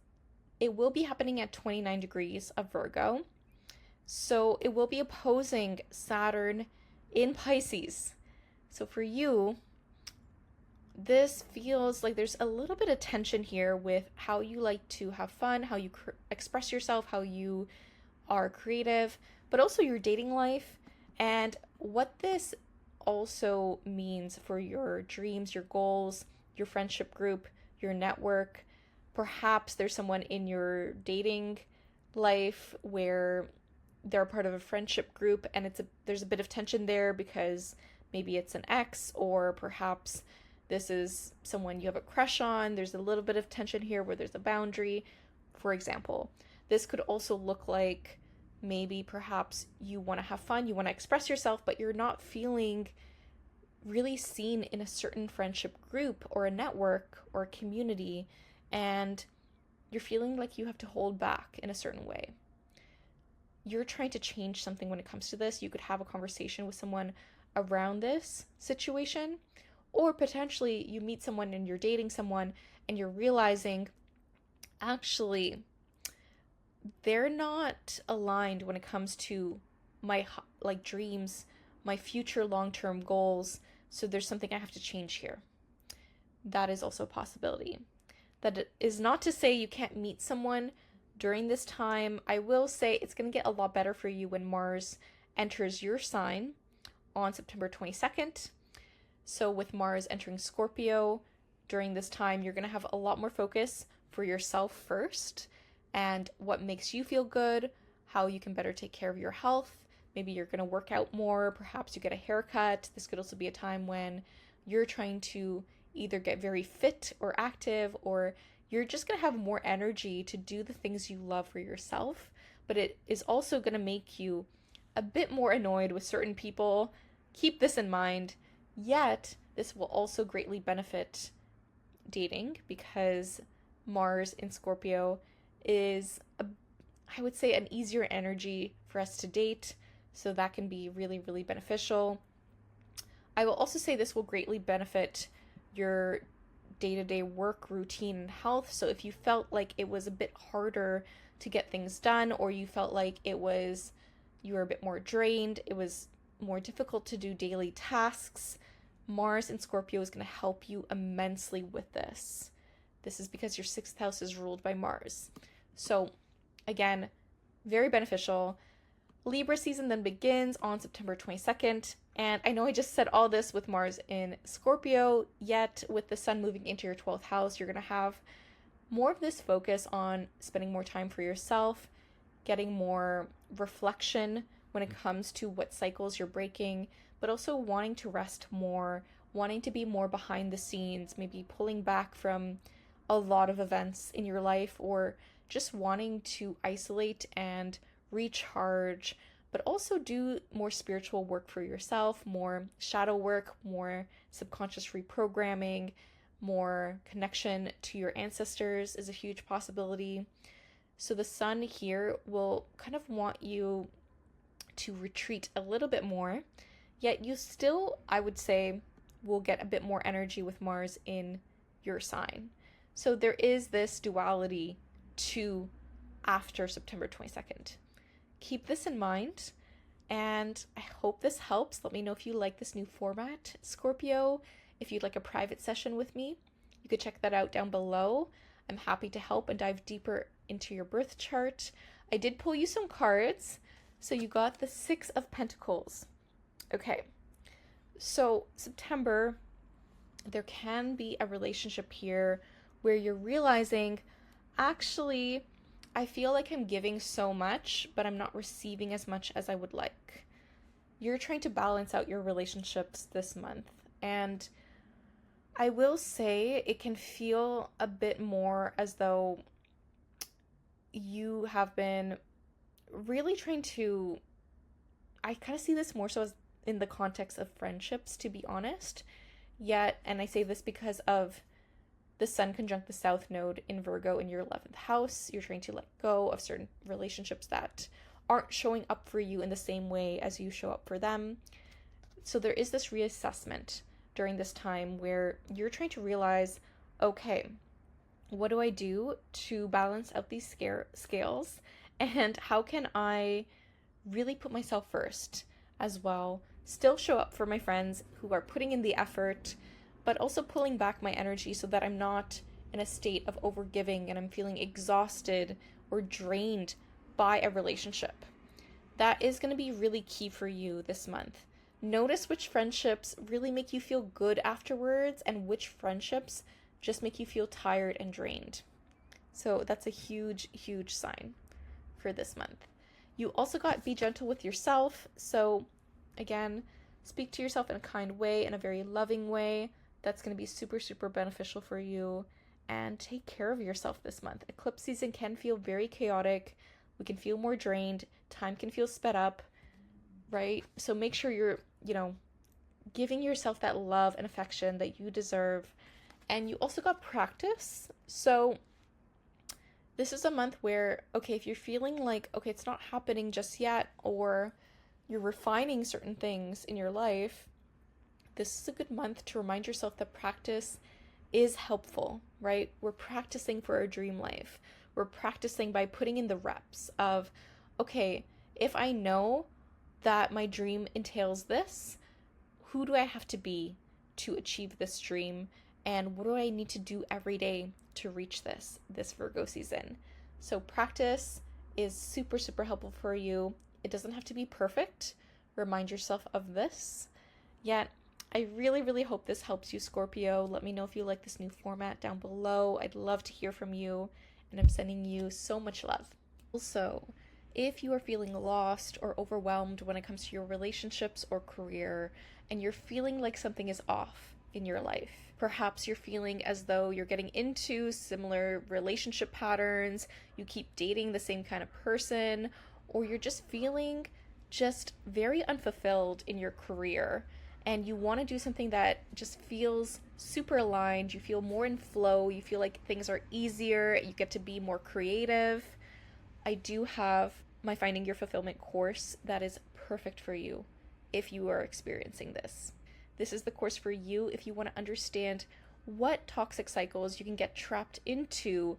it will be happening at 29 degrees of Virgo. So it will be opposing Saturn in Pisces. So for you, this feels like there's a little bit of tension here with how you like to have fun, how you express yourself, how you are creative, but also your dating life, and what this also means for your dreams, your goals, your friendship group, your network. Perhaps there's someone in your dating life where they're part of a friendship group and there's a bit of tension there because maybe it's an ex, or perhaps this is someone you have a crush on. There's a little bit of tension here where there's a boundary, for example. This could also look like maybe perhaps you want to have fun, you want to express yourself, but you're not feeling really seen in a certain friendship group or a network or a community, and you're feeling like you have to hold back in a certain way. You're trying to change something when it comes to this. You could have a conversation with someone around this situation, or potentially you meet someone and you're dating someone and you're realizing, actually, they're not aligned when it comes to my dreams, my future long-term goals. So there's something I have to change here. That is also a possibility. That is not to say you can't meet someone during this time. I will say it's going to get a lot better for you when Mars enters your sign on September 22nd. So with Mars entering Scorpio during this time, you're going to have a lot more focus for yourself first and what makes you feel good, how you can better take care of your health. Maybe you're going to work out more, perhaps you get a haircut. This could also be a time when you're trying to either get very fit or active, or you're just going to have more energy to do the things you love for yourself. But it is also going to make you a bit more annoyed with certain people. Keep this in mind. Yet, this will also greatly benefit dating because Mars in Scorpio is, I would say, an easier energy for us to date. So that can be really, really beneficial. I will also say this will greatly benefit your day-to-day work routine and health. So if you felt like it was a bit harder to get things done, or you felt like you were a bit more drained, it was more difficult to do daily tasks, Mars in Scorpio is going to help you immensely with this. This is because your 6th house is ruled by Mars. So again, very beneficial. Libra season then begins on September 22nd. And I know I just said all this with Mars in Scorpio, yet with the Sun moving into your 12th house, you're going to have more of this focus on spending more time for yourself, getting more reflection when it comes to what cycles you're breaking, but also wanting to rest more wanting to be more behind the scenes, maybe pulling back from a lot of events in your life, or just wanting to isolate and recharge, but also do more spiritual work for yourself, more shadow work, more subconscious reprogramming, more connection to your ancestors is a huge possibility. So the sun here will kind of want you to retreat a little bit more, yet you still, I would say, will get a bit more energy with Mars in your sign. So there is this duality to after September 22nd. Keep this in mind, and I hope this helps. Let me know if you like this new format, Scorpio. If you'd like a private session with me, you could check that out down below. I'm happy to help and dive deeper into your birth chart. I did pull you some cards. So you got the Six of Pentacles. Okay, so September, there can be a relationship here where you're realizing, actually, I feel like I'm giving so much, but I'm not receiving as much as I would like. You're trying to balance out your relationships this month. And I will say it can feel a bit more as though you have been really trying to, I kind of see this more so as in the context of friendships, to be honest. Yet, and I say this because of the Sun conjunct the South Node in Virgo in your 11th house. You're trying to let go of certain relationships that aren't showing up for you in the same way as you show up for them. So there is this reassessment during this time where you're trying to realize, okay, what do I do to balance out these scales? And how can I really put myself first as well? Still show up for my friends who are putting in the effort, but also pulling back my energy so that I'm not in a state of overgiving and I'm feeling exhausted or drained by a relationship. That is going to be really key for you this month. Notice which friendships really make you feel good afterwards and which friendships just make you feel tired and drained. So that's a huge, huge sign for this month. You also got be gentle with yourself. So again, speak to yourself in a kind way, in a very loving way. That's going to be super, super beneficial for you. And take care of yourself this month. Eclipse season can feel very chaotic. We can feel more drained. Time can feel sped up, right? So make sure you're, giving yourself that love and affection that you deserve. And you also got practice. So this is a month where, okay, if you're feeling like, okay, it's not happening just yet, or you're refining certain things in your life, this is a good month to remind yourself that practice is helpful, right? We're practicing for our dream life. We're practicing by putting in the reps of, okay, if I know that my dream entails this, who do I have to be to achieve this dream? And what do I need to do every day to reach this Virgo season? So practice is super, super helpful for you. It doesn't have to be perfect. Remind yourself of this. Yet, I really, really hope this helps you, Scorpio. Let me know if you like this new format down below. I'd love to hear from you, and I'm sending you so much love. Also, if you are feeling lost or overwhelmed when it comes to your relationships or career, and you're feeling like something is off in your life, perhaps you're feeling as though you're getting into similar relationship patterns, you keep dating the same kind of person, or you're just feeling just very unfulfilled in your career, and you want to do something that just feels super aligned, you feel more in flow, you feel like things are easier, you get to be more creative, I do have my Finding Your Fulfillment course that is perfect for you if you are experiencing this. This is the course for you if you want to understand what toxic cycles you can get trapped into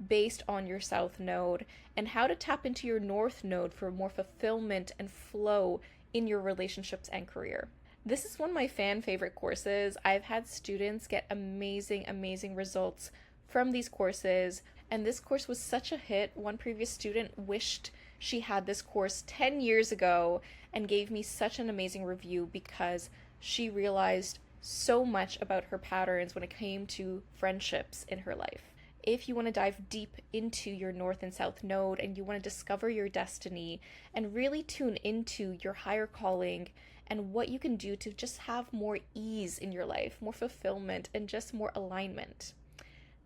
based on your South Node, and how to tap into your North Node for more fulfillment and flow in your relationships and career. This is one of my fan favorite courses. I've had students get amazing, amazing results from these courses, and this course was such a hit. One previous student wished she had this course 10 years ago and gave me such an amazing review because she realized so much about her patterns when it came to friendships in her life. If you want to dive deep into your North and South Node and you want to discover your destiny and really tune into your higher calling and what you can do to just have more ease in your life, more fulfillment, and just more alignment.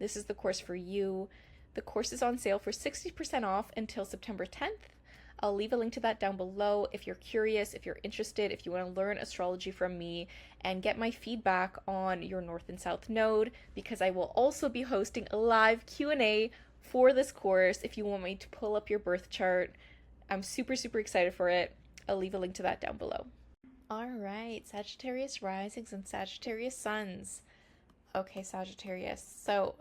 This is the course for you. The course is on sale for 60% off until September 10th. I'll leave a link to that down below if you're curious, if you're interested, if you want to learn astrology from me and get my feedback on your North and South node, because I will also be hosting a live Q&A for this course if you want me to pull up your birth chart. I'm super, super excited for it. I'll leave a link to that down below. All right, Sagittarius risings and Sagittarius suns. Okay, Sagittarius. So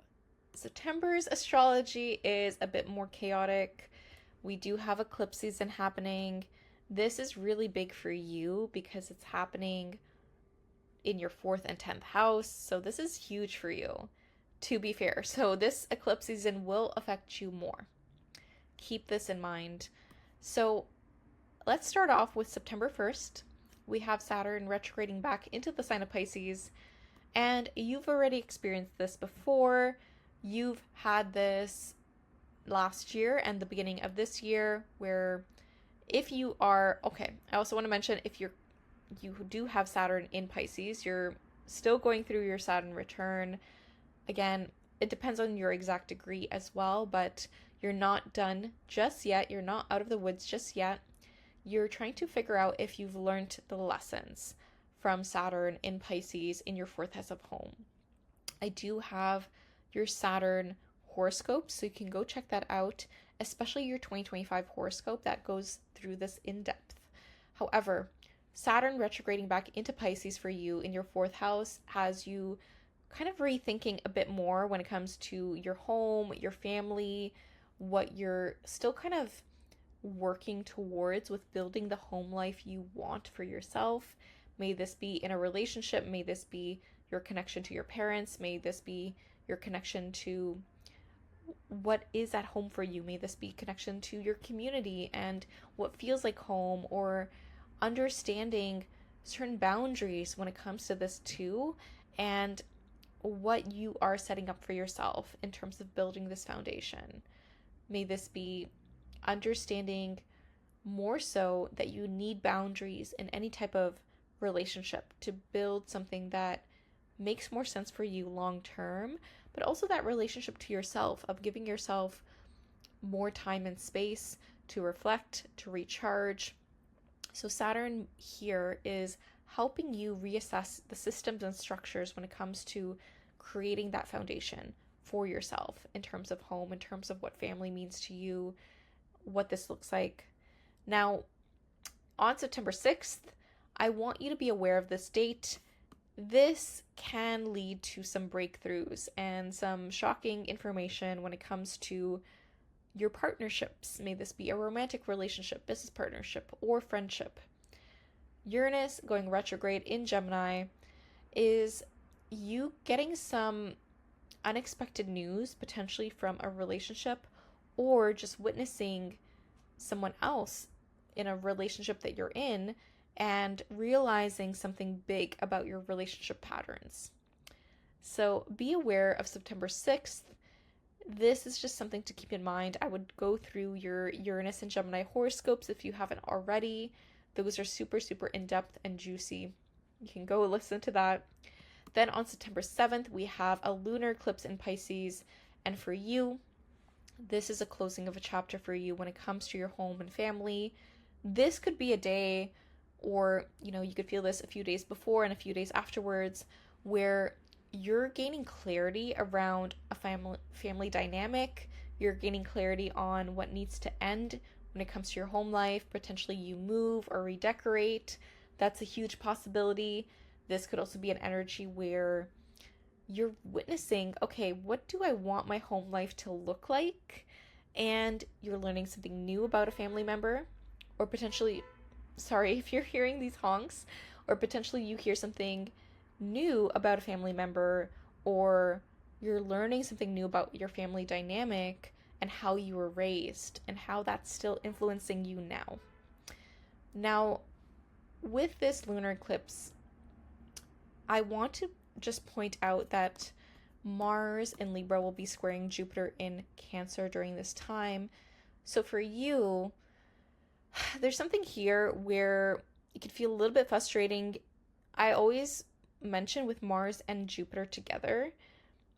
September's astrology is a bit more chaotic. We do have eclipse season happening. This is really big for you because it's happening in your 4th and 10th house. So this is huge for you, to be fair. So this eclipse season will affect you more. Keep this in mind. So let's start off with September 1st. We have Saturn retrograding back into the sign of Pisces. And you've already experienced this before. You've had this last year and the beginning of this year, where if you are, okay, I also want to mention if you do have Saturn in Pisces, you're still going through your Saturn return. Again, it depends on your exact degree as well, but you're not done just yet. You're not out of the woods just yet. You're trying to figure out if you've learned the lessons from Saturn in Pisces in your 4th house of home. I do have your Saturn horoscope, so you can go check that out, especially your 2025 horoscope that goes through this in depth. However, Saturn retrograding back into Pisces for you in your 4th house has you kind of rethinking a bit more when it comes to your home, your family, what you're still kind of working towards with building the home life you want for yourself. May this be in a relationship, may this be your connection to your parents, may this be your connection to what is at home for you, may this be connection to your community and what feels like home, or understanding certain boundaries when it comes to this too, and what you are setting up for yourself in terms of building this foundation. May this be understanding more so that you need boundaries in any type of relationship to build something that makes more sense for you long term, but also that relationship to yourself of giving yourself more time and space to reflect, to recharge. So Saturn here is helping you reassess the systems and structures when it comes to creating that foundation for yourself in terms of home, in terms of what family means to you, what this looks like. Now, on September 6th, I want you to be aware of this date. This can lead to some breakthroughs and some shocking information when it comes to your partnerships. May this be a romantic relationship, business partnership, or friendship. Uranus going retrograde in Gemini is you getting some unexpected news, potentially from a relationship, or just witnessing someone else in a relationship that you're in and realizing something big about your relationship patterns. So be aware of September 6th. This is just something to keep in mind. I would go through your Uranus and Gemini horoscopes if you haven't already. Those are super, super in-depth and juicy. You can go listen to that. Then on September 7th, we have a lunar eclipse in Pisces. And for you, this is a closing of a chapter for you when it comes to your home and family. This could be a day, or you could feel this a few days before and a few days afterwards, where you're gaining clarity around a family dynamic. You're gaining clarity on what needs to end when it comes to your home life. Potentially you move or redecorate. That's a huge possibility. This could also be an energy where you're witnessing, okay, what do I want my home life to look like? And you're learning something new about a family member, or potentially, sorry if you're hearing these honks, or potentially you hear something new about a family member, or you're learning something new about your family dynamic and how you were raised and how that's still influencing you now. Now, with this lunar eclipse, I want to just point out that Mars in Libra will be squaring Jupiter in Cancer during this time. So for you, there's something here where it could feel a little bit frustrating. I always mention with Mars and Jupiter together,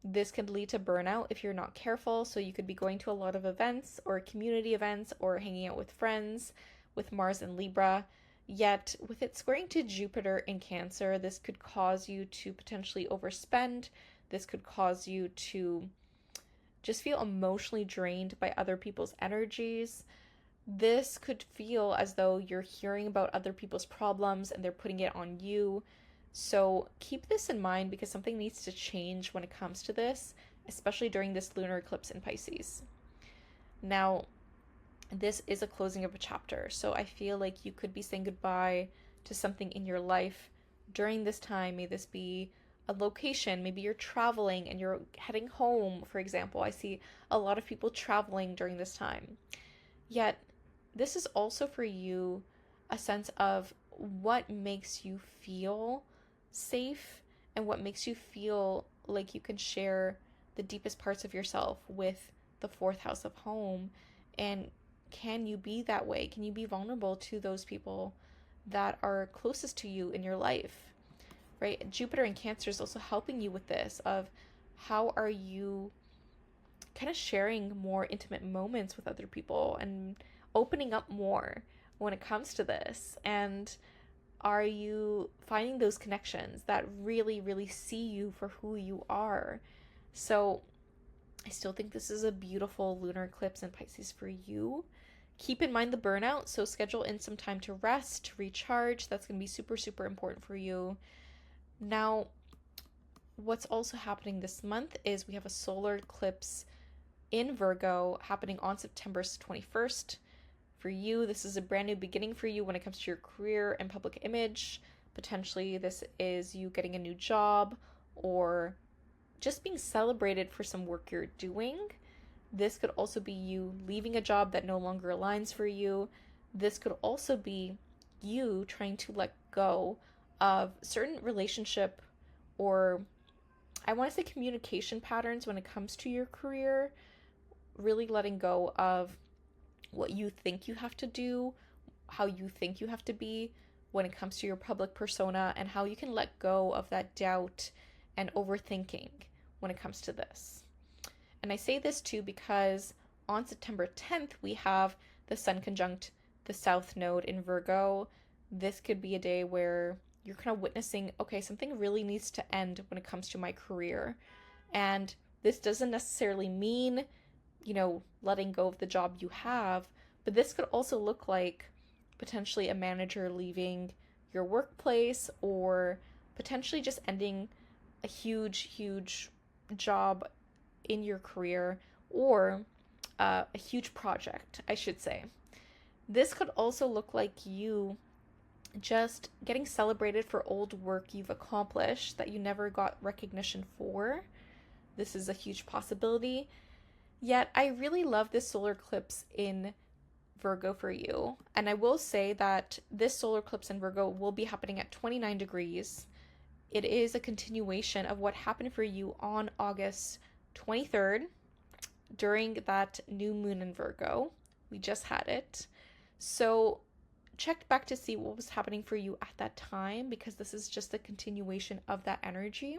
this could lead to burnout if you're not careful. So you could be going to a lot of events or community events or hanging out with friends with Mars and Libra. Yet, with it squaring to Jupiter in Cancer, this could cause you to potentially overspend. This could cause you to just feel emotionally drained by other people's energies. This could feel as though you're hearing about other people's problems and they're putting it on you. So keep this in mind because something needs to change when it comes to this, especially during this lunar eclipse in Pisces. Now, this is a closing of a chapter, so I feel like you could be saying goodbye to something in your life during this time. May this be a location, maybe you're traveling and you're heading home, for example. I see a lot of people traveling during this time. Yet, this is also for you a sense of what makes you feel safe and what makes you feel like you can share the deepest parts of yourself with the fourth house of home. And can you be that way? Can you be vulnerable to those people that are closest to you in your life? Right? Jupiter in Cancer is also helping you with this of how are you kind of sharing more intimate moments with other people and opening up more when it comes to this. And are you finding those connections that really, really see you for who you are? So I still think this is a beautiful lunar eclipse in Pisces for you. Keep in mind the burnout, so schedule in some time to rest, to recharge. That's going to be super, super important for you. Now, what's also happening this month is we have a solar eclipse in Virgo happening on September 21st. For you, this is a brand new beginning for you when it comes to your career and public image. Potentially, this is you getting a new job or just being celebrated for some work you're doing. This could also be you leaving a job that no longer aligns for you. This could also be you trying to let go of certain relationship or I want to say communication patterns when it comes to your career. Really letting go of what you think you have to do, how you think you have to be when it comes to your public persona, and how you can let go of that doubt and overthinking when it comes to this. And I say this too because on September 10th, we have the Sun conjunct the South Node in Virgo. This could be a day where you're kind of witnessing, okay, something really needs to end when it comes to my career. And this doesn't necessarily mean letting go of the job you have, but this could also look like potentially a manager leaving your workplace or potentially just ending a huge, huge job in your career or a huge project, I should say. This could also look like you just getting celebrated for old work you've accomplished that you never got recognition for. This is a huge possibility. Yet, I really love this solar eclipse in Virgo for you. And I will say that this solar eclipse in Virgo will be happening at 29 degrees. It is a continuation of what happened for you on August 23rd during that new moon in Virgo. We just had it. So check back to see what was happening for you at that time because this is just a continuation of that energy.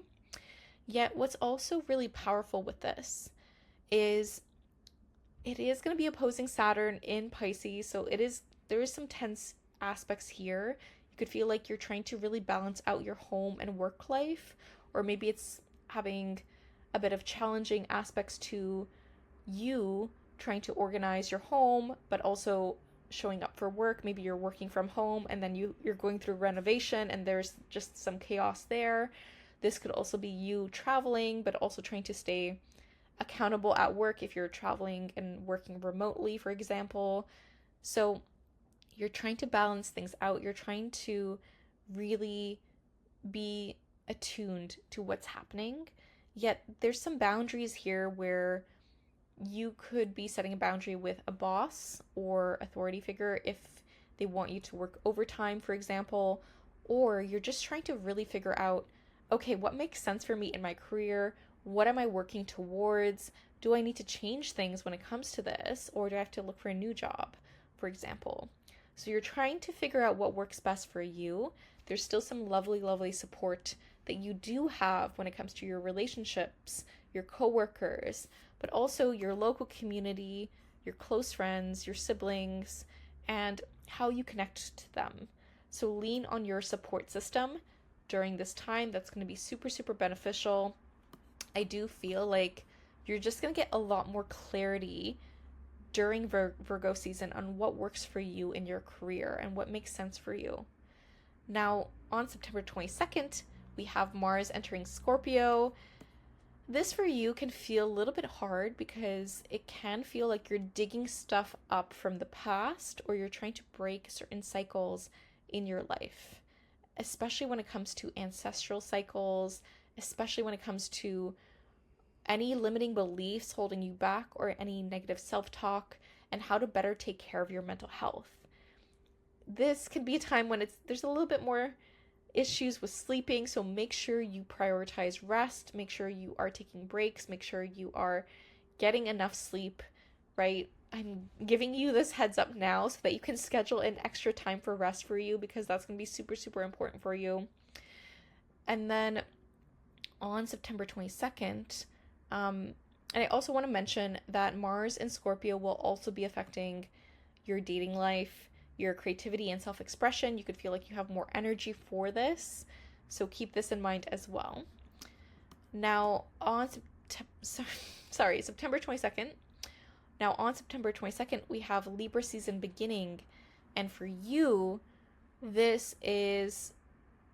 Yet, what's also really powerful with this is it is going to be opposing Saturn in Pisces, so there is some tense aspects here. You could feel like you're trying to really balance out your home and work life, or maybe it's having a bit of challenging aspects to you trying to organize your home, but also showing up for work. Maybe you're working from home and then you're going through renovation and there's just some chaos there. This could also be you traveling, but also trying to stay accountable at work if you're traveling and working remotely, for example. So you're trying to balance things out. You're trying to really be attuned to what's happening. Yet there's some boundaries here where you could be setting a boundary with a boss or authority figure if they want you to work overtime, for example, or you're just trying to really figure out, okay, what makes sense for me in my career? What am I working towards? Do I need to change things when it comes to this? Or do I have to look for a new job, for example? So you're trying to figure out what works best for you. There's still some lovely, lovely support that you do have when it comes to your relationships, your coworkers, but also your local community, your close friends, your siblings, and how you connect to them. So lean on your support system during this time. That's going to be super, super beneficial. I do feel like you're just going to get a lot more clarity during Virgo season on what works for you in your career and what makes sense for you. Now, on September 22nd, we have Mars entering Scorpio. This for you can feel a little bit hard because it can feel like you're digging stuff up from the past, or you're trying to break certain cycles in your life, especially when it comes to ancestral cycles, especially when it comes to any limiting beliefs holding you back or any negative self-talk, and how to better take care of your mental health. This can be a time when there's a little bit more issues with sleeping, so make sure you prioritize rest, make sure you are taking breaks, make sure you are getting enough sleep, right? I'm giving you this heads up now so that you can schedule in extra time for rest for you, because that's going to be super, super important for you. And then on September 22nd, and I also want to mention that Mars in Scorpio will also be affecting your dating life, your creativity and self-expression. You could feel like you have more energy for this, so keep this in mind as well. Now on September 22nd. Now on September 22nd, we have Libra season beginning, and for you, this is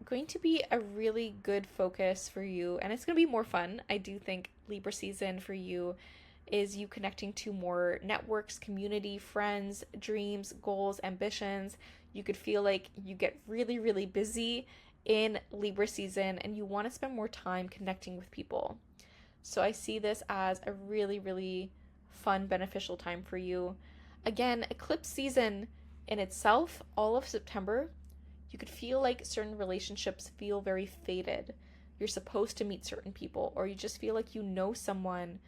going to be a really good focus for you, and it's going to be more fun. I do think Libra season for you is you connecting to more networks, community, friends, dreams, goals, ambitions. You could feel like you get really, really busy in Libra season and you want to spend more time connecting with people. So I see this as a really, really fun, beneficial time for you. Again, eclipse season in itself, all of September, you could feel like certain relationships feel very faded. You're supposed to meet certain people, or you just feel like you know someone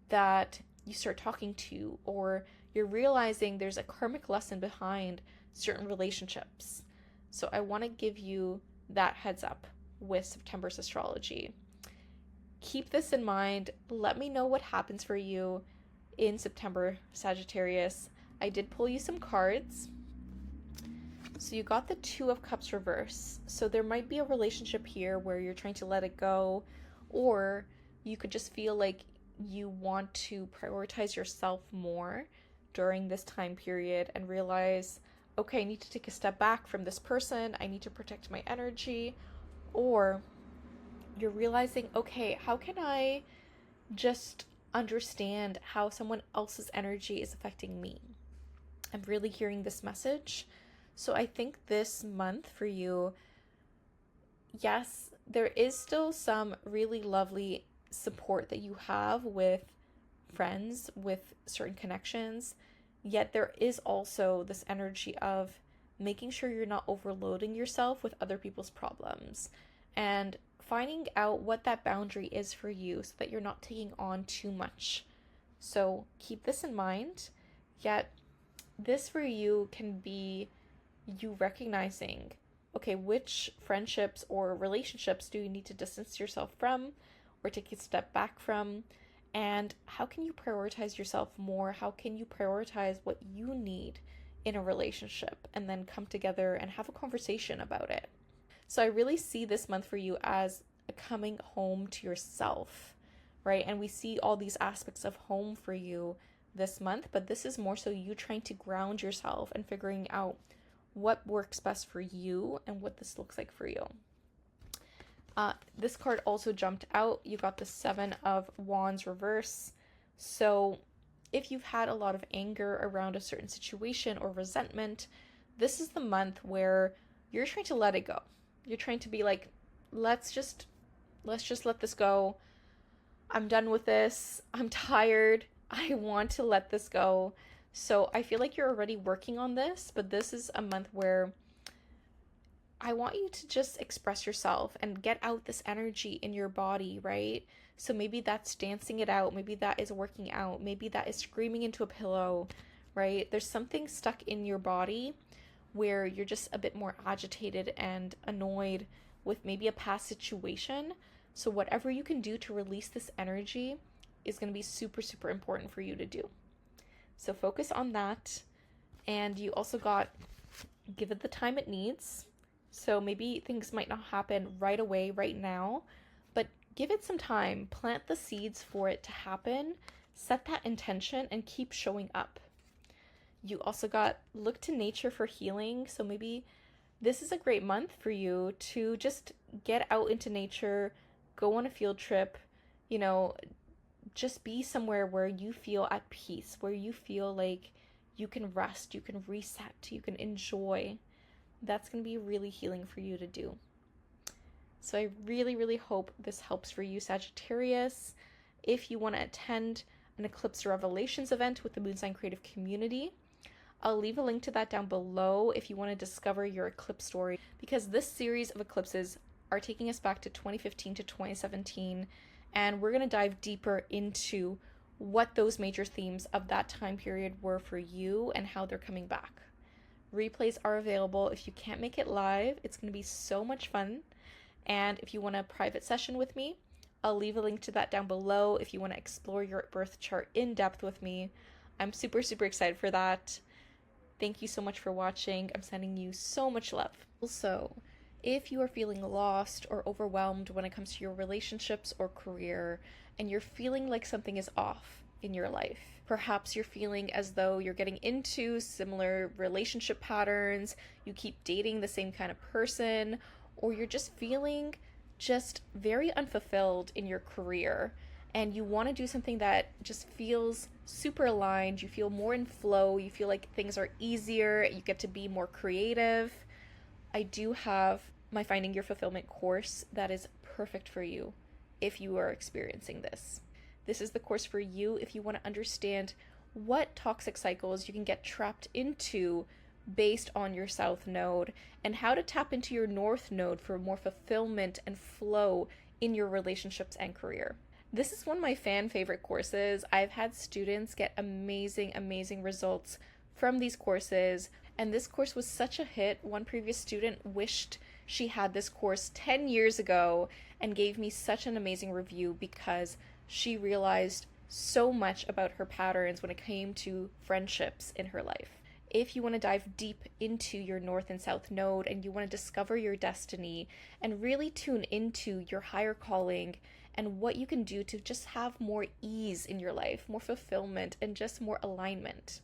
that you start talking to, or you're realizing there's a karmic lesson behind certain relationships. So I want to give you that heads up with September's astrology. Keep this in mind. Let me know what happens for you in September, Sagittarius. I did pull you some cards. So you got the Two of Cups reverse. So there might be a relationship here where you're trying to let it go, or you could just feel like you want to prioritize yourself more during this time period and realize, okay, I need to take a step back from this person. I need to protect my energy. Or you're realizing, okay, how can I just understand how someone else's energy is affecting me? I'm really hearing this message. So I think this month for you, yes, there is still some really lovely support that you have with friends, with certain connections, yet there is also this energy of making sure you're not overloading yourself with other people's problems and finding out what that boundary is for you so that you're not taking on too much. So keep this in mind, yet this for you can be you recognizing, okay, which friendships or relationships do you need to distance yourself from or take a step back from, and how can you prioritize yourself more? How can you prioritize what you need in a relationship, and then come together and have a conversation about it? So I really see this month for you as a coming home to yourself, right? And we see all these aspects of home for you this month, but this is more so you trying to ground yourself and figuring out what works best for you and what this looks like for you. This card also jumped out. You got the Seven of Wands reverse. So if you've had a lot of anger around a certain situation or resentment, this is the month where you're trying to let it go. You're trying to be like, let's just let this go. I'm done with this. I'm tired. I want to let this go. So I feel like you're already working on this, but this is a month where I want you to just express yourself and get out this energy in your body, right? So maybe that's dancing it out. Maybe that is working out. Maybe that is screaming into a pillow, right? There's something stuck in your body where you're just a bit more agitated and annoyed with maybe a past situation. So whatever you can do to release this energy is going to be super, super important for you to do. So focus on that. And you also got give it the time it needs. So maybe things might not happen right away, right now, but give it some time. Plant the seeds for it to happen. Set that intention and keep showing up. You also got look to nature for healing. So maybe this is a great month for you to just get out into nature, go on a field trip, you know, just be somewhere where you feel at peace, where you feel like you can rest, you can reset, you can enjoy. That's going to be really healing for you to do. So I really, really hope this helps for you, Sagittarius. If you want to attend an Eclipse Revelations event with the Moon Sign Creative Community, I'll leave a link to that down below if you want to discover your eclipse story, because this series of eclipses are taking us back to 2015 to 2017, and we're going to dive deeper into what those major themes of that time period were for you and how they're coming back. Replays are available if you can't make it live. It's going to be so much fun. And if you want a private session with me, I'll leave a link to that down below if you want to explore your birth chart in depth with me. I'm super, super excited for that. Thank you so much for watching. I'm sending you so much love. Also, if you are feeling lost or overwhelmed when it comes to your relationships or career, and you're feeling like something is off in your life, perhaps you're feeling as though you're getting into similar relationship patterns, you keep dating the same kind of person, or you're just feeling just very unfulfilled in your career, and you want to do something that just feels super aligned, you feel more in flow, you feel like things are easier, you get to be more creative, I do have my Finding Your Fulfillment course that is perfect for you if you are experiencing this. This is the course for you if you want to understand what toxic cycles you can get trapped into based on your South Node, and how to tap into your North Node for more fulfillment and flow in your relationships and career. This is one of my fan favorite courses. I've had students get amazing, amazing results from these courses, and this course was such a hit. One previous student wished she had this course 10 years ago and gave me such an amazing review because she realized so much about her patterns when it came to friendships in her life. If you want to dive deep into your North and South Node and you want to discover your destiny and really tune into your higher calling and what you can do to just have more ease in your life, more fulfillment, and just more alignment,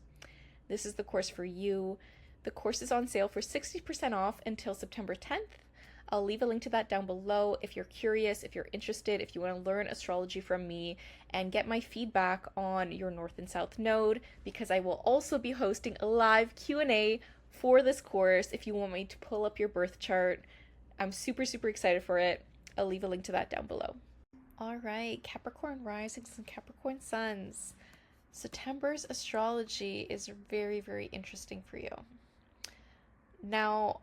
this is the course for you. The course is on sale for 60% off until September 10th. I'll leave a link to that down below if you're curious, if you're interested, if you want to learn astrology from me and get my feedback on your North and South Node, because I will also be hosting a live Q&A for this course if you want me to pull up your birth chart. I'm super, super excited for it. I'll leave a link to that down below. All right, Capricorn risings and Capricorn suns. September's astrology is very, very interesting for you. Now,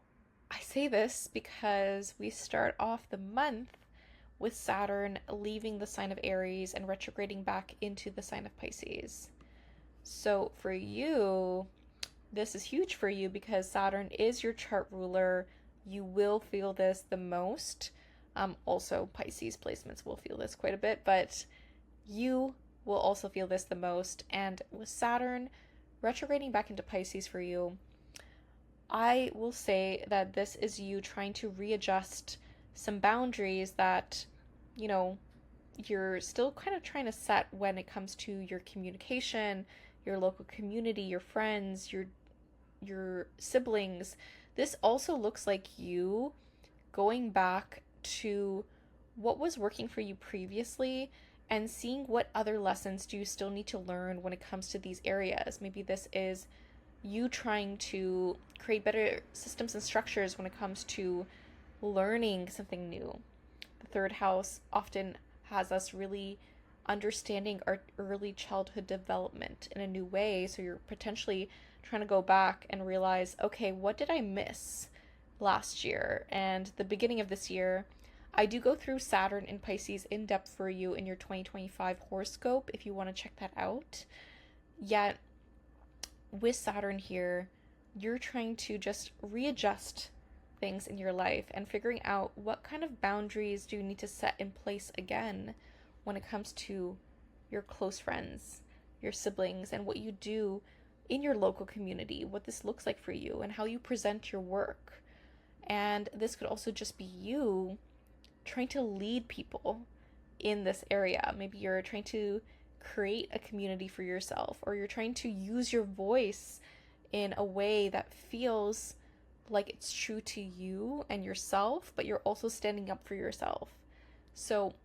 I say this because we start off the month with Saturn leaving the sign of Aries and retrograding back into the sign of Pisces. So for you, this is huge for you because Saturn is your chart ruler. You will feel this the most. Also, Pisces placements will feel this quite a bit, but you will also feel this the most. And with Saturn retrograding back into Pisces for you, I will say that this is you trying to readjust some boundaries that, you know, you're still kind of trying to set when it comes to your communication, your local community, your friends, your siblings. This also looks like you going back to what was working for you previously and seeing what other lessons do you still need to learn when it comes to these areas. Maybe this is you trying to create better systems and structures when it comes to learning something new. The third house often has us really understanding our early childhood development in a new way. So you're potentially trying to go back and realize, okay, what did I miss last year and the beginning of this year? I do go through Saturn in Pisces in depth for you in your 2025 horoscope if you want to check that out. Yet with Saturn here, you're trying to just readjust things in your life and figuring out what kind of boundaries do you need to set in place again when it comes to your close friends, your siblings, and what you do in your local community, what this looks like for you, and how you present your work. And this could also just be you trying to lead people in this area. Maybe you're trying to create a community for yourself, or you're trying to use your voice in a way that feels like it's true to you and yourself, but you're also standing up for yourself. So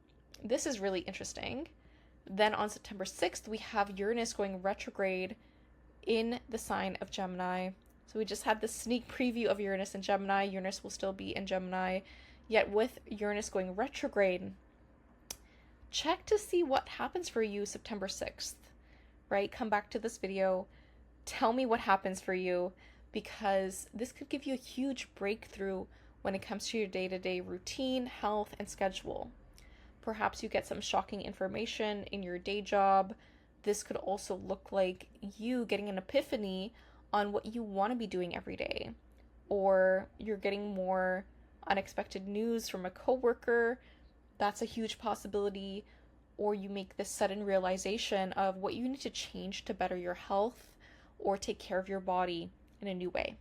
this is really interesting. Then on September 6th, we have Uranus going retrograde in the sign of Gemini. So we just had the sneak preview of Uranus in Gemini. Uranus will still be in Gemini. Yet with Uranus going retrograde, check to see what happens for you September 6th, right? Come back to this video. Tell me what happens for you, because this could give you a huge breakthrough when it comes to your day-to-day routine, health, and schedule. Perhaps you get some shocking information in your day job. This could also look like you getting an epiphany on what you want to be doing every day. Or you're getting more unexpected news from a coworker. That's a huge possibility. Or you make this sudden realization of what you need to change to better your health or take care of your body in a new way.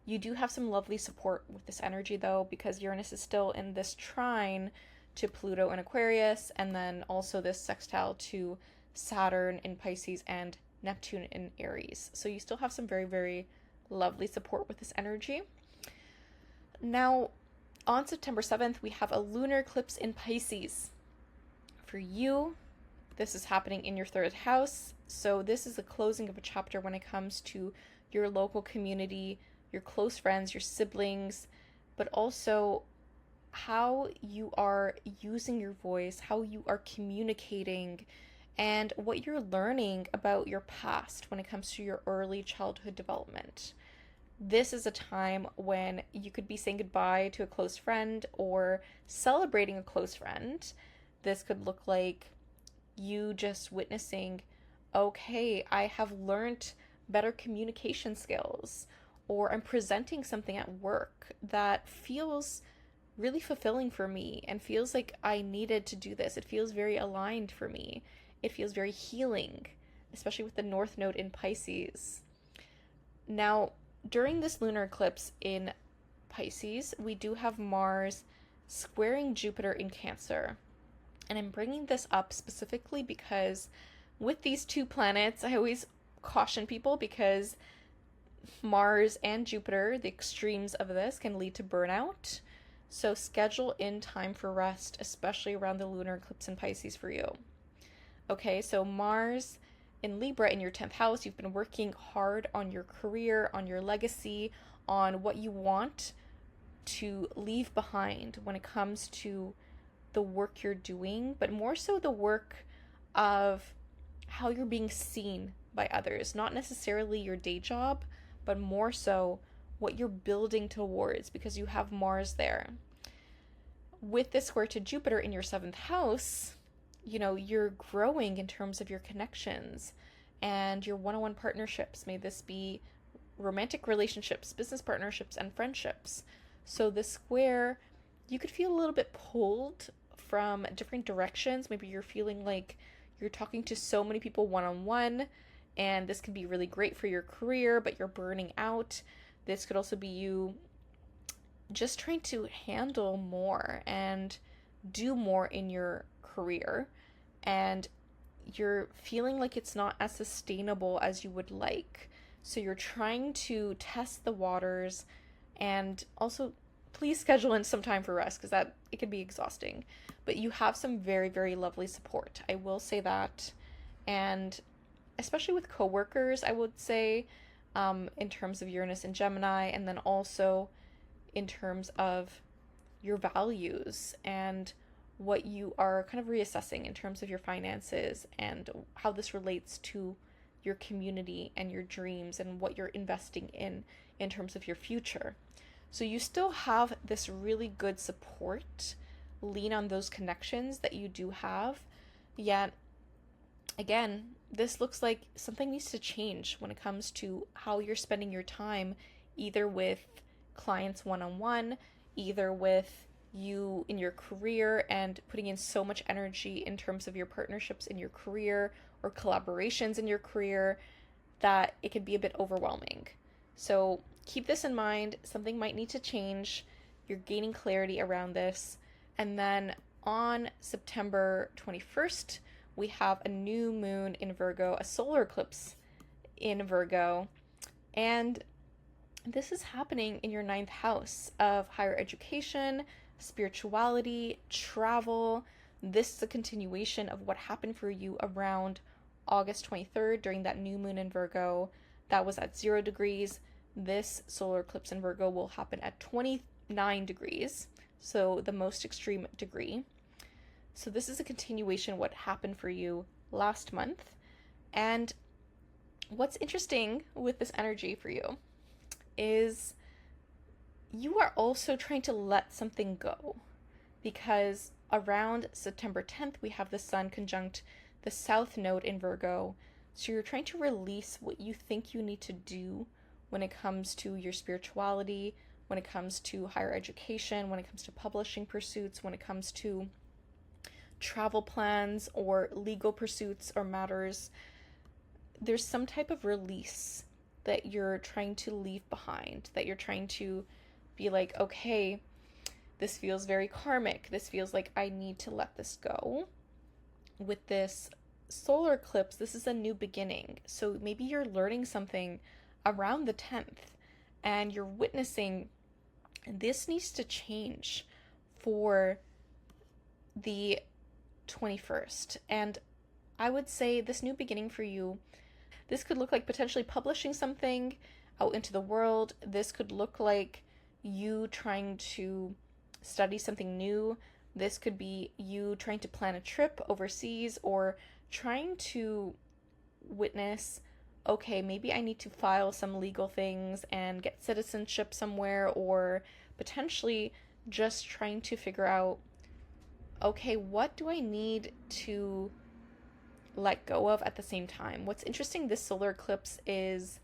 You do have some lovely support with this energy though, because Uranus is still in this trine to Pluto in Aquarius, and then also this sextile to Saturn in Pisces and Neptune in Aries. So you still have some very, very lovely support with this energy. Now, on September 7th, we have a lunar eclipse in Pisces. For you, this is happening in your third house. So this is the closing of a chapter when it comes to your local community, your close friends, your siblings, but also how you are using your voice, how you are communicating, and what you're learning about your past when it comes to your early childhood development. This is a time when you could be saying goodbye to a close friend or celebrating a close friend. This could look like you just witnessing, okay, I have learned better communication skills, or I'm presenting something at work that feels really fulfilling for me and feels like I needed to do this. It feels very aligned for me. It feels very healing, especially with the North Node in Pisces. Now, during this lunar eclipse in Pisces, we do have Mars squaring Jupiter in Cancer. And I'm bringing this up specifically because with these two planets, I always caution people, because Mars and Jupiter, the extremes of this, can lead to burnout. So schedule in time for rest, especially around the lunar eclipse in Pisces for you. Okay, so Mars in Libra in your 10th house, you've been working hard on your career, on your legacy, on what you want to leave behind when it comes to the work you're doing, but more so the work of how you're being seen by others, not necessarily your day job, but more so what you're building towards, because you have Mars there. With this square to Jupiter in your 7th house, you know, you're growing in terms of your connections and your one-on-one partnerships. May this be romantic relationships, business partnerships, and friendships. So this square, you could feel a little bit pulled from different directions. Maybe you're feeling like you're talking to so many people one-on-one, and this can be really great for your career, but you're burning out. This could also be you just trying to handle more and do more in your career, and you're feeling like it's not as sustainable as you would like. So you're trying to test the waters, and also please schedule in some time for rest, because that it can be exhausting. But you have some very, very lovely support, I will say that. And especially with coworkers, I would say, in terms of Uranus and Gemini, and then also in terms of your values and what you are kind of reassessing in terms of your finances and how this relates to your community and your dreams and what you're investing in terms of your future. So you still have this really good support. Lean on those connections that you do have, yet again, this looks like something needs to change when it comes to how you're spending your time, either with clients one on one, either with you in your career and putting in so much energy in terms of your partnerships in your career or collaborations in your career that it can be a bit overwhelming. So keep this in mind. Something might need to change. You're gaining clarity around this. And then on September 21st, we have a new moon in Virgo, a solar eclipse in Virgo. And this is happening in your ninth house of higher education, spirituality, travel. This is a continuation of what happened for you around August 23rd during that new moon in Virgo. That was at 0 degrees. This solar eclipse in Virgo will happen at 29 degrees, so the most extreme degree. So this is a continuation of what happened for you last month. And what's interesting with this energy for you is you are also trying to let something go, because around September 10th, we have the sun conjunct the south node in Virgo. So you're trying to release what you think you need to do when it comes to your spirituality, when it comes to higher education, when it comes to publishing pursuits, when it comes to travel plans or legal pursuits or matters. There's some type of release that you're trying to leave behind, that you're trying to be like, okay, this feels very karmic. This feels like I need to let this go. With this solar eclipse, this is a new beginning. So maybe you're learning something around the 10th and you're witnessing this needs to change for the 21st. And I would say this new beginning for you, this could look like potentially publishing something out into the world. This could look like you trying to study something new. This could be you trying to plan a trip overseas or trying to witness, okay, maybe I need to file some legal things and get citizenship somewhere, or potentially just trying to figure out, okay, what do I need to let go of at the same time? What's interesting, this solar eclipse is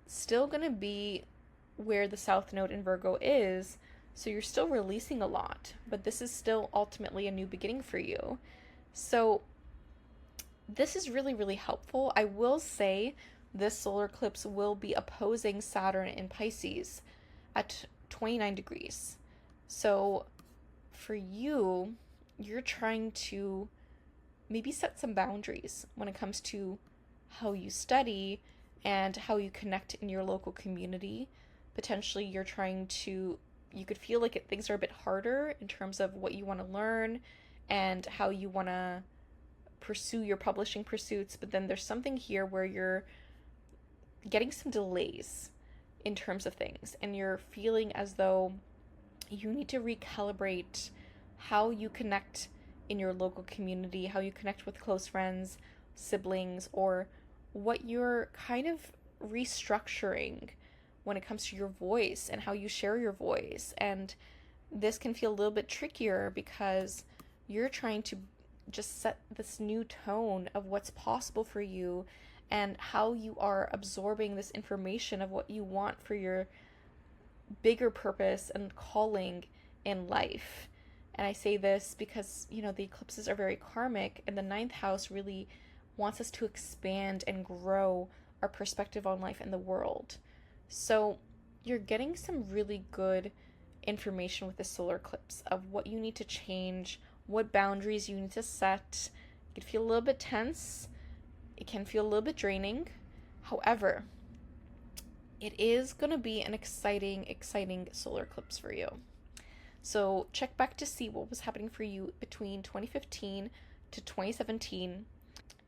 still going to be where the south node in Virgo is, so you're still releasing a lot, but this is still ultimately a new beginning for you. So this is really, really helpful. I will say this solar eclipse will be opposing Saturn in Pisces at 29 degrees. So for you, you're trying to maybe set some boundaries when it comes to how you study and how you connect in your local community. Potentially you're trying to, you could feel like things are a bit harder in terms of what you want to learn and how you want to pursue your publishing pursuits, but then there's something here where you're getting some delays in terms of things and you're feeling as though you need to recalibrate how you connect in your local community, how you connect with close friends, siblings, or what you're kind of restructuring when it comes to your voice and how you share your voice. And this can feel a little bit trickier because you're trying to just set this new tone of what's possible for you and how you are absorbing this information of what you want for your bigger purpose and calling in life. And I say this because, you know, the eclipses are very karmic, and the ninth house really wants us to expand and grow our perspective on life and the world. So you're getting some really good information with the solar eclipse of what you need to change, what boundaries you need to set. It can feel a little bit tense. It can feel a little bit draining. However, it is going to be an exciting solar eclipse for you. So check back to see what was happening for you between 2015 to 2017. And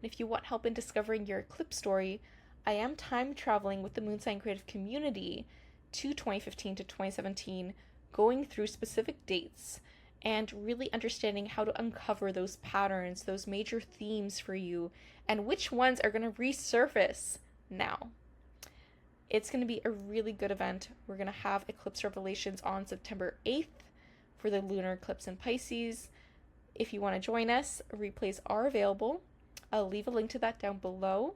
if you want help in discovering your eclipse story, I am time traveling with the Moon Sign Creative Community to 2015 to 2017, going through specific dates and really understanding how to uncover those patterns, those major themes for you, and which ones are going to resurface now. It's going to be a really good event. We're going to have eclipse revelations on September 8th for the lunar eclipse in Pisces. If you want to join us, replays are available I'll leave a link to that down below.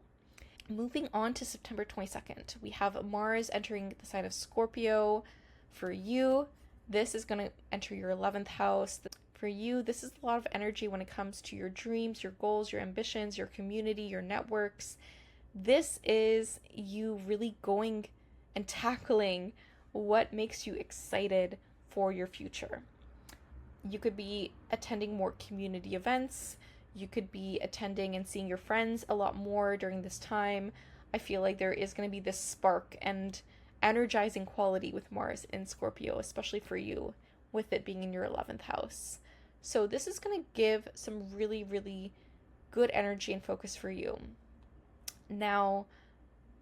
Moving on to September 22nd, we have Mars entering the sign of Scorpio. For you, this is going to enter your 11th house. For you, this is a lot of energy when it comes to your dreams, your goals, your ambitions, your community, your networks. This is you really going and tackling what makes you excited for your future. You could be attending more community events. You could be attending and seeing your friends a lot more during this time. I feel like there is going to be this spark and energizing quality with Mars in Scorpio, especially for you, with it being in your 11th house. So this is going to give some really, really good energy and focus for you. Now,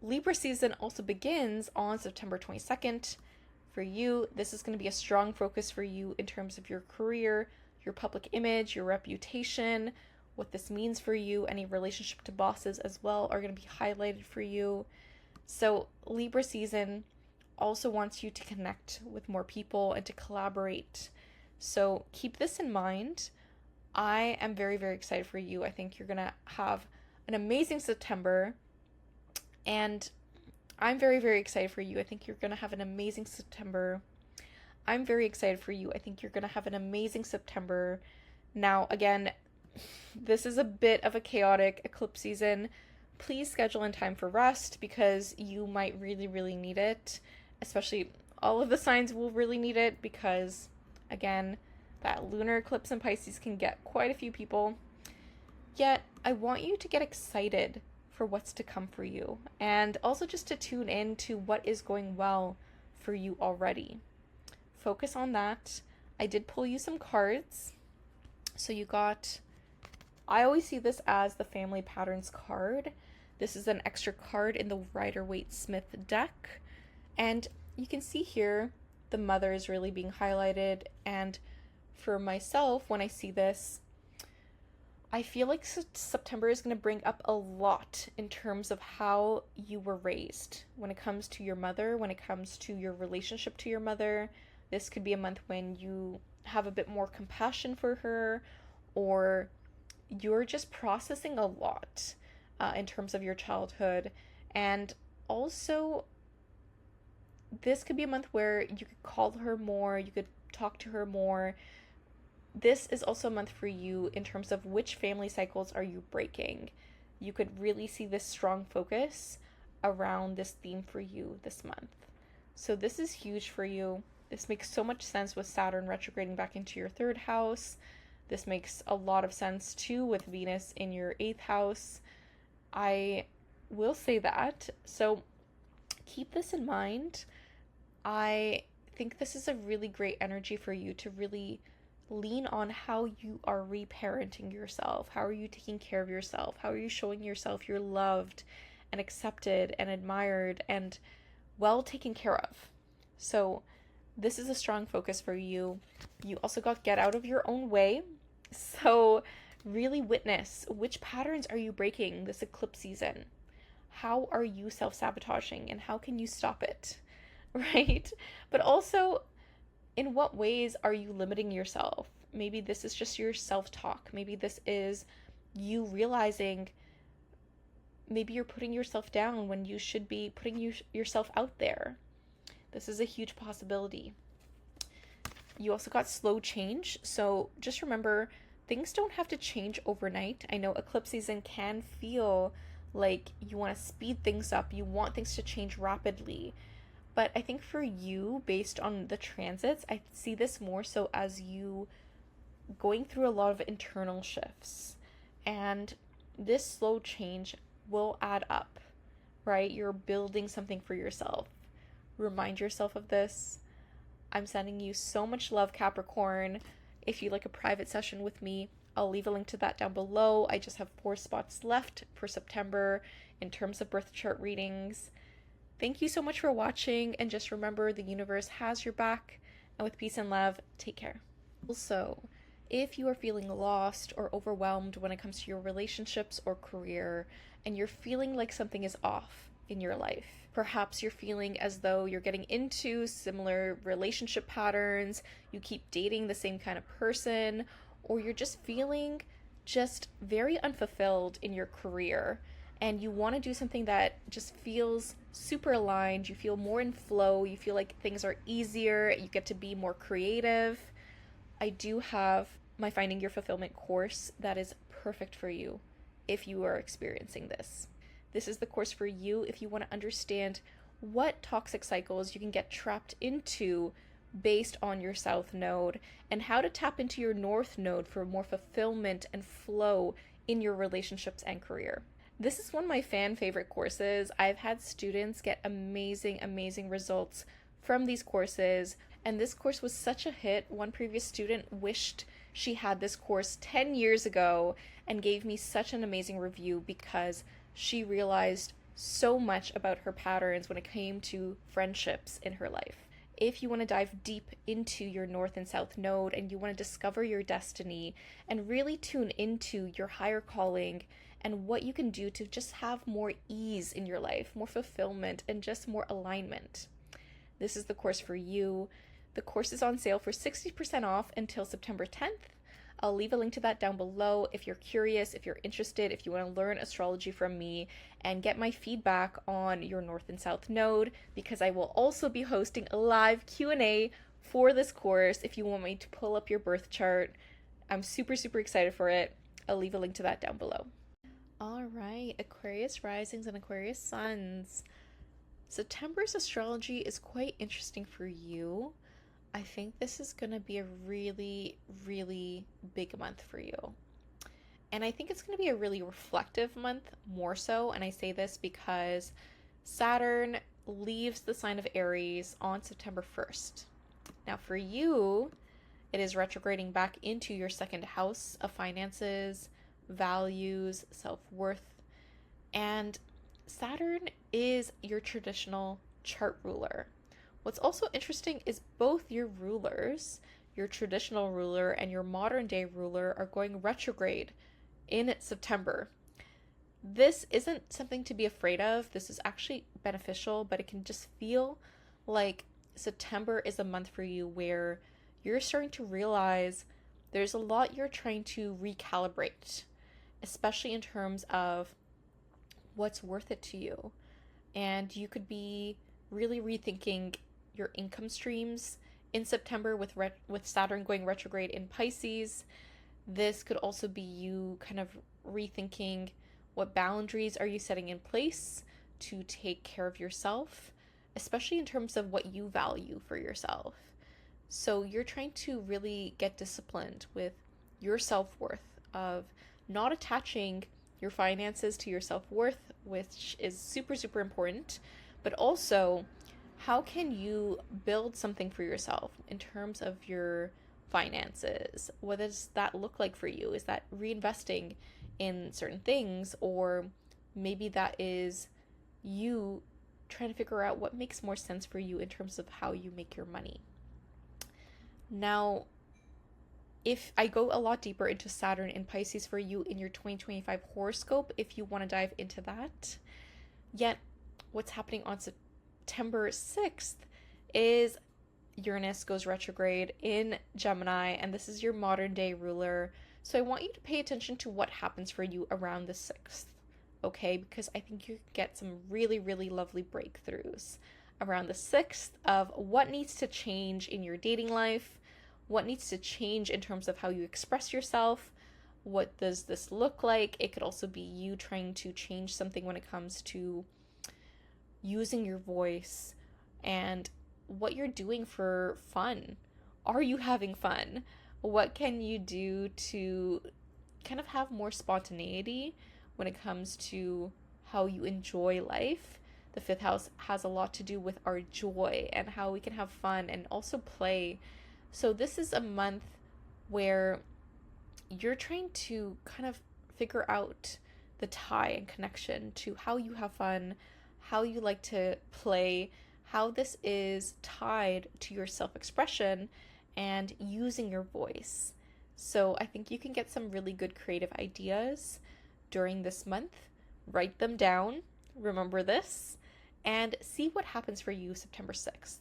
Libra season also begins on September 22nd. For you, this is going to be a strong focus for you in terms of your career, your public image, your reputation, what this means for you. Any relationship to bosses as well are going to be highlighted for you. So Libra season also wants you to connect with more people and to collaborate. So keep this in mind. I am very, very excited for you. I think you're going to have an amazing September, and I'm very, very excited for you. I think you're going to have an amazing September. I'm very excited for you. I think you're going to have an amazing September. Now, again, this is a bit of a chaotic eclipse season. Please schedule in time for rest because you might really, really need it. Especially all of the signs will really need it because, again, that lunar eclipse in Pisces can get quite a few people. Yet, I want you to get excited for what's to come for you, and also just to tune in to what is going well for you already. Focus on that. I did pull you some cards. So you got, I always see this as the Family Patterns card. This is an extra card in the Rider-Waite-Smith deck. And you can see here the mother is really being highlighted. And for myself, when I see this, I feel like September is going to bring up a lot in terms of how you were raised. When it comes to your mother, when it comes to your relationship to your mother, this could be a month when you have a bit more compassion for her, or you're just processing a lot in terms of your childhood. And also, this could be a month where you could call her more, you could talk to her more. This is also a month for you in terms of which family cycles are you breaking. You could really see this strong focus around this theme for you this month. So this is huge for you. This makes so much sense with Saturn retrograding back into your 3rd house. This makes a lot of sense too with Venus in your 8th house. I will say that. So keep this in mind. I think this is a really great energy for you to really lean on how you are reparenting yourself. How are you taking care of yourself? How are you showing yourself you're loved and accepted and admired and well taken care of? So this is a strong focus for you. You also got get out of your own way. So really witness which patterns are you breaking this eclipse season? How are you self-sabotaging and how can you stop it? Right? But also, in what ways are you limiting yourself? Maybe this is just your self-talk. Maybe this is you realizing maybe you're putting yourself down when you should be putting yourself out there. This is a huge possibility. You also got slow change. So just remember, things don't have to change overnight. I know eclipse season can feel like you want to speed things up. You want things to change rapidly. But I think for you, based on the transits, I see this more so as you going through a lot of internal shifts. And this slow change will add up, right? You're building something for yourself. Remind yourself of this. I'm sending you so much love, Capricorn. If you'd like a private session with me, I'll leave a link to that down below. I just have 4 spots left for September in terms of birth chart readings. Thank you so much for watching, and just remember the universe has your back, and with peace and love, take care. Also, if you are feeling lost or overwhelmed when it comes to your relationships or career, and you're feeling like something is off in your life, perhaps you're feeling as though you're getting into similar relationship patterns, you keep dating the same kind of person, or you're just feeling just very unfulfilled in your career and you want to do something that just feels super aligned, you feel more in flow, you feel like things are easier, you get to be more creative, I do have my Finding Your Fulfillment course that is perfect for you if you are experiencing this. This is the course for you if you want to understand what toxic cycles you can get trapped into based on your South Node and how to tap into your North Node for more fulfillment and flow in your relationships and career. This is one of my fan favorite courses. I've had students get amazing, amazing results from these courses, and this course was such a hit. One previous student wished she had this course 10 years ago and gave me such an amazing review because she realized so much about her patterns when it came to friendships in her life. If you want to dive deep into your North and South Node and you want to discover your destiny and really tune into your higher calling and what you can do to just have more ease in your life, more fulfillment, and just more alignment, this is the course for you. The course is on sale for 60% off until September 10th. I'll leave a link to that down below if you're curious, if you're interested, if you want to learn astrology from me and get my feedback on your North and South Node, because I will also be hosting a live Q&A for this course if you want me to pull up your birth chart. I'm super, super excited for it. I'll leave a link to that down below. All right, Aquarius risings and Aquarius suns. September's astrology is quite interesting for you. I think this is going to be a really, really big month for you. And I think it's going to be a really reflective month more so. And I say this because Saturn leaves the sign of Aries on September 1st. Now for you, it is retrograding back into your second house of finances, values, self-worth. And Saturn is your traditional chart ruler. What's also interesting is both your rulers, your traditional ruler and your modern day ruler, are going retrograde in September. This isn't something to be afraid of. This is actually beneficial, but it can just feel like September is a month for you where you're starting to realize there's a lot you're trying to recalibrate, especially in terms of what's worth it to you. And you could be really rethinking your income streams in September with Saturn going retrograde in Pisces. This could also be you kind of rethinking what boundaries are you setting in place to take care of yourself, especially in terms of what you value for yourself. So you're trying to really get disciplined with your self-worth, of not attaching your finances to your self-worth, which is super, super important, but also how can you build something for yourself in terms of your finances? What does that look like for you? Is that reinvesting in certain things, or maybe that is you trying to figure out what makes more sense for you in terms of how you make your money? Now, if I go a lot deeper into Saturn and Pisces for you in your 2025 horoscope, if you want to dive into that, yet what's happening on September 6th is Uranus goes retrograde in Gemini, and this is your modern day ruler. So I want you to pay attention to what happens for you around the 6th, okay? Because I think you can get some really, really lovely breakthroughs around the 6th of what needs to change in your dating life, what needs to change in terms of how you express yourself, what does this look like? It could also be you trying to change something when it comes to using your voice and what you're doing for fun. Are you having fun? What can you do to kind of have more spontaneity when it comes to how you enjoy life? The 5th house has a lot to do with our joy and how we can have fun and also play. So this is a month where you're trying to kind of figure out the tie and connection to how you have fun, how you like to play, how this is tied to your self-expression and using your voice. So I think you can get some really good creative ideas during this month. Write them down, remember this, and see what happens for you September 6th,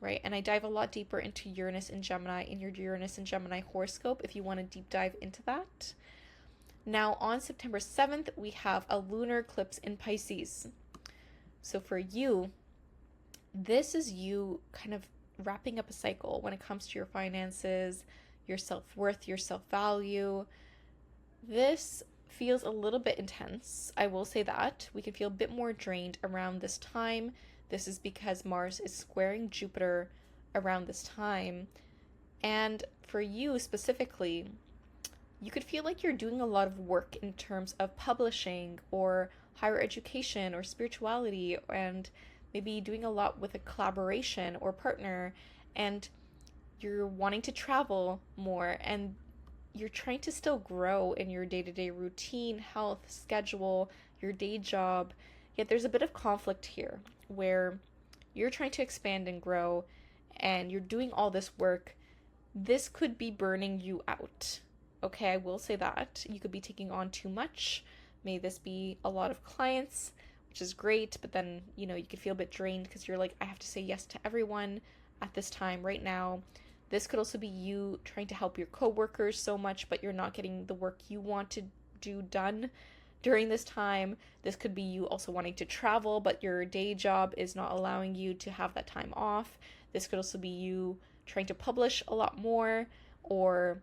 right? And I dive a lot deeper into Uranus and Gemini in your Uranus and Gemini horoscope if you want to deep dive into that. Now, on September 7th, we have a lunar eclipse in Pisces. So for you, this is you kind of wrapping up a cycle when it comes to your finances, your self-worth, your self-value. This feels a little bit intense. I will say that. We can feel a bit more drained around this time. This is because Mars is squaring Jupiter around this time. And for you specifically, you could feel like you're doing a lot of work in terms of publishing or higher education or spirituality, and maybe doing a lot with a collaboration or partner, and you're wanting to travel more, and you're trying to still grow in your day-to-day routine, health, schedule, your day job. Yet there's a bit of conflict here where you're trying to expand and grow and you're doing all this work. This could be burning you out. Okay, I will say that. You could be taking on too much. May this be a lot of clients, which is great, but then, you could feel a bit drained because you're like, I have to say yes to everyone at this time right now. This could also be you trying to help your coworkers so much, but you're not getting the work you want to do done during this time. This could be you also wanting to travel, but your day job is not allowing you to have that time off. This could also be you trying to publish a lot more or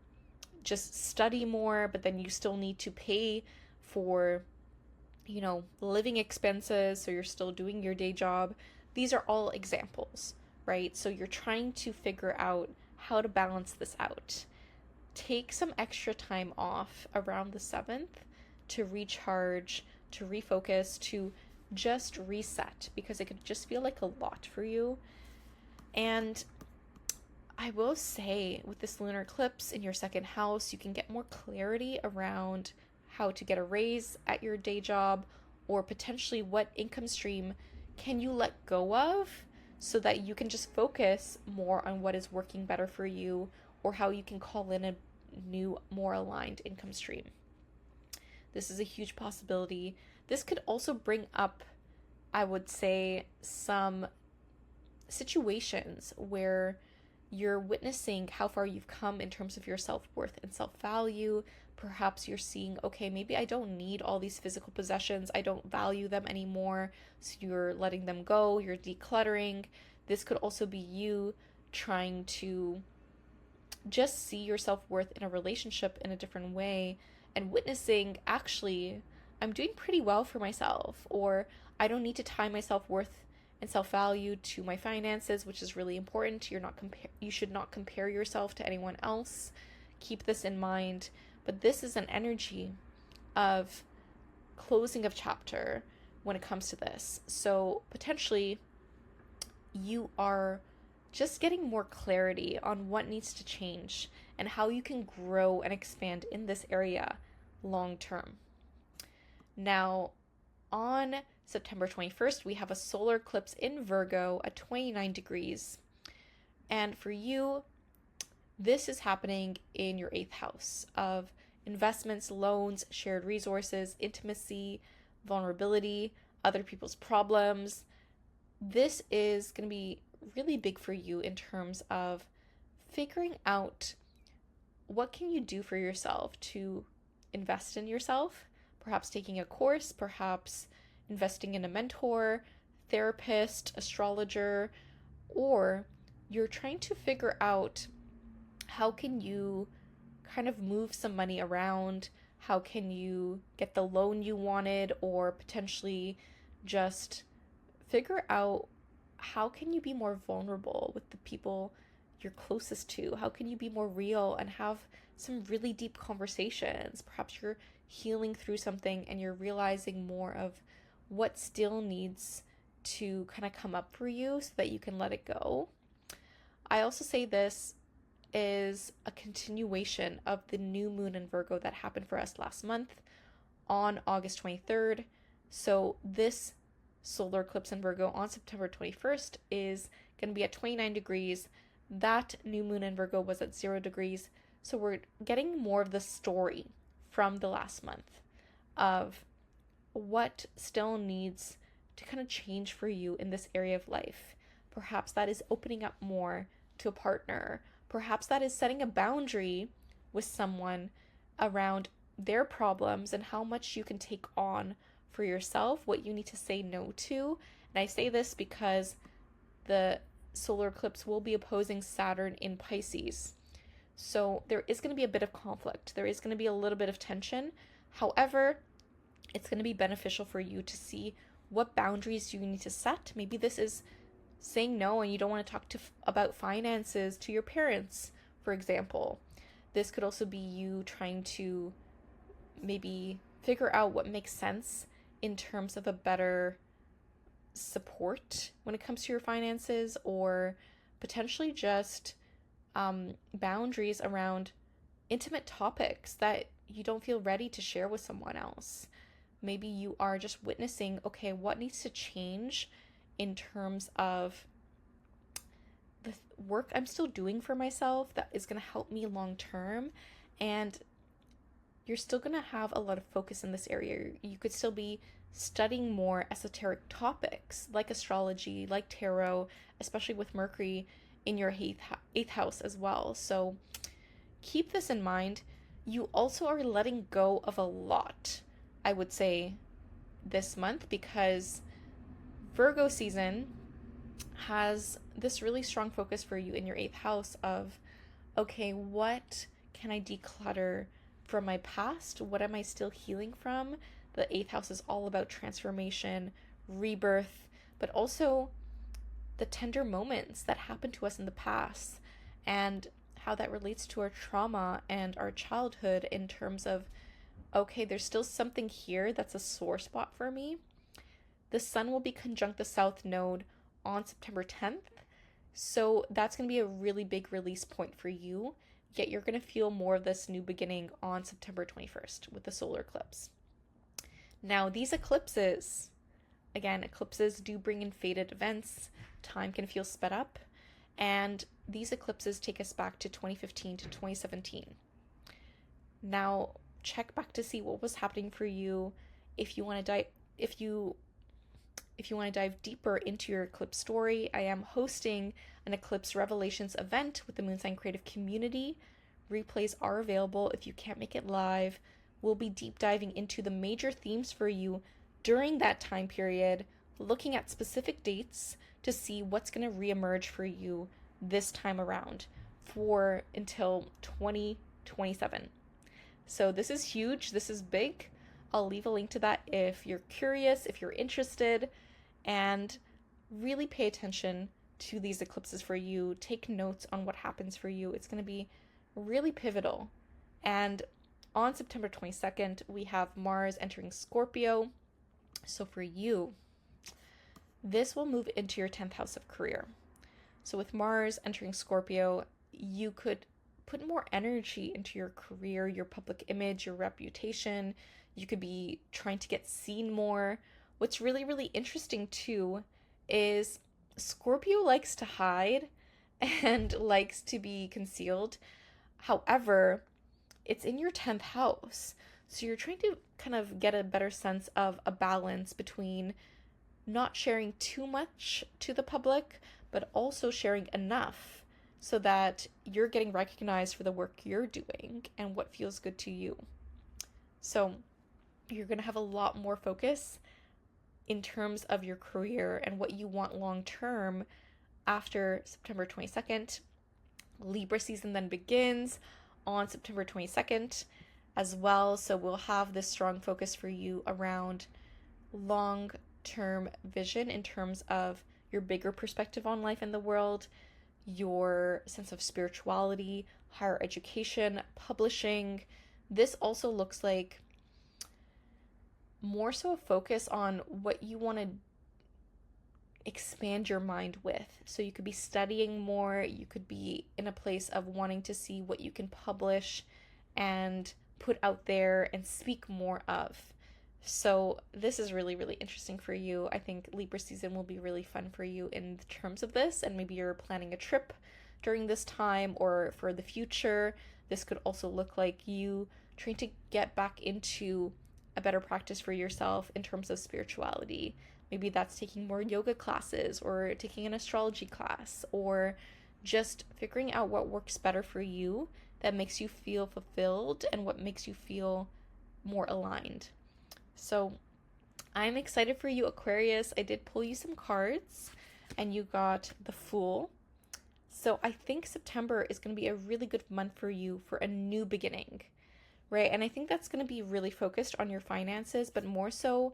just study more, but then you still need to pay for, living expenses, so you're still doing your day job. These are all examples, right? So you're trying to figure out how to balance this out. Take some extra time off around the 7th to recharge, to refocus, to just reset, because it could just feel like a lot for you. And I will say, with this lunar eclipse in your second house, you can get more clarity around how to get a raise at your day job, or potentially what income stream can you let go of so that you can just focus more on what is working better for you, or how you can call in a new, more aligned income stream. This is a huge possibility. This could also bring up, I would say, some situations where you're witnessing how far you've come in terms of your self-worth and self-value. Perhaps you're seeing, okay, maybe I don't need all these physical possessions. I don't value them anymore. So you're letting them go. You're decluttering. This could also be you trying to just see your self-worth in a relationship in a different way and witnessing, actually, I'm doing pretty well for myself, or I don't need to tie my self-worth and self-value to my finances, which is really important. You should not compare yourself to anyone else. Keep this in mind. But this is an energy of closing of chapter when it comes to this. So potentially you are just getting more clarity on what needs to change and how you can grow and expand in this area long term. Now, on September 21st, we have a solar eclipse in Virgo at 29 degrees. And for you, this is happening in your 8th house of investments, loans, shared resources, intimacy, vulnerability, other people's problems. This is going to be really big for you in terms of figuring out what can you do for yourself to invest in yourself, perhaps taking a course, perhaps investing in a mentor, therapist, astrologer, or you're trying to figure out how can you kind of move some money around, how can you get the loan you wanted, or potentially just figure out how can you be more vulnerable with the people you're closest to, how can you be more real and have some really deep conversations. Perhaps you're healing through something and you're realizing more of what still needs to kind of come up for you so that you can let it go. I also say this is a continuation of the new moon in Virgo that happened for us last month on August 23rd. So this solar eclipse in Virgo on September 21st is going to be at 29 degrees. That new moon in Virgo was at 0 degrees. So we're getting more of the story from the last month of what still needs to kind of change for you in this area of life. Perhaps that is opening up more to a partner. Perhaps that is setting a boundary with someone around their problems and how much you can take on for yourself, what you need to say no to. And I say this because the solar eclipse will be opposing Saturn in Pisces. So there is going to be a bit of conflict. There is going to be a little bit of tension. However, it's going to be beneficial for you to see what boundaries you need to set. Maybe this is saying no and you don't want to talk about finances to your parents, for example. This could also be you trying to maybe figure out what makes sense in terms of a better support when it comes to your finances, or potentially just boundaries around intimate topics that you don't feel ready to share with someone else. Maybe you are just witnessing, okay, what needs to change in terms of the work I'm still doing for myself that is going to help me long term. And you're still going to have a lot of focus in this area. You could still be studying more esoteric topics like astrology, like tarot, especially with Mercury in your eighth house as well. So keep this in mind. You also are letting go of a lot, I would say, this month, because Virgo season has this really strong focus for you in your eighth house of, okay, what can I declutter from my past? What am I still healing from? The eighth house is all about transformation, rebirth, but also the tender moments that happened to us in the past and how that relates to our trauma and our childhood in terms of, okay, there's still something here that's a sore spot for me. The sun will be conjunct the south node on September 10th. So that's going to be a really big release point for you. Yet you're going to feel more of this new beginning on September 21st with the solar eclipse. Now, these eclipses, again, eclipses do bring in fated events. Time can feel sped up. And these eclipses take us back to 2015 to 2017. Now, check back to see what was happening for you. If you want to dive deeper into your eclipse story, I am hosting an Eclipse Revelations event with the Moonsign Creative Community. Replays are available if you can't make it live. We'll be deep diving into the major themes for you during that time period, looking at specific dates to see what's going to reemerge for you this time around for until 2027. So this is huge. This is big. I'll leave a link to that if you're curious, if you're interested, and really pay attention to these eclipses for you. Take notes on what happens for you. It's going to be really pivotal. And on September 22nd, we have Mars entering Scorpio. So for you, this will move into your 10th house of career. So with Mars entering Scorpio, you could put more energy into your career, your public image, your reputation. You could be trying to get seen more. What's really, really interesting too is Scorpio likes to hide and likes to be concealed. However, it's in your 10th house. So you're trying to kind of get a better sense of a balance between not sharing too much to the public, but also sharing enough so that you're getting recognized for the work you're doing and what feels good to you. So you're going to have a lot more focus in terms of your career and what you want long term after September 22nd. Libra season then begins on September 22nd as well. So we'll have this strong focus for you around long-term vision in terms of your bigger perspective on life and the world, your sense of spirituality, higher education, publishing. This also looks like more so a focus on what you want to expand your mind with. So you could be studying more, you could be in a place of wanting to see what you can publish and put out there and speak more of. So this is really, really interesting for you. I think Libra season will be really fun for you in terms of this, and maybe you're planning a trip during this time or for the future. This could also look like you trying to get back into a better practice for yourself in terms of spirituality. Maybe that's taking more yoga classes or taking an astrology class, or just figuring out what works better for you that makes you feel fulfilled and what makes you feel more aligned. So I'm excited for you, Aquarius. I did pull you some cards and you got the Fool. So I think September is going to be a really good month for you for a new beginning, right? And I think that's going to be really focused on your finances, but more so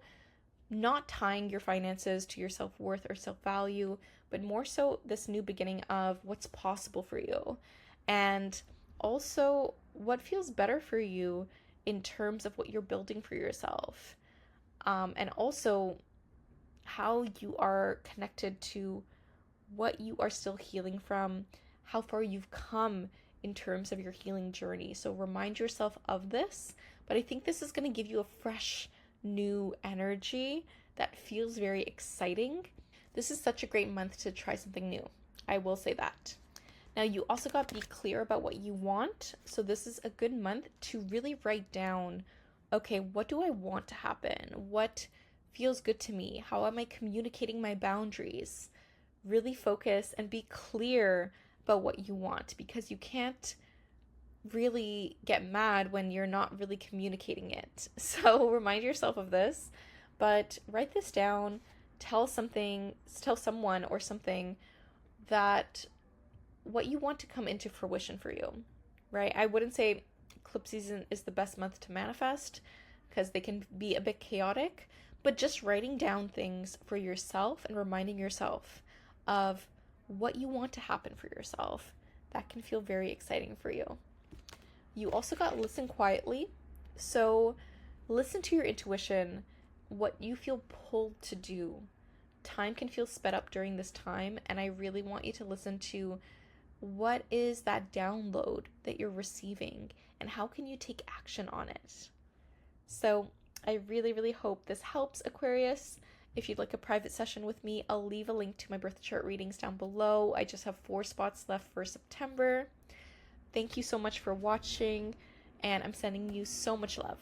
not tying your finances to your self-worth or self-value, but more so this new beginning of what's possible for you. And also what feels better for you in terms of what you're building for yourself. And also how you are connected to what you are still healing from, how far you've come in terms of your healing journey. So remind yourself of this, but I think this is going to give you a fresh, new energy that feels very exciting. This is such a great month to try something new. I will say that. Now, you also got to be clear about what you want. So this is a good month to really write down, okay, what do I want to happen? What feels good to me? How am I communicating my boundaries? Really focus and be clear about what you want, because you can't really get mad when you're not really communicating it. So remind yourself of this, but write this down, tell someone or something that what you want to come into fruition for you, right? I wouldn't say eclipse season is the best month to manifest because they can be a bit chaotic, but just writing down things for yourself and reminding yourself of what you want to happen for yourself, that can feel very exciting for you. You also got listen quietly. So listen to your intuition, what you feel pulled to do. Time can feel sped up during this time, and I really want you to listen to what is that download that you're receiving and how can you take action on it. So I really, really hope this helps, Aquarius. If you'd like a private session with me, I'll leave a link to my birth chart readings down below. I just have 4 spots left for September. Thank you so much for watching, and I'm sending you so much love.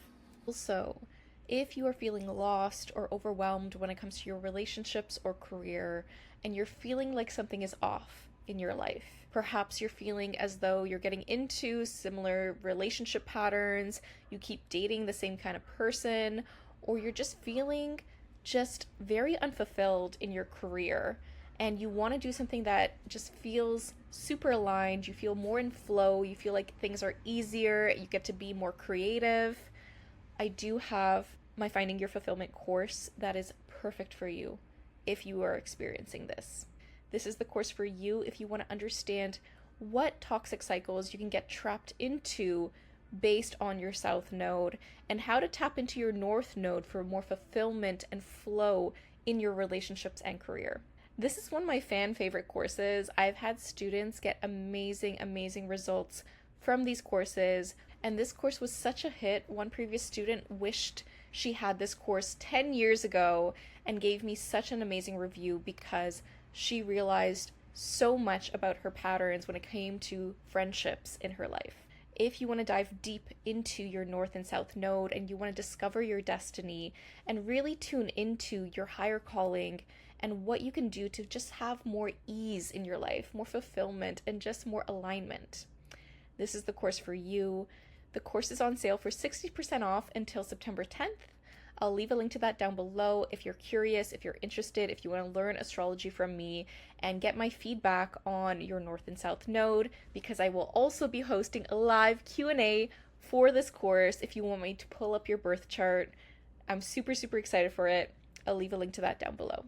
Also, if you are feeling lost or overwhelmed when it comes to your relationships or career, and you're feeling like something is off in your life, perhaps you're feeling as though you're getting into similar relationship patterns, you keep dating the same kind of person, or you're just feeling just very unfulfilled in your career and you want to do something that just feels super aligned, you feel more in flow, you feel like things are easier, you get to be more creative, I do have my Finding Your Fulfillment course that is perfect for you if you are experiencing this. This is the course for you if you want to understand what toxic cycles you can get trapped into based on your South Node, and how to tap into your North Node for more fulfillment and flow in your relationships and career. This is one of my fan favorite courses. I've had students get amazing results from these courses, and this course was such a hit. One previous student wished she had this course 10 years ago and gave me such an amazing review because she realized so much about her patterns when it came to friendships in her life. If you want to dive deep into your North and South Node and you want to discover your destiny and really tune into your higher calling and what you can do to just have more ease in your life, more fulfillment, and just more alignment, this is the course for you. The course is on sale for 60% off until September 10th. I'll leave a link to that down below if you're curious, if you're interested, if you want to learn astrology from me and get my feedback on your North and South Node, because I will also be hosting a live Q&A for this course if you want me to pull up your birth chart. I'm super excited for it. I'll leave a link to that down below.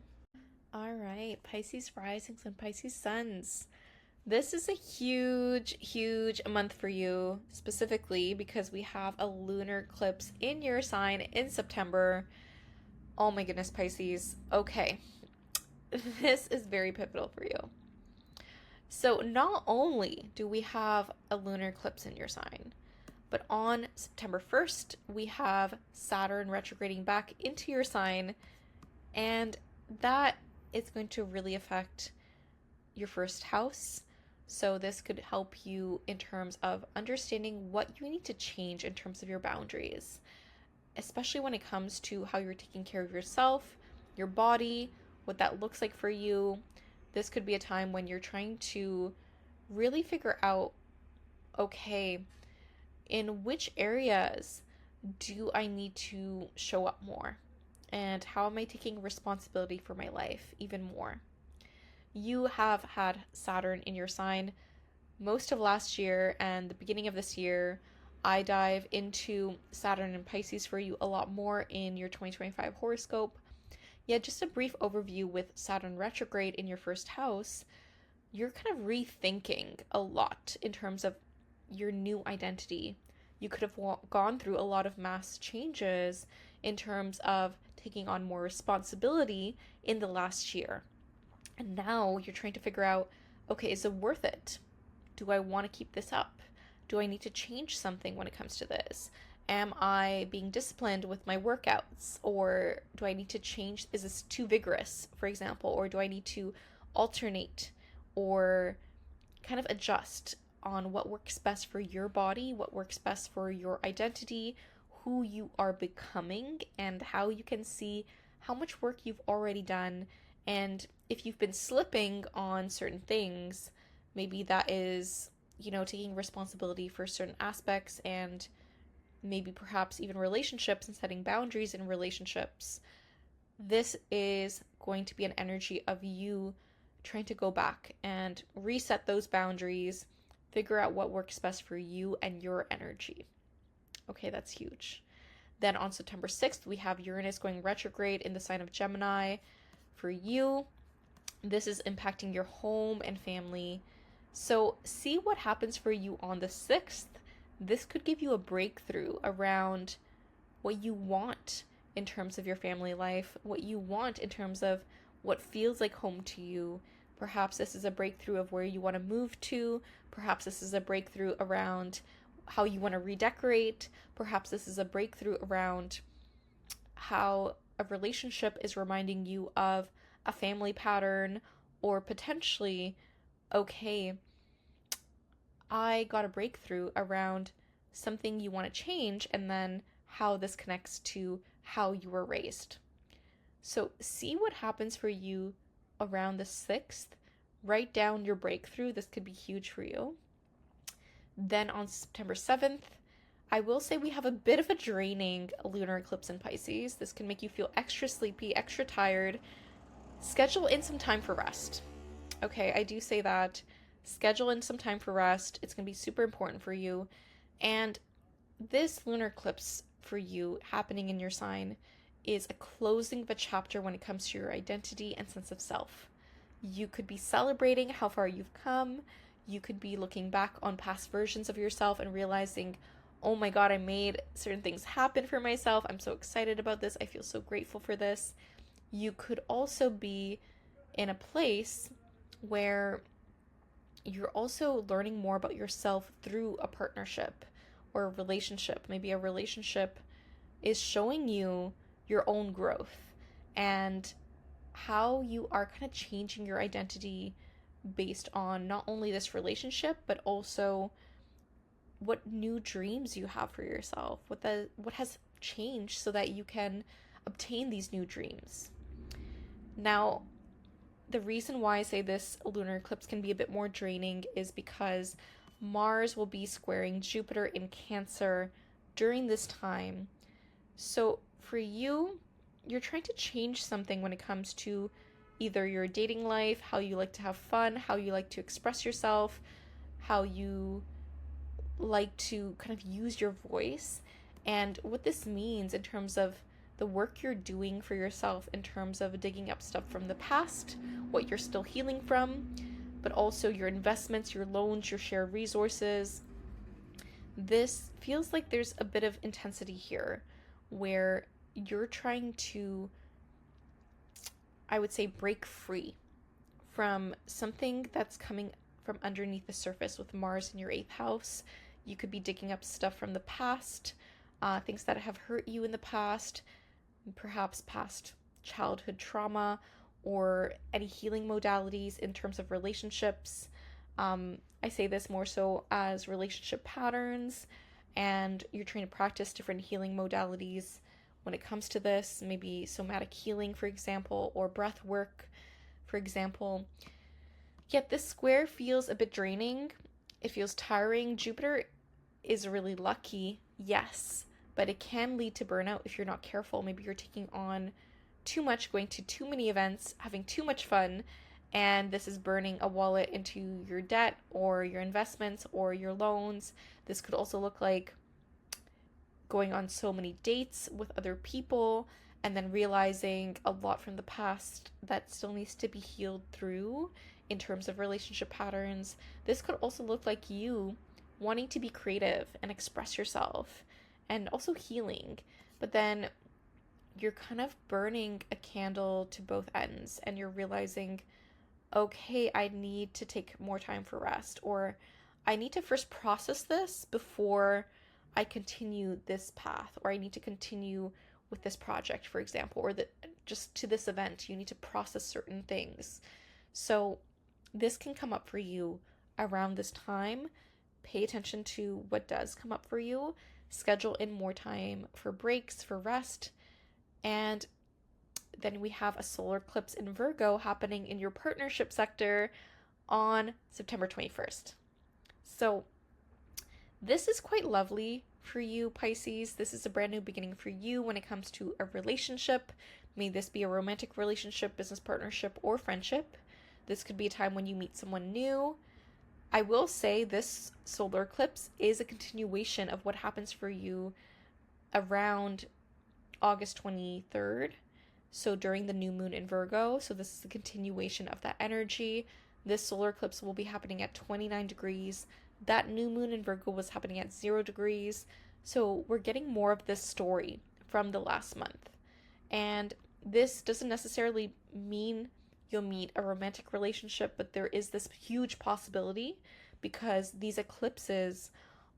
All right, Pisces risings and Pisces suns. This is a huge month for you, specifically because we have a lunar eclipse in your sign in September. Oh my goodness, Pisces. Okay, this is very pivotal for you. So not only do we have a lunar eclipse in your sign, but on September 1st, we have Saturn retrograding back into your sign, and that is going to really affect your first house. So this could help you in terms of understanding what you need to change in terms of your boundaries, especially when it comes to how you're taking care of yourself, your body, what that looks like for you. This could be a time when you're trying to really figure out, okay, in which areas do I need to show up more? And how am I taking responsibility for my life even more? You have had Saturn in your sign most of last year and the beginning of this year. I dive into Saturn and Pisces for you a lot more in your 2025 horoscope. Yet, just a brief overview with Saturn retrograde in your first house, you're kind of rethinking a lot in terms of your new identity. You could have gone through a lot of mass changes in terms of taking on more responsibility in the last year. And now you're trying to figure out, okay, is it worth it? Do I want to keep this up? Do I need to change something when it comes to this? Am I being disciplined with my workouts? Or do I need to change? Is this too vigorous, for example? Or do I need to alternate or kind of adjust on what works best for your body, what works best for your identity, who you are becoming, and how you can see how much work you've already done. And if you've been slipping on certain things, maybe that is, taking responsibility for certain aspects and maybe perhaps even relationships and setting boundaries in relationships. This is going to be an energy of you trying to go back and reset those boundaries, figure out what works best for you and your energy. Okay, that's huge. Then on September 6th, we have Uranus going retrograde in the sign of Gemini. For you, this is impacting your home and family. So see what happens for you on the 6th. This could give you a breakthrough around what you want in terms of your family life, what you want in terms of what feels like home to you. Perhaps this is a breakthrough of where you want to move to. Perhaps this is a breakthrough around how you want to redecorate. Perhaps this is a breakthrough around how a relationship is reminding you of a family pattern, or potentially, okay, I got a breakthrough around something you want to change, and then how this connects to how you were raised. So see what happens for you around the 6th. Write down your breakthrough. This could be huge for you. Then on September 7th, I will say we have a bit of a draining lunar eclipse in Pisces. This can make you feel extra sleepy, extra tired. Schedule in some time for rest. Okay, I do say that. Schedule in some time for rest. It's going to be super important for you. And this lunar eclipse for you happening in your sign is a closing of a chapter when it comes to your identity and sense of self. You could be celebrating how far you've come. You could be looking back on past versions of yourself and realizing, oh my God, I made certain things happen for myself. I'm so excited about this. I feel so grateful for this. You could also be in a place where you're also learning more about yourself through a partnership or a relationship. Maybe a relationship is showing you your own growth and how you are kind of changing your identity based on not only this relationship, but also what new dreams you have for yourself, what has changed so that you can obtain these new dreams. Now, the reason why I say this lunar eclipse can be a bit more draining is because Mars will be squaring Jupiter in Cancer during this time. So for you, you're trying to change something when it comes to either your dating life, how you like to have fun, how you like to express yourself, how you like to kind of use your voice, and what this means in terms of the work you're doing for yourself, in terms of digging up stuff from the past, what you're still healing from, but also your investments, your loans, your shared resources. This feels like there's a bit of intensity here where you're trying to, I would say, break free from something that's coming from underneath the surface with Mars in your 8th house. You could be digging up stuff from the past, things that have hurt you in the past, perhaps past childhood trauma, or any healing modalities in terms of relationships. I say this more so as relationship patterns, and you're trying to practice different healing modalities when it comes to this, maybe somatic healing, for example, or breath work, for example. Yet this square feels a bit draining. It feels tiring. Jupiter is really lucky, yes, but it can lead to burnout if you're not careful. Maybe you're taking on too much, going to too many events, having too much fun, and this is burning a wallet into your debt or your investments or your loans. This could also look like going on so many dates with other people and then realizing a lot from the past that still needs to be healed through in terms of relationship patterns. This could also look like you wanting to be creative and express yourself and also healing, but then you're kind of burning a candle to both ends and you're realizing, okay, I need to take more time for rest, or I need to first process this before I continue this path, or I need to continue with this project, for example, or that just to this event, you need to process certain things. So this can come up for you around this time. Pay attention to what does come up for you. Schedule in more time for breaks, for rest. And then we have a solar eclipse in Virgo happening in your partnership sector on September 21st. So this is quite lovely for you, Pisces. This is a brand new beginning for you when it comes to a relationship. May this be a romantic relationship, business partnership, or friendship. This could be a time when you meet someone new. I will say this solar eclipse is a continuation of what happens for you around August 23rd. So during the new moon in Virgo. So this is a continuation of that energy. This solar eclipse will be happening at 29 degrees. That new moon in Virgo was happening at 0 degrees. So we're getting more of this story from the last month. And this doesn't necessarily mean you'll meet a romantic relationship, but there is this huge possibility because these eclipses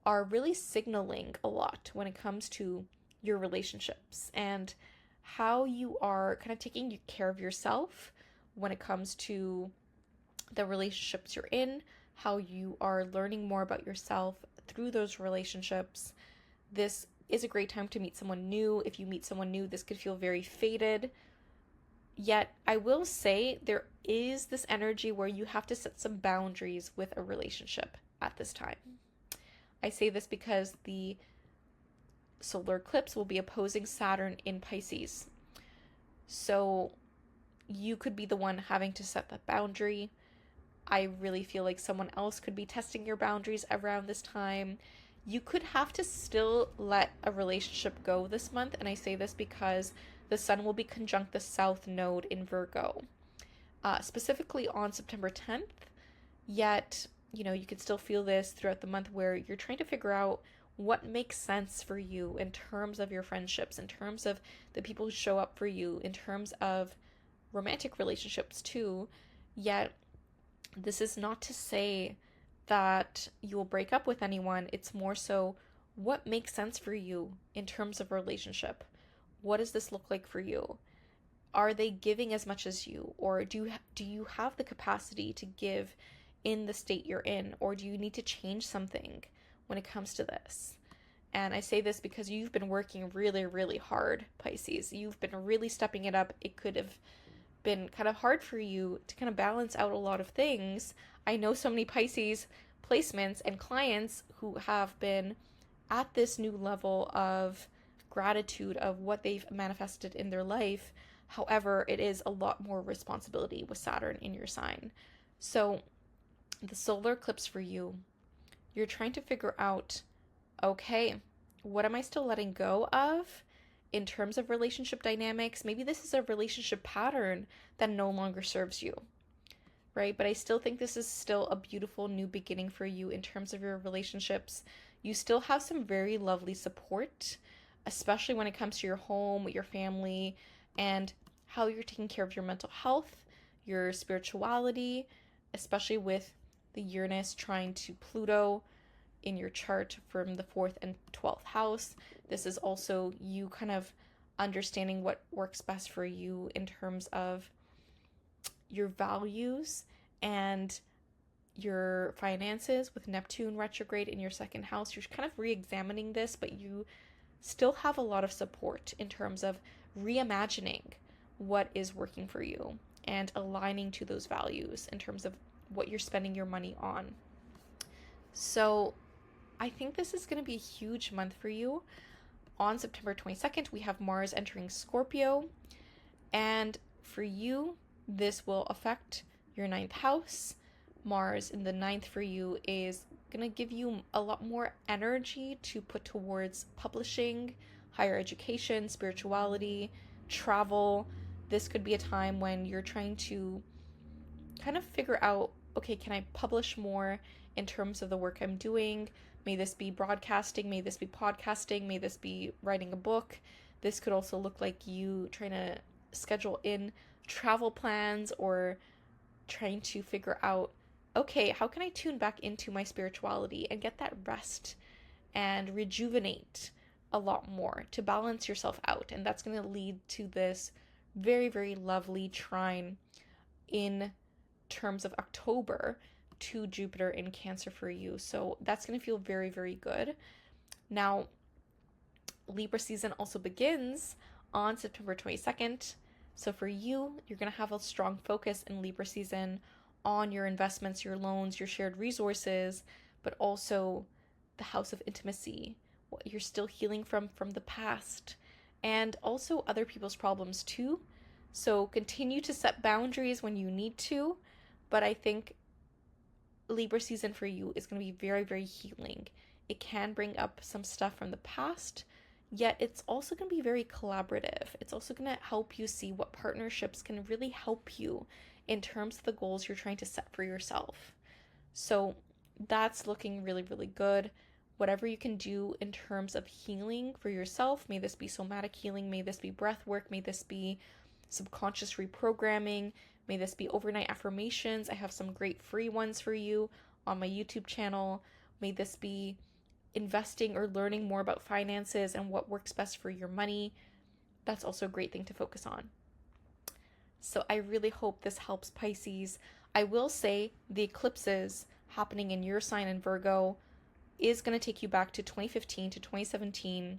are really signaling a lot when it comes to your relationships and how you are kind of taking care of yourself when it comes to the relationships you're in, how you are learning more about yourself through those relationships. This is a great time to meet someone new. If you meet someone new, this could feel very fated. Yet, I will say there is this energy where you have to set some boundaries with a relationship at this time. I say this because the solar eclipse will be opposing Saturn in Pisces. So you could be the one having to set that boundary. I really feel like someone else could be testing your boundaries around this time. You could have to still let a relationship go this month, and I say this because the sun will be conjunct the south node in Virgo, specifically on September 10th. Yet, you can still feel this throughout the month where you're trying to figure out what makes sense for you in terms of your friendships, in terms of the people who show up for you, in terms of romantic relationships too. Yet, this is not to say that you will break up with anyone. It's more so what makes sense for you in terms of a relationship. What does this look like for you? Are they giving as much as you? Or do you have the capacity to give in the state you're in? Or do you need to change something when it comes to this? And I say this because you've been working really, really hard, Pisces. You've been really stepping it up. It could have been kind of hard for you to kind of balance out a lot of things. I know so many Pisces placements and clients who have been at this new level of gratitude of what they've manifested in their life. However, it is a lot more responsibility with Saturn in your sign. So the solar eclipse for you, you're trying to figure out, okay, what am I still letting go of in terms of relationship dynamics? Maybe this is a relationship pattern that no longer serves you, right? But I still think this is still a beautiful new beginning for you in terms of your relationships. You still have some very lovely support, especially when it comes to your home, your family, and how you're taking care of your mental health, your spirituality, especially with the Uranus trying to Pluto in your chart from the 4th and 12th house. This is also you kind of understanding what works best for you in terms of your values and your finances with Neptune retrograde in your second house. You're kind of re-examining this, but you still have a lot of support in terms of reimagining what is working for you and aligning to those values in terms of what you're spending your money on. So I think this is going to be a huge month for you. On September 22nd, we have Mars entering Scorpio. And for you, this will affect your ninth house. Mars in the ninth for you is going to give you a lot more energy to put towards publishing, higher education, spirituality, travel. This could be a time when you're trying to kind of figure out, okay, can I publish more in terms of the work I'm doing? May this be broadcasting, may this be podcasting, may this be writing a book. This could also look like you trying to schedule in travel plans or trying to figure out, okay, how can I tune back into my spirituality and get that rest and rejuvenate a lot more to balance yourself out. And that's going to lead to this very, very lovely trine in terms of October to Jupiter in Cancer for you. So that's going to feel very, very good. Now, Libra season also begins on September 22nd. So for you, you're going to have a strong focus in Libra season on your investments, your loans, your shared resources, but also the house of intimacy, what you're still healing from the past, and also other people's problems too. So continue to set boundaries when you need to, but I think Libra season for you is going to be very, very healing. It can bring up some stuff from the past, yet it's also going to be very collaborative. It's also going to help you see what partnerships can really help you in terms of the goals you're trying to set for yourself. So that's looking really, really good. Whatever you can do in terms of healing for yourself, may this be somatic healing, may this be breath work, may this be subconscious reprogramming, may this be overnight affirmations. I have some great free ones for you on my YouTube channel. May this be investing or learning more about finances and what works best for your money. That's also a great thing to focus on. So I really hope this helps, Pisces. I will say the eclipses happening in your sign in Virgo is going to take you back to 2015 to 2017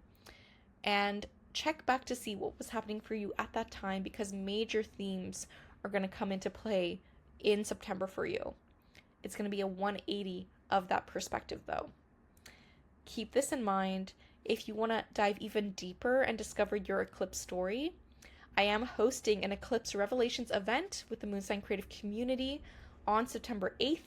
and check back to see what was happening for you at that time, because major themes are going to come into play in September for you. It's going to be a 180 of that perspective though. Keep this in mind. If you want to dive even deeper and discover your eclipse story, I am hosting an Eclipse Revelations event with the Moonsign Creative Community on September 8th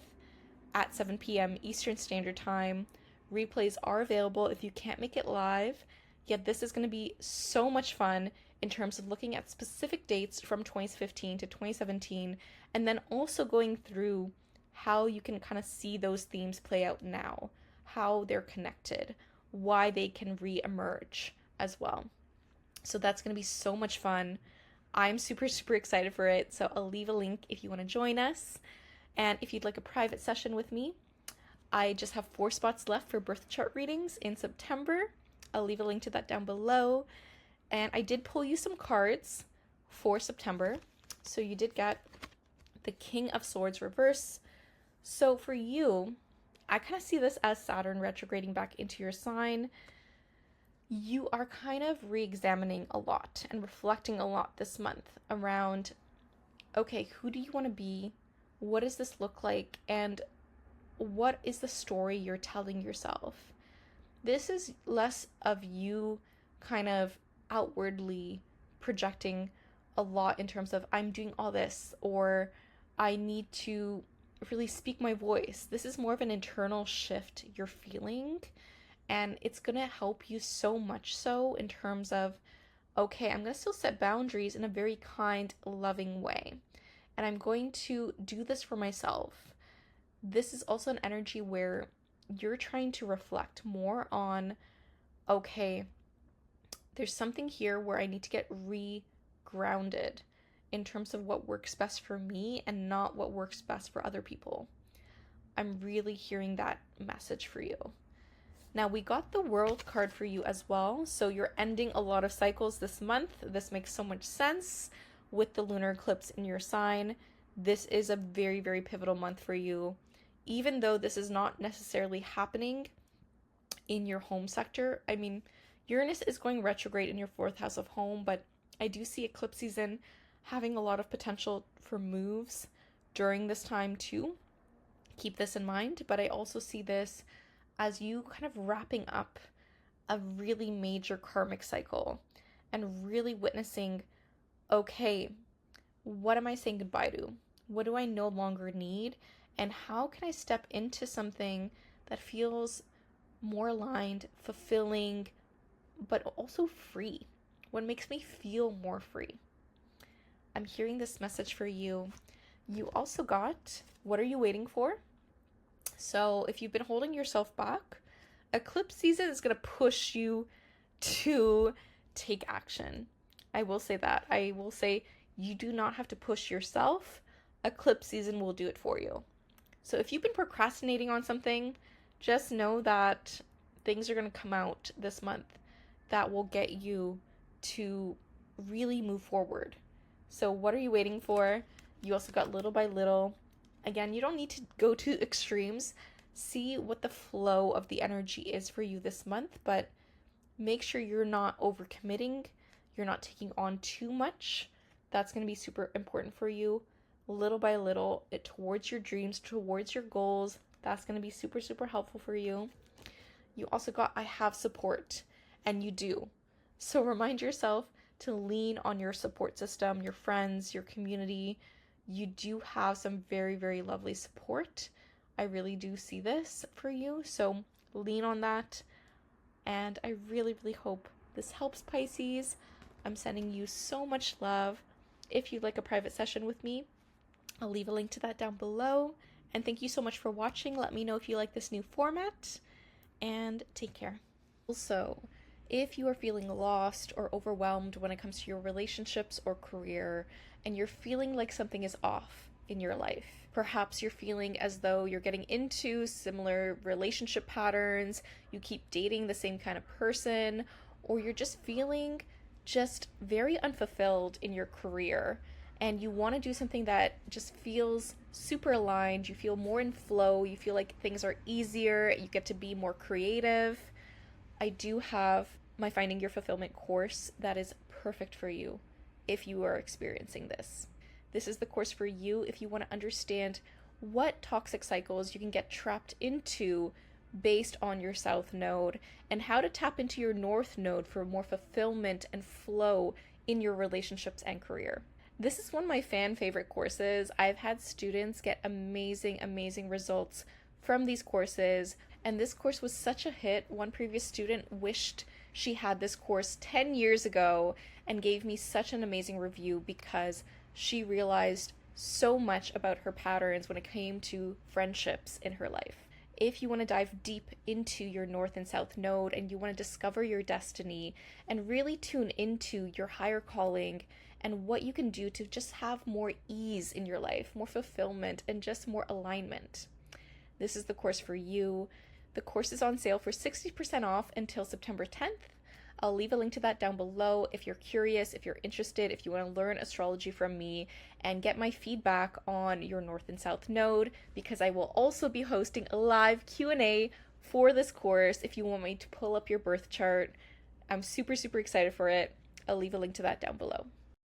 at 7 p.m. Eastern Standard Time. Replays are available if you can't make it live, yet this is going to be so much fun in terms of looking at specific dates from 2015 to 2017, and then also going through how you can kind of see those themes play out now, how they're connected, why they can re-emerge as well. So that's going to be so much fun. I'm super, super excited for it. So I'll leave a link if you want to join us. And if you'd like a private session with me, I just have 4 spots left for birth chart readings in September. I'll leave a link to that down below. And I did pull you some cards for September. So you did get the King of Swords reverse. So for you, I kind of see this as Saturn retrograding back into your sign. You are kind of re-examining a lot and reflecting a lot this month around, okay, who do you want to be? What does this look like? And what is the story you're telling yourself? This is less of you kind of outwardly projecting a lot in terms of I'm doing all this, or I need to really speak my voice. This is more of an internal shift you're feeling, and it's going to help you so much so in terms of, okay, I'm going to still set boundaries in a very kind, loving way, and I'm going to do this for myself. This is also an energy where you're trying to reflect more on, okay, there's something here where I need to get re-grounded in terms of what works best for me and not what works best for other people. I'm really hearing that message for you. Now, we got the World card for you as well. So you're ending a lot of cycles this month. This makes so much sense with the lunar eclipse in your sign. This is a very, very pivotal month for you. Even though this is not necessarily happening in your home sector. I mean, Uranus is going retrograde in your 4th house of home, but I do see eclipse season having a lot of potential for moves during this time too. Keep this in mind, but I also see this as you kind of wrapping up a really major karmic cycle and really witnessing, okay, what am I saying goodbye to? What do I no longer need? And how can I step into something that feels more aligned, fulfilling, but also free? What makes me feel more free? I'm hearing this message for you. You also got, what are you waiting for? So if you've been holding yourself back, eclipse season is going to push you to take action. I will say that. I will say you do not have to push yourself. Eclipse season will do it for you. So if you've been procrastinating on something, just know that things are going to come out this month that will get you to really move forward. So what are you waiting for? You also got little by little. Again, you don't need to go to extremes. See what the flow of the energy is for you this month, but make sure you're not overcommitting. You're not taking on too much. That's going to be super important for you. Little by little, towards your dreams, towards your goals. That's going to be super, super helpful for you. You also got, I have support, and you do. So remind yourself to lean on your support system, your friends, your community. You do have some very, very lovely support. I really do see this for you. So lean on that. And I really, really hope this helps, Pisces. I'm sending you so much love. If you'd like a private session with me, I'll leave a link to that down below. And thank you so much for watching. Let me know if you like this new format. And take care. Also, if you are feeling lost or overwhelmed when it comes to your relationships or career, and you're feeling like something is off in your life, perhaps you're feeling as though you're getting into similar relationship patterns, you keep dating the same kind of person, or you're just feeling just very unfulfilled in your career, and you want to do something that just feels super aligned, you feel more in flow, you feel like things are easier, you get to be more creative, I do have my Finding Your Fulfillment course that is perfect for you if you are experiencing this. This is the course for you if you want to understand what toxic cycles you can get trapped into based on your South Node and how to tap into your North Node for more fulfillment and flow in your relationships and career. This is one of my fan favorite courses. I've had students get amazing, amazing results from these courses, and this course was such a hit. One previous student wished she had this course 10 years ago and gave me such an amazing review because she realized so much about her patterns when it came to friendships in her life. If you want to dive deep into your North and South Node and you want to discover your destiny and really tune into your higher calling and what you can do to just have more ease in your life, more fulfillment, and just more alignment, this is the course for you. The course is on sale for 60% off until September 10th. I'll leave a link to that down below if you're curious, if you're interested, if you want to learn astrology from me and get my feedback on your North and South Node, because I will also be hosting a live Q&A for this course if you want me to pull up your birth chart. I'm super, super excited for it. I'll leave a link to that down below.